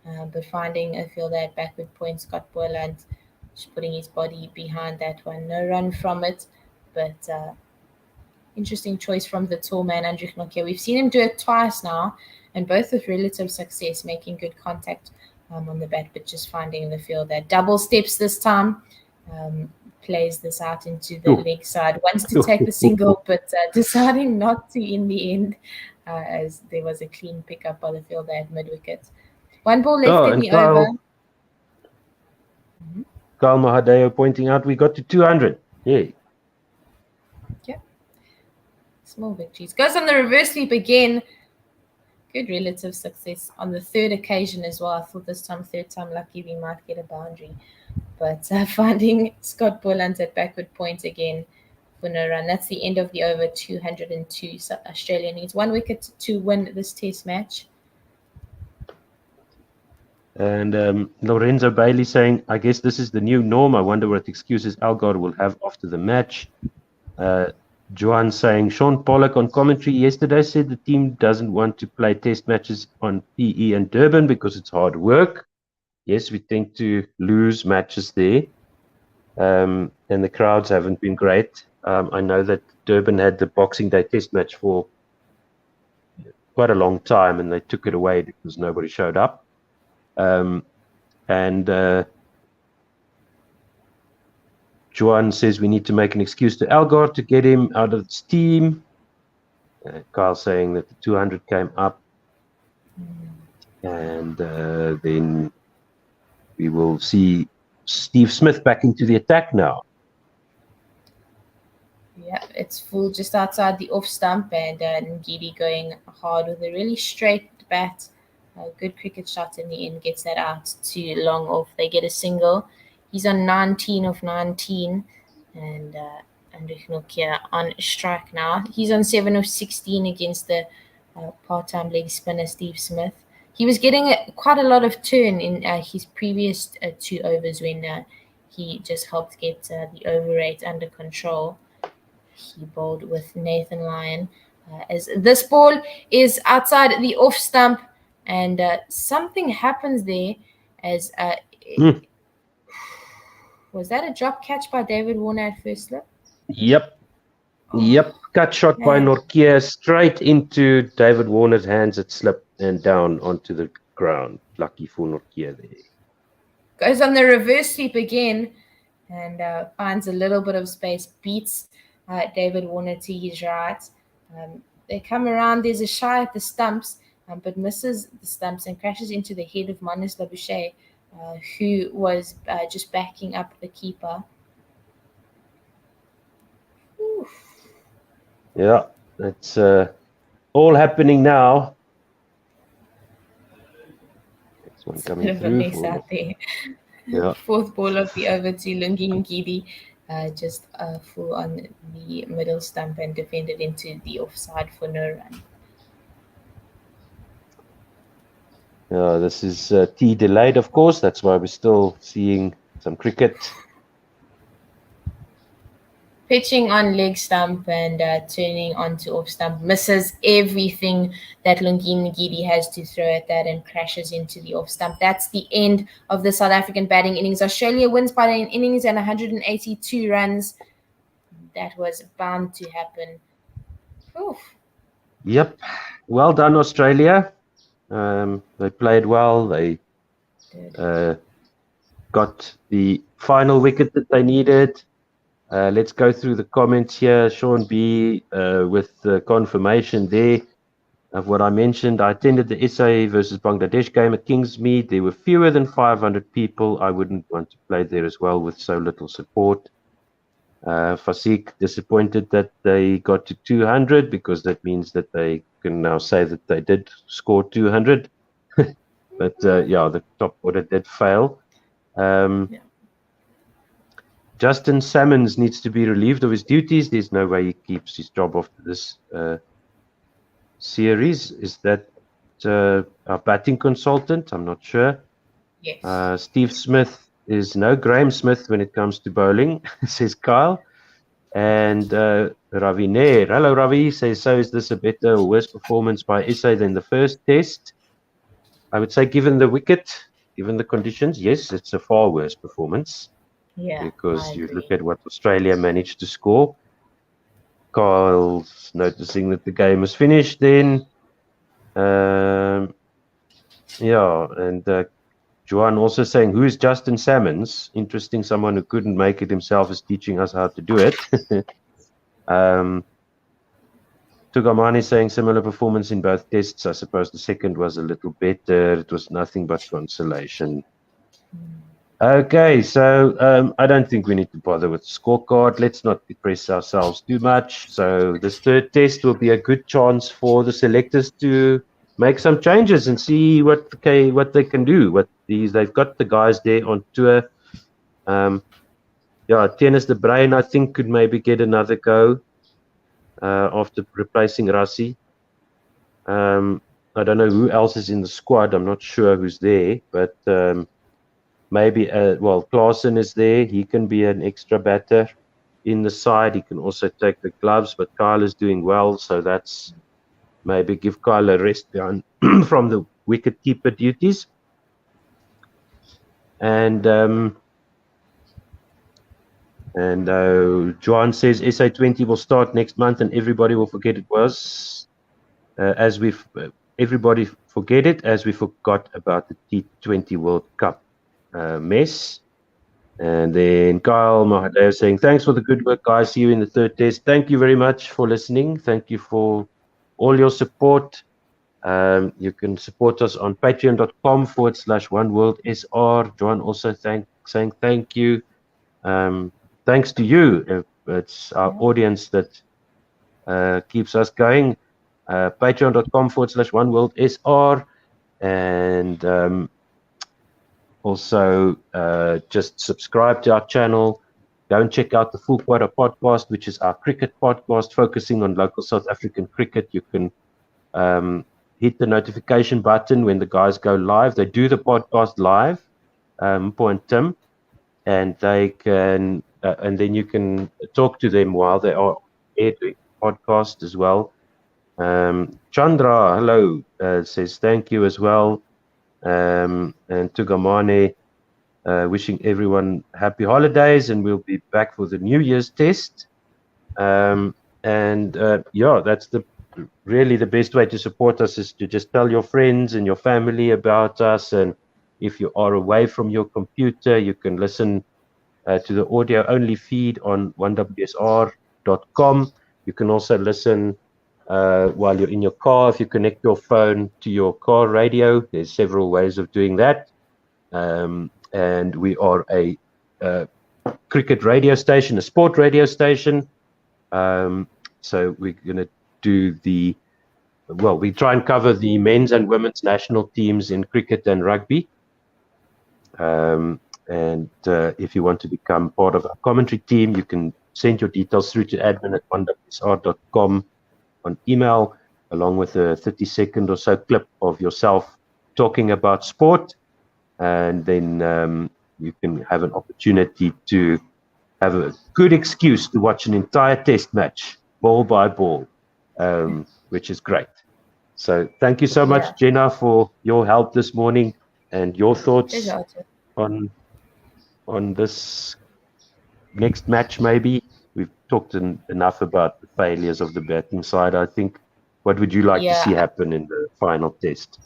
but finding a fielder at backward point, Scott Boyland, just putting his body behind that one. No run from it, but interesting choice from the tall man, Heinrich Nokia. We've seen him do it twice now, and both with relative success, making good contact on the bat, but just finding the field that double steps this time. Plays this out into the leg side. Wants to take the single, but deciding not to in the end, as there was a clean pickup by the fielder at mid-wicket. 1 ball left in the over. Kyle Mahadeo pointing out we got to 200. Yay. Yeah. Small victories. Goes on the reverse sweep again. Good relative success on the 3rd occasion as well. I thought this time, 3rd time lucky, we might get a boundary. But finding Scott Boyland at backward point again for no run. That's the end of the over, 202. So Australia needs 1 wicket to win this test match. And Lorenzo Bailey saying, I guess this is the new norm. I wonder what excuses Algar will have after the match. Joan saying, Sean Pollock on commentary yesterday said the team doesn't want to play test matches on PE and Durban because it's hard work. Yes, we tend to lose matches there. And the crowds haven't been great. I know that Durban had the Boxing Day test match for quite a long time, and they took it away because nobody showed up. Juan says we need to make an excuse to Algar to get him out of his team. Kyle saying that the 200 came up. And then we will see Steve Smith back into the attack now. Yeah, it's full just outside the off stump, and Ngidi going hard with a really straight bat. Good cricket shot in the end, gets that out to long off. They get a single. He's on 19 of 19, and Heinrich Nokia on strike now. He's on 7 of 16 against the part-time leg spinner Steve Smith. He was getting quite a lot of turn in his previous 2 overs when he just helped get the over rate under control. He bowled with Nathan Lyon. As this ball is outside the off stump, and something happens there as was that a drop catch by David Warner at first slip? Yep. Cut shot by Nortje straight into David Warner's hands at slip and down onto the ground. Lucky for Nortje there. Goes on the reverse sweep again and finds a little bit of space, beats David Warner to his right. They come around, there's a shy at the stumps. but misses the stumps and crashes into the head of Manus Labouche, who was just backing up the keeper. Oof. Yeah, it's all happening now. Next one It's a coming bit of a through mess for out there. yeah. Fourth ball of the over to Lungi Ngidi, just full on the middle stump and defended into the offside for no run. Yeah, this is T delayed, of course. That's why we're still seeing some cricket. Pitching on leg stump and turning onto off stump, misses everything that Lungi Ngidi has to throw at that and crashes into the off stump. That's the end of the South African batting innings. Australia wins by an innings and 182 runs. That was bound to happen. Oof. Yep. Well done, Australia. They played well. They got the final wicket that they needed. Let's go through the comments here. Sean B with the confirmation there of what I mentioned. I attended the SA versus Bangladesh game at Kingsmead. There were fewer than 500 people. I wouldn't want to play there as well with so little support. Fasik disappointed that they got to 200 because that means that they can now say that they did score 200. But yeah, the top order did fail. Yeah. Justin Salmons needs to be relieved of his duties. There's no way he keeps his job after this series. Is that our batting consultant? I'm not sure. Yes. Steve Smith is no Graham Smith when it comes to bowling, says Kyle. And Ravi Nair, hello Ravi, says, so is this a better or worse performance by SA than the first test? I would say given the wicket, given the conditions, yes, it's a far worse performance. Yeah, Because I you agree. look at what Australia managed to score. Kyle's noticing that the game was finished then. Yeah, and Joanne also saying, who is Justin Salmons? Interesting, someone who couldn't make it himself is teaching us how to do it. Tugamani saying similar performance in both tests. I suppose the second was a little better. It was nothing but consolation. Okay, so I don't think we need to bother with the scorecard. Let's not depress ourselves too much. So this third test will be a good chance for the selectors to make some changes and see what they can do. They've got the guys there on tour. Yeah, Tennis de Verreynne, I think, could maybe get another go after replacing Rassi. I don't know who else is in the squad. I'm not sure who's there, but maybe, Klaasen is there. He can be an extra batter in the side. He can also take the gloves, but Kyle is doing well. So that's maybe give Kyle a rest behind from the wicket keeper duties. And Joan says SA20 will start next month and everybody will forget it was. Everybody forget it as we forgot about the T20 World Cup mess. And then Kyle Mahadeo saying, thanks for the good work, guys. See you in the third test. Thank you very much for listening. Thank you for all your support. You can support us on patreon.com/oneworldsr. John also saying thank you. Thanks to you. It's our audience that keeps us going. Patreon.com/oneworldsr. And also, just subscribe to our channel. Go and check out the Full Quota podcast, which is our cricket podcast focusing on local South African cricket. You can hit the notification button when the guys go live. They do the podcast live, Mpo and Tim, and they can, and then you can talk to them while they are doing the podcast as well. Chandra, hello, says thank you as well. And Tugamane, wishing everyone happy holidays, and we'll be back for the New Year's test. Yeah, that's really the best way to support us is to just tell your friends and your family about us. And if you are away from your computer, you can listen to the audio only feed on onewsr.com. You can also listen while you're in your car. If you connect your phone to your car radio, there's several ways of doing that. And we are a cricket radio station, a sport radio station. So we're going to do we try and cover the men's and women's national teams in cricket and rugby. And if you want to become part of our commentary team, you can send your details through to admin@1wsr.com on email, along with a 30-second or so clip of yourself talking about sport. And then you can have an opportunity to have a good excuse to watch an entire test match, ball by ball, which is great. So thank you so much, Jenna, for your help this morning and your thoughts on this next match. Maybe we've talked enough about the failures of the batting side, I think. What would you like to see happen in the final test?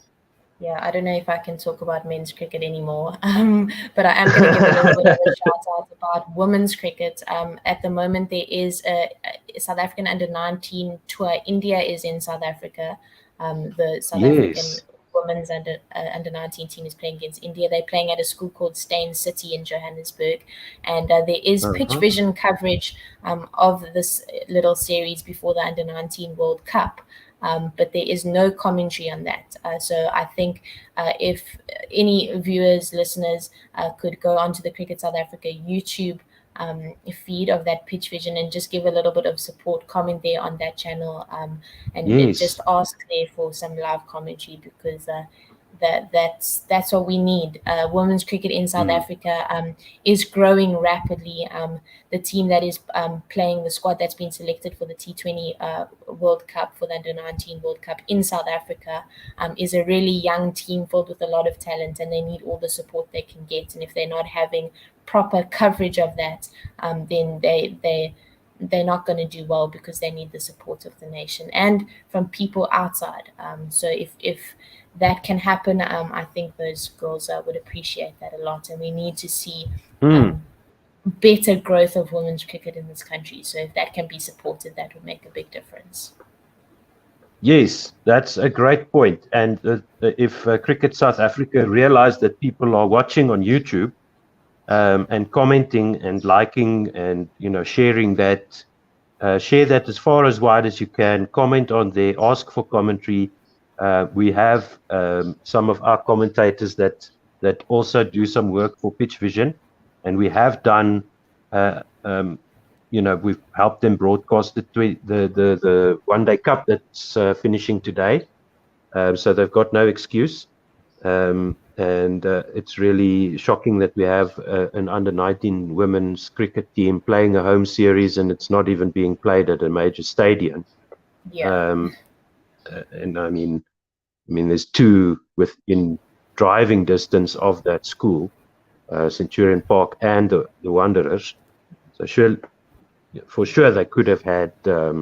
Yeah, I don't know if I can talk about men's cricket anymore, but I am going to give a little bit of a shout out about women's cricket. At the moment, there is a South African under-19 tour. India is in South Africa. The South African women's under-19 team is playing against India. They're playing at a school called Stain City in Johannesburg. And there is pitch vision coverage of this little series before the under-19 World Cup. But there is no commentary on that. So I think if any viewers, listeners could go onto the Cricket South Africa YouTube feed of that pitch vision and just give a little bit of support, comment there on that channel, and just ask there for some live commentary, because that's what we need. Women's cricket in South Africa is growing rapidly. The team that is playing, the squad that's been selected for the T20 World Cup, for the Under-19 World Cup in South Africa, is a really young team filled with a lot of talent, and they need all the support they can get. And if they're not having proper coverage of that, then they're not going to do well, because they need the support of the nation and from people outside. So if that can happen, I think those girls would appreciate that a lot, and we need to see better growth of women's cricket in this country. So if that can be supported, that would make a big difference. Yes, that's a great point. And if Cricket South Africa realize that people are watching on YouTube and commenting and liking and sharing that, share that as far as wide as you can. Comment on there, ask for commentary. We have some of our commentators that also do some work for Pitch Vision, and we have done, we've helped them broadcast the One Day Cup that's finishing today. So they've got no excuse. And it's really shocking that we have an under-19 women's cricket team playing a home series, and it's not even being played at a major stadium. And I mean, there's two within driving distance of that school, Centurion Park and the Wanderers. So for sure they could have had, they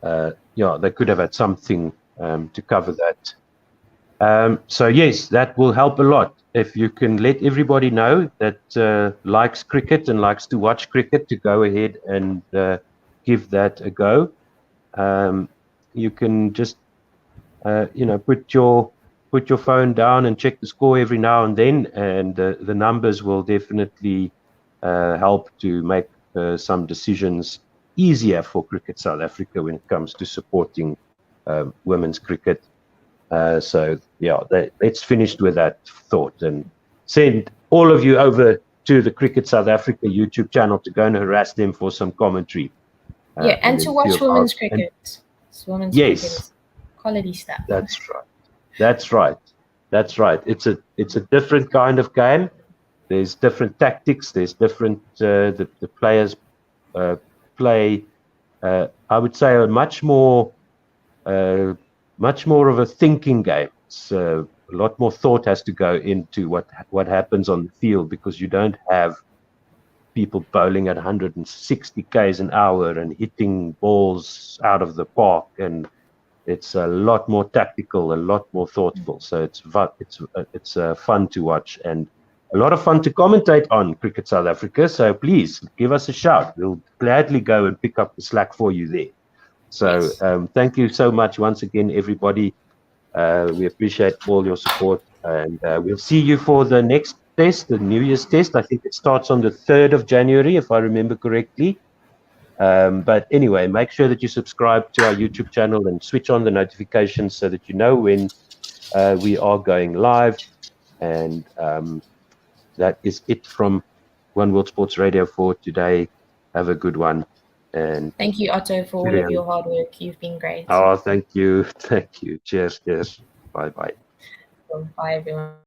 could have had something to cover that. So yes, that will help a lot if you can let everybody know that likes cricket and likes to watch cricket to go ahead and give that a go. You can just put your phone down and check the score every now and then, and the numbers will definitely help to make some decisions easier for Cricket South Africa when it comes to supporting women's cricket. So let's finish with that thought and send all of you over to the Cricket South Africa YouTube channel to go and harass them for some commentary. And to watch women's cricket. Women's cricket is quality stuff. That's right. It's a different kind of game. There's different tactics. There's different the players play. I would say a much more of a thinking game. It's a lot more thought has to go into what happens on the field, because you don't have people bowling at 160 k's an hour and hitting balls out of the park, and it's a lot more tactical, a lot more thoughtful. So it's fun to watch and a lot of fun to commentate on Cricket South Africa. So please give us a shout. We'll gladly go and pick up the slack for you there. So Yes. thank you so much once again, everybody. We appreciate all your support, and we'll see you for the next test, the New Year's test. I think it starts on the 3rd of January, if I remember correctly. But anyway, make sure that you subscribe to our YouTube channel and switch on the notifications so that you know when we are going live. And that is it from One World Sports Radio for today. Have a good one. And Thank you, Otto, for all of your hard work. You've been great. oh, thank you. Thank you. Cheers. Cheers. Bye bye. Bye, everyone.